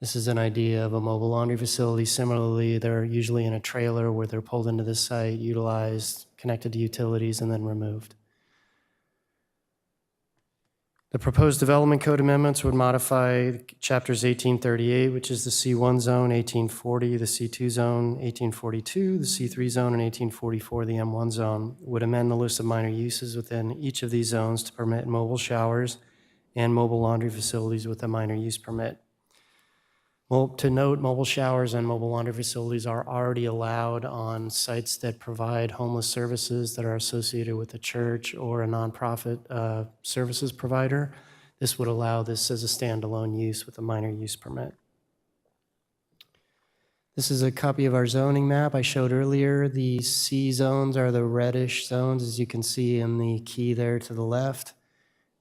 This is an idea of a mobile laundry facility. Similarly, they're usually in a trailer where they're pulled into the site, utilized, connected to utilities, and then removed. The proposed development code amendments would modify chapters 1838, which is the C1 zone, 1840, the C2 zone, 1842, the C3 zone, and 1844, the M1 zone. Would amend the list of minor uses within each of these zones to permit mobile showers and mobile laundry facilities with a minor use permit. Well, to note, mobile showers and mobile laundry facilities are already allowed on sites that provide homeless services that are associated with a church or a nonprofit services provider. This would allow this as a standalone use with a minor use permit. This is a copy of our zoning map I showed earlier. The C zones are the reddish zones, as you can see in the key there to the left.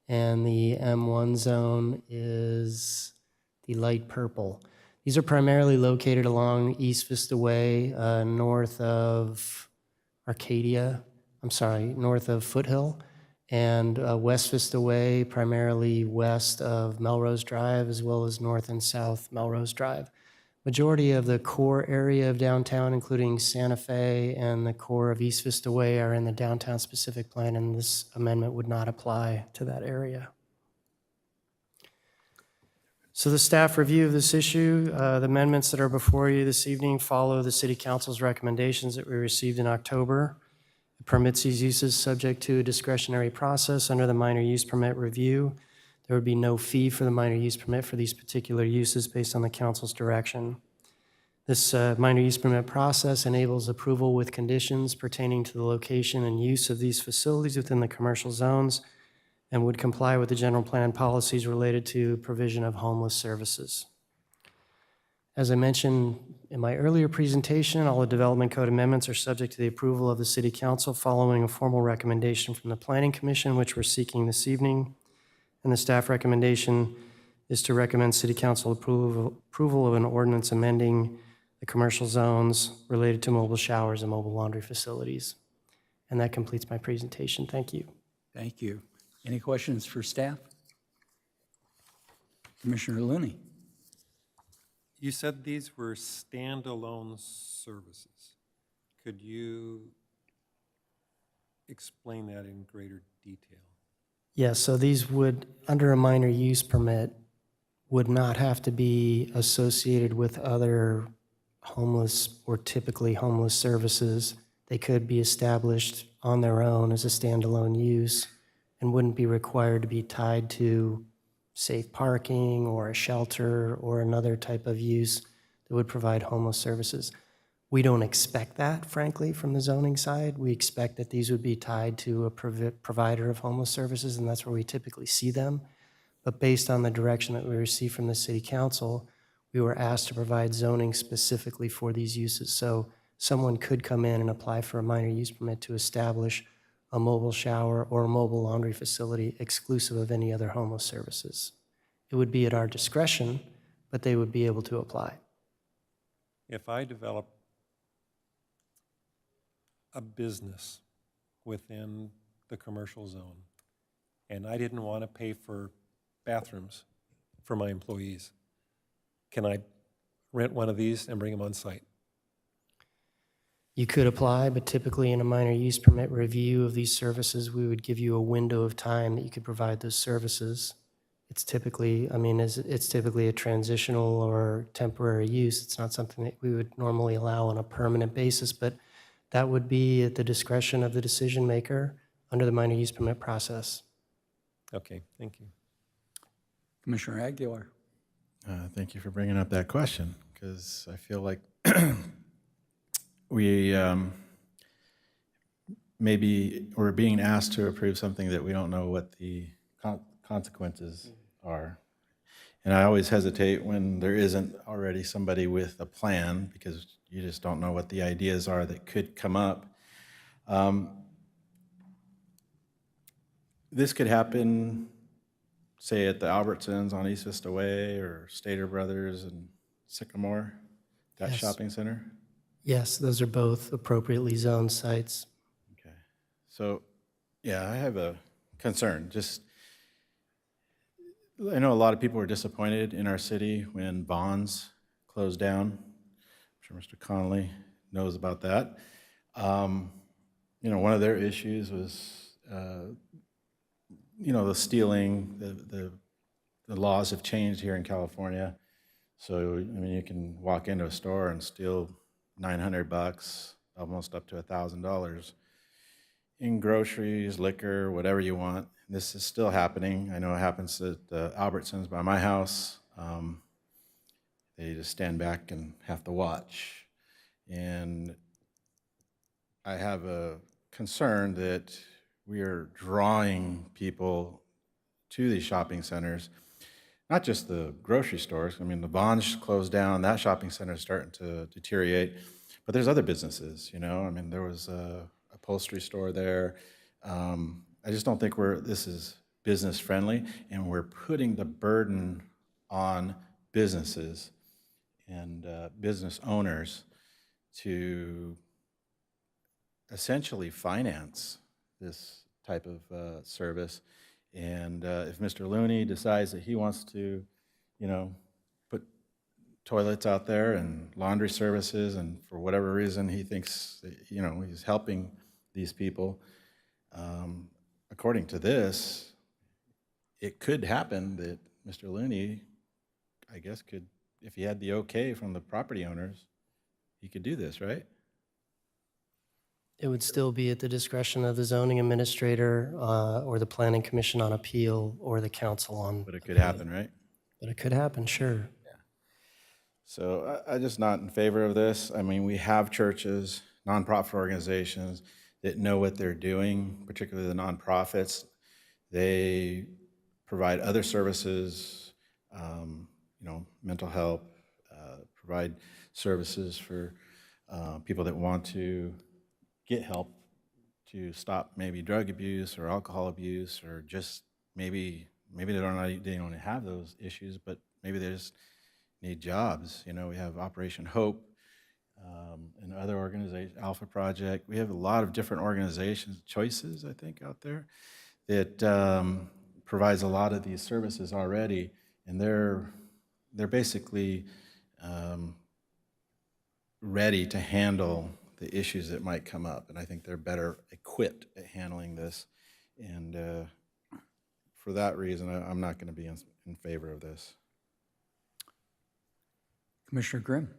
And the M1 zone is the light purple. These are primarily located along East Vista Way, north of north of Foothill, and West Vista Way, primarily west of Melrose Drive, as well as north and south Melrose Drive. Majority of the core area of downtown, including Santa Fe and the core of East Vista Way, are in the downtown specific plan, and this amendment would not apply to that area. So the staff review of this issue, the amendments that are before you this evening follow the City Council's recommendations that we received in October. It permits these uses subject to a discretionary process under the minor use permit review. There would be no fee for the minor use permit for these particular uses based on the council's direction. This minor use permit process enables approval with conditions pertaining to the location and use of these facilities within the commercial zones and would comply with the general plan policies related to provision of homeless services. As I mentioned in my earlier presentation, all the development code amendments are subject to the approval of the City Council following a formal recommendation from the Planning Commission, which we're seeking this evening. And the staff recommendation is to recommend City Council approval of an ordinance amending the commercial zones related to mobile showers and mobile laundry facilities. And that completes my presentation. Thank you. Thank you. Any questions for staff? Commissioner Looney. You said these were standalone services. Could you explain that in greater detail? Yes, so these would, under a minor use permit, would not have to be associated with other homeless or typically homeless services. They could be established on their own as a standalone use and wouldn't be required to be tied to safe parking or a shelter or another type of use that would provide homeless services. We don't expect that, frankly, from the zoning side. We expect that these would be tied to a provider of homeless services, and that's where we typically see them. But based on the direction that we received from the City Council, we were asked to provide zoning specifically for these uses. So someone could come in and apply for a minor use permit to establish a mobile shower or a mobile laundry facility exclusive of any other homeless services. It would be at our discretion, but they would be able to apply. If I develop a business within the commercial zone and I didn't want to pay for bathrooms for my employees, can I rent one of these and bring them on site? You could apply, but typically in a minor use permit review of these services, we would give you a window of time that you could provide those services. It's typically, it's typically a transitional or temporary use. It's not something that we would normally allow on a permanent basis, but that would be at the discretion of the decision maker under the minor use permit process. Okay, thank you. Commissioner Aguilar. Thank you for bringing up that question, because I feel like maybe we're being asked to approve something that we don't know what the consequences are. And I always hesitate when there isn't already somebody with a plan, because you just don't know what the ideas are that could come up. This could happen, say, at the Albertsons on East Vista Way or Stater Brothers and Sycamore, that Yes. shopping center? Yes, those are both appropriately zoned sites. Okay. So, yeah, I have a concern. Just, I know a lot of people were disappointed in our city when Bonds closed down. I'm sure Mr. Connolly knows about that. One of their issues was, the stealing. The laws have changed here in California. So, you can walk into a store and steal $900, almost up to $1,000 in groceries, liquor, whatever you want. This is still happening. I know it happens at Albertsons by my house. They just stand back and have to watch. And I have a concern that we are drawing people to these shopping centers, not just the grocery stores. The Bonds closed down, that shopping center is starting to deteriorate, but there's other businesses, there was a upholstery store there. I just don't think this is business friendly, and we're putting the burden on businesses and business owners to essentially finance this type of service. And if Mr. Looney decides that he wants to, put toilets out there and laundry services, and for whatever reason, he thinks, that, you know, he's helping these people. According to this, it could happen that Mr. Looney, I guess, could, if he had the okay from the property owners, he could do this, right? It would still be at the discretion of the zoning administrator or the planning commission on appeal or the council on. But it could happen, right? But it could happen, sure. So I'm just not in favor of this. I mean, we have churches, nonprofit organizations that know what they're doing, particularly the nonprofits. They provide other services, you know, mental health, provide services for people that want to get help to stop maybe drug abuse or alcohol abuse, or just maybe they don't have those issues, but maybe they just need jobs. You know, we have Operation Hope and other organizations, Alpha Project. We have a lot of different organizations, Choices, I think, out there that provides a lot of these services already, and they're basically ready to handle the issues that might come up, and I think they're better equipped at handling this. And for that reason, I'm not going to be in favor of this. Commissioner Grimm.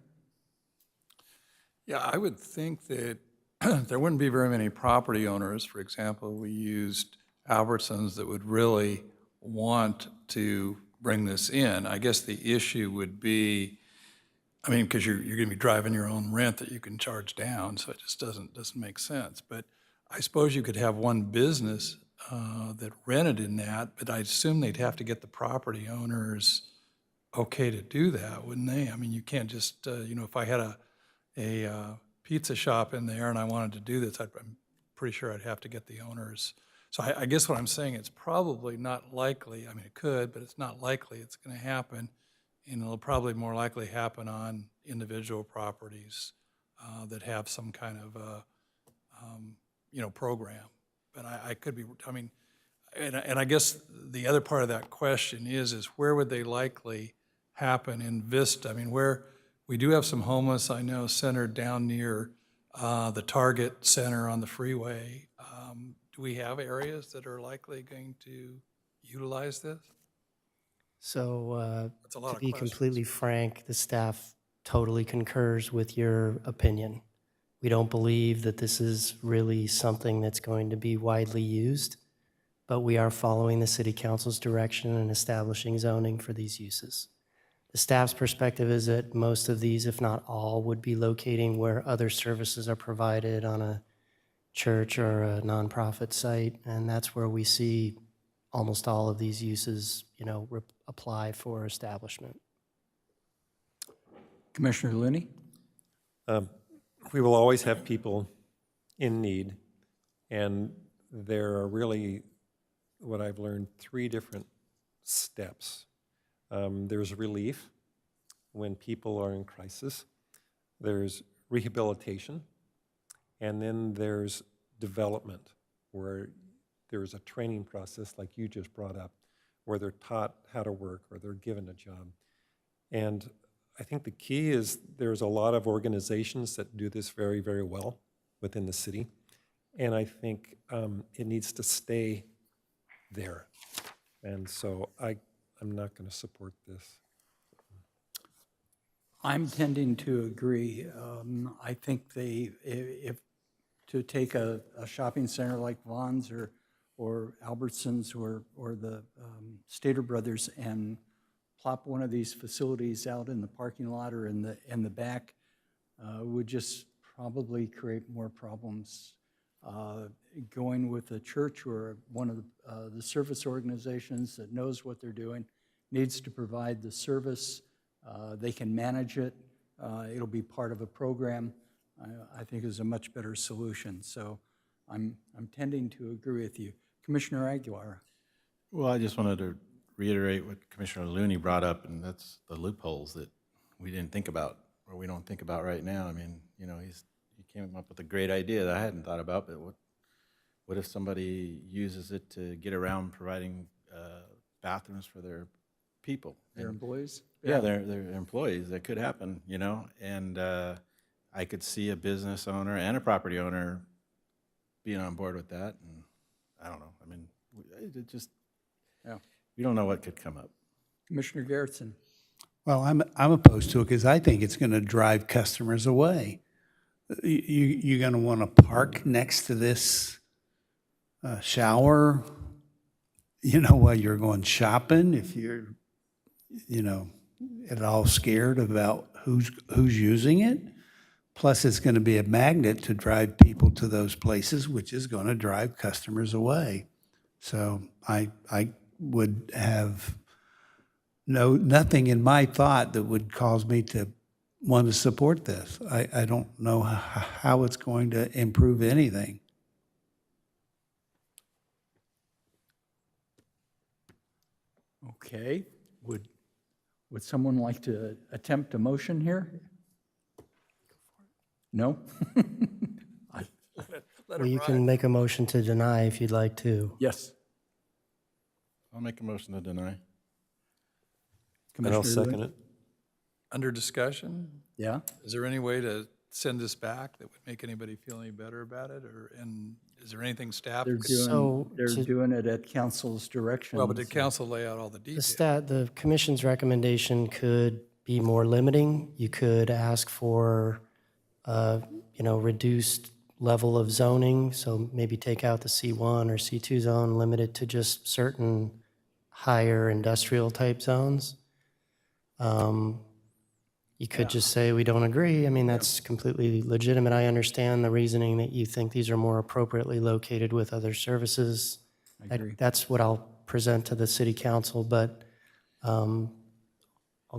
Yeah, I would think that there wouldn't be very many property owners. For example, we used Albertsons that would really want to bring this in. I guess the issue would be, I mean, because you're going to be driving your own rent that you can charge down, so it just doesn't make sense. But I suppose you could have one business that rented in that, but I assume they'd have to get the property owners okay to do that, wouldn't they? I mean, you can't just, you know, if I had a pizza shop in there and I wanted to do this, I'm pretty sure I'd have to get the owners. So I guess what I'm saying, it's probably not likely, I mean, it could, but it's not likely it's going to happen. And it'll probably more likely happen on individual properties that have some kind of, you know, program. But I could be, I mean, and I guess the other part of that question is where would they likely happen in Vista? I mean, where we do have some homeless, I know, centered down near the Target Center on the freeway. Do we have areas that are likely going to utilize this? So That's a lot to of be questions. completely frank, the staff totally concurs with your opinion. We don't believe that this is really something that's going to be widely used, but we are following the city council's direction and establishing zoning for these uses. The staff's perspective is that most of these, if not all, would be locating where other services are provided on a church or a nonprofit site, and that's where we see almost all of these uses, you know, apply for establishment. Commissioner Looney. We will always have people in need, and there are really, what I've learned, 3 different steps. There's relief when people are in crisis, there's rehabilitation, and then there's development, where there's a training process like you just brought up, where they're taught how to work or they're given a job. And I think the key is there's a lot of organizations that do this very, very well within the city. And I think it needs to stay there. And so I'm not going to support this. I'm tending to agree. I think if to take a shopping center like Vons or Albertsons or the Stater Brothers and plop one of these facilities out in the parking lot or in the back would just probably create more problems. Going with a church or one of the service organizations that knows what they're doing, needs to provide the service, they can manage it, it'll be part of a program, I think is a much better solution. So I'm tending to agree with you. Commissioner Aguilar. Well, I just wanted to reiterate what Commissioner Looney brought up, and that's the loopholes that we didn't think about, or we don't think about right now. I mean, you know, he came up with a great idea that I hadn't thought about, but what if somebody uses it to get around providing bathrooms for their people. Their employees? Yeah, they're employees. That could happen, you know, and I could see a business owner and a property owner being on board with that, and I don't know. I mean, it just, Yeah. we don't know what could come up. Commissioner Garrettson? Well, I'm opposed to it because I think it's going to drive customers away. You're going to want to park next to this shower, you know, while you're going shopping, if you're, you know, at all scared about who's using it. Plus, it's going to be a magnet to drive people to those places, which is going to drive customers away. So I would have nothing in my thought that would cause me to want to support this. I don't know how it's going to improve anything. Okay. Would someone like to attempt a motion here? No? Well, you can make a motion to deny if you'd like to. Yes. I'll make a motion to deny. And I'll Commissioner second Lewin? it. Under discussion? Yeah? Is there any way to send this back that would make anybody feel any better about it? And is there anything staff? They're doing it at council's direction. Well, but did council lay out all the The details? the commission's recommendation could be more limiting. You could ask for, reduced level of zoning, so maybe take out the C1 or C2 zone, limit it to just certain higher industrial type zones. You could just say, we don't agree. I mean, that's completely legitimate. I understand the reasoning that you think these are more appropriately located with other services. I agree. That's what I'll present to the city council, but I'll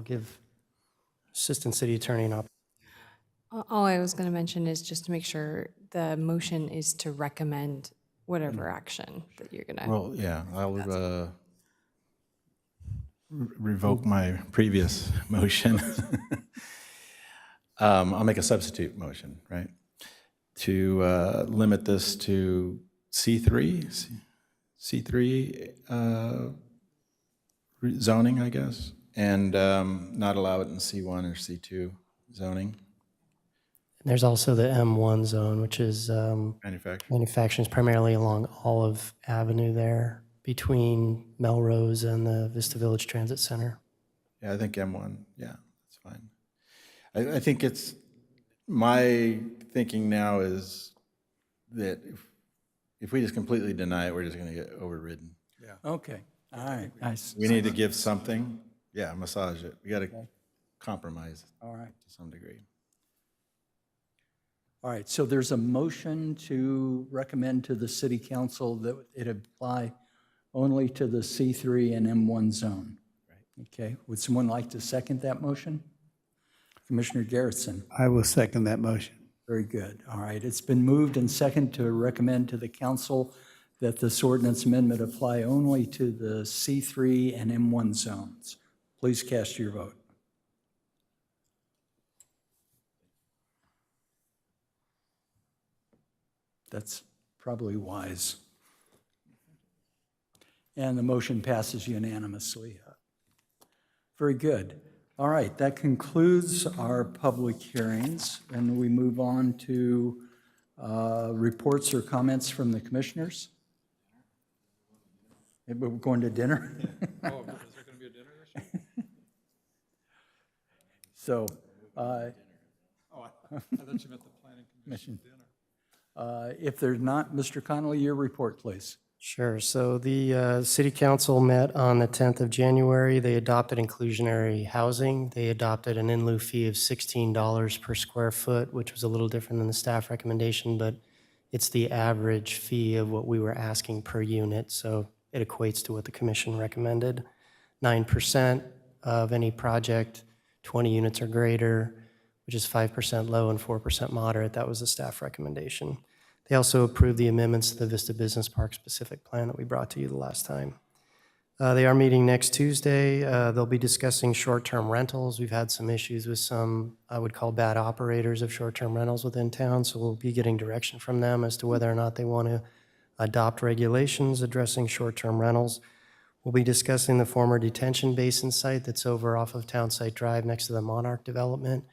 give Assistant City Attorney an opportunity. All I was going to mention is just to make sure the motion is to recommend whatever action that you're going to. Well, yeah, I'll revoke my previous motion. I'll make a substitute motion, right? To limit this to C3 zoning, I guess, and not allow it in C1 or C2 zoning. There's also the M1 zone, which is manufacturing is primarily along Olive Avenue there between Melrose and the Vista Village Transit Center. Yeah, I think M1, yeah, that's fine. I think it's, my thinking now is that if we just completely deny it, we're just going to get overridden. Yeah. Okay, all right, nice. We need to give something, yeah, massage it. We got to compromise All right. to some degree. All right, so there's a motion to recommend to the city council that it apply only to the C3 and M1 zone. Right. Okay, would someone like to second that motion? Commissioner Garrettson. I will second that motion. Very good. All right, it's been moved and seconded to recommend to the council that this ordinance amendment apply only to the C3 and M1 zones. Please cast your vote. That's probably wise. And the motion passes unanimously. Very good. All right, that concludes our public hearings, and we move on to reports or comments from the commissioners. Maybe we're going to dinner? Oh, is there going to be a dinner this year? So, Oh, I thought you meant the planning commission dinner. if there's not, Mr. Connolly, your report, please. Sure. So the City Council met on the 10th of January. They adopted inclusionary housing. They adopted an in lieu fee of $16 per square foot, which was a little different than the staff recommendation, but it's the average fee of what we were asking per unit. So it equates to what the commission recommended. 9% of any project, 20 units or greater, which is 5% low and 4% moderate. That was the staff recommendation. They also approved the amendments to the Vista Business Park specific plan that we brought to you the last time. They are meeting next Tuesday. They'll be discussing short-term rentals. We've had some issues with some, I would call bad operators of short-term rentals within town, so we'll be getting direction from them as to whether or not they want to adopt regulations addressing short-term rentals. We'll be discussing the former detention basin site that's over off of Townsite Drive next to the Monarch development.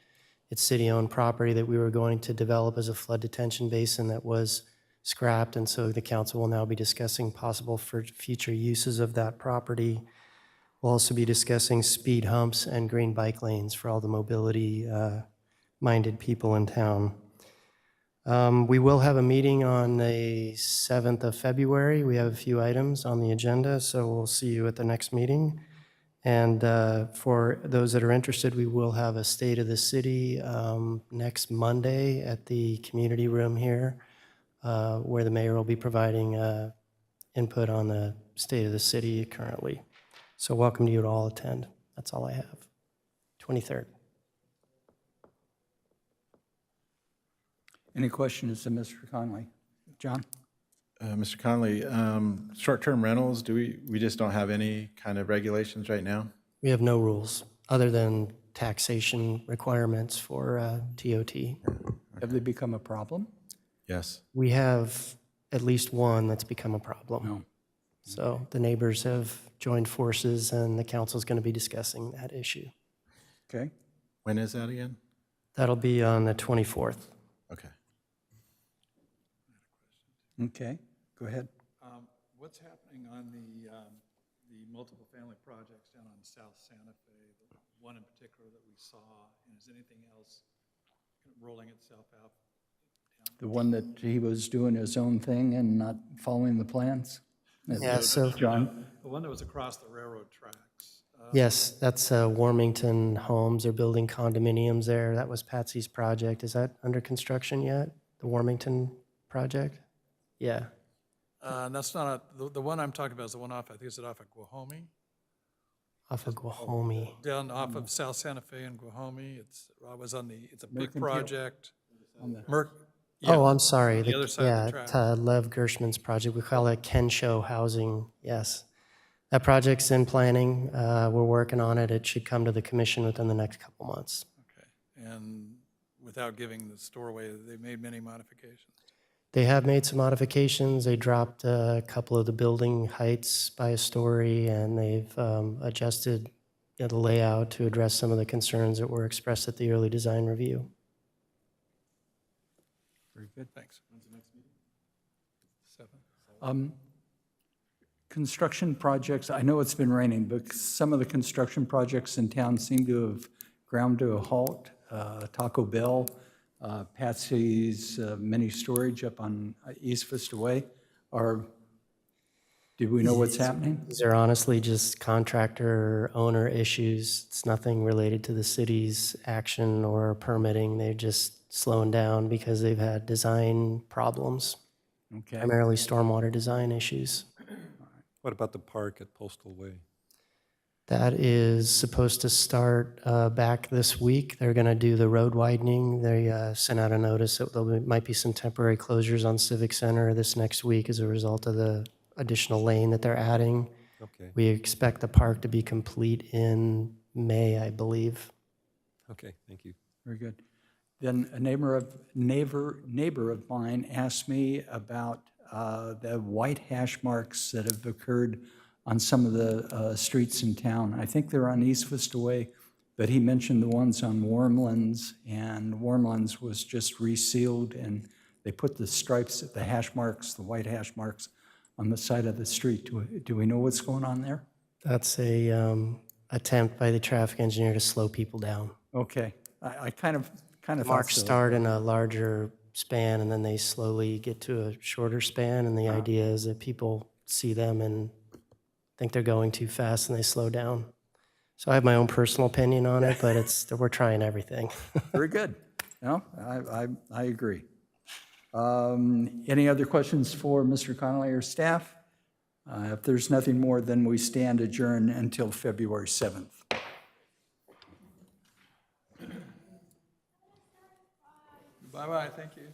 It's city-owned property that we were going to develop as a flood detention basin that was scrapped, and so the council will now be discussing possible for future uses of that property. We'll also be discussing speed humps and green bike lanes for all the mobility-minded people in town. We will have a meeting on the 7th of February. We have a few items on the agenda, so we'll see you at the next meeting. And for those that are interested, we will have a State of the City next Monday at the community room here, where the mayor will be providing input on the state of the city currently. So welcome you to all attend. That's all I have. 23rd. Any questions to Mr. Conley? John? Mr. Conley, short-term rentals, we just don't have any kind of regulations right now? We have no rules other than taxation requirements for TOT. Have they become a problem? Yes. We have at least one that's become a problem. No. So the neighbors have joined forces, and the council's going to be discussing that issue. Okay. When is that again? That'll be on the 24th. Okay. Okay, go ahead. What's happening on the multiple family projects down on South Santa Fe, the one in particular that we saw, and is anything else rolling itself out? The one that he was doing his own thing and not following the plans? Yeah, so John? The one that was across the railroad tracks. yes, that's Warmington Homes. They're building condominiums there. That was Patsy's project. Is that under construction yet? The Warmington project? Yeah. That's not the one I'm talking about is the one off, I think it's off of Guahomie. Off of Guahomie. Down off of South Santa Fe and Guahomie. It's a big Mercantile. project. Oh, I'm sorry. The other side of the track. Lev Gershman's project. We call it Kensho Housing. Yes. That project's in planning. We're working on it. It should come to the commission within the next couple months. Okay. And without giving the store away, they made many modifications. They have made some modifications. They dropped a couple of the building heights by a story, and they've adjusted the layout to address some of the concerns that were expressed at the early design review. Very good. Thanks. When's the next meeting? 7. Construction projects, I know it's been raining, but some of the construction projects in town seem to have ground to a halt. Taco Bell, Patsy's mini storage up on East Vista Way. Do we know what's happening? These are honestly just contractor owner issues. It's nothing related to the city's action or permitting. They're just slowing down because they've had design problems, Okay. primarily stormwater design issues. What about the park at Postal Way? That is supposed to start back this week. They're going to do the road widening. They sent out a notice that might be some temporary closures on Civic Center this next week as a result of the additional lane that they're adding. Okay. We expect the park to be complete in May, I believe. Okay, thank you. Very good. Then a neighbor of mine asked me about the white hash marks that have occurred on some of the streets in town. I think they're on East Vista Way, but he mentioned the ones on Warmlands, and Warmlands was just resealed, and they put the stripes, the hash marks, the white hash marks on the side of the street. Do we know what's going on there? That's a attempt by the traffic engineer to slow people down. Okay, I kind of thought Marks so. start in a larger span, and then they slowly get to a shorter span, and the idea is that people see them and think they're going too fast, and they slow down. So I have my own personal opinion on it, but we're trying everything. Very good. No, I agree. Any other questions for Mr. Connolly or staff? If there's nothing more, then we stand adjourned until February 7th. Bye-bye, thank you.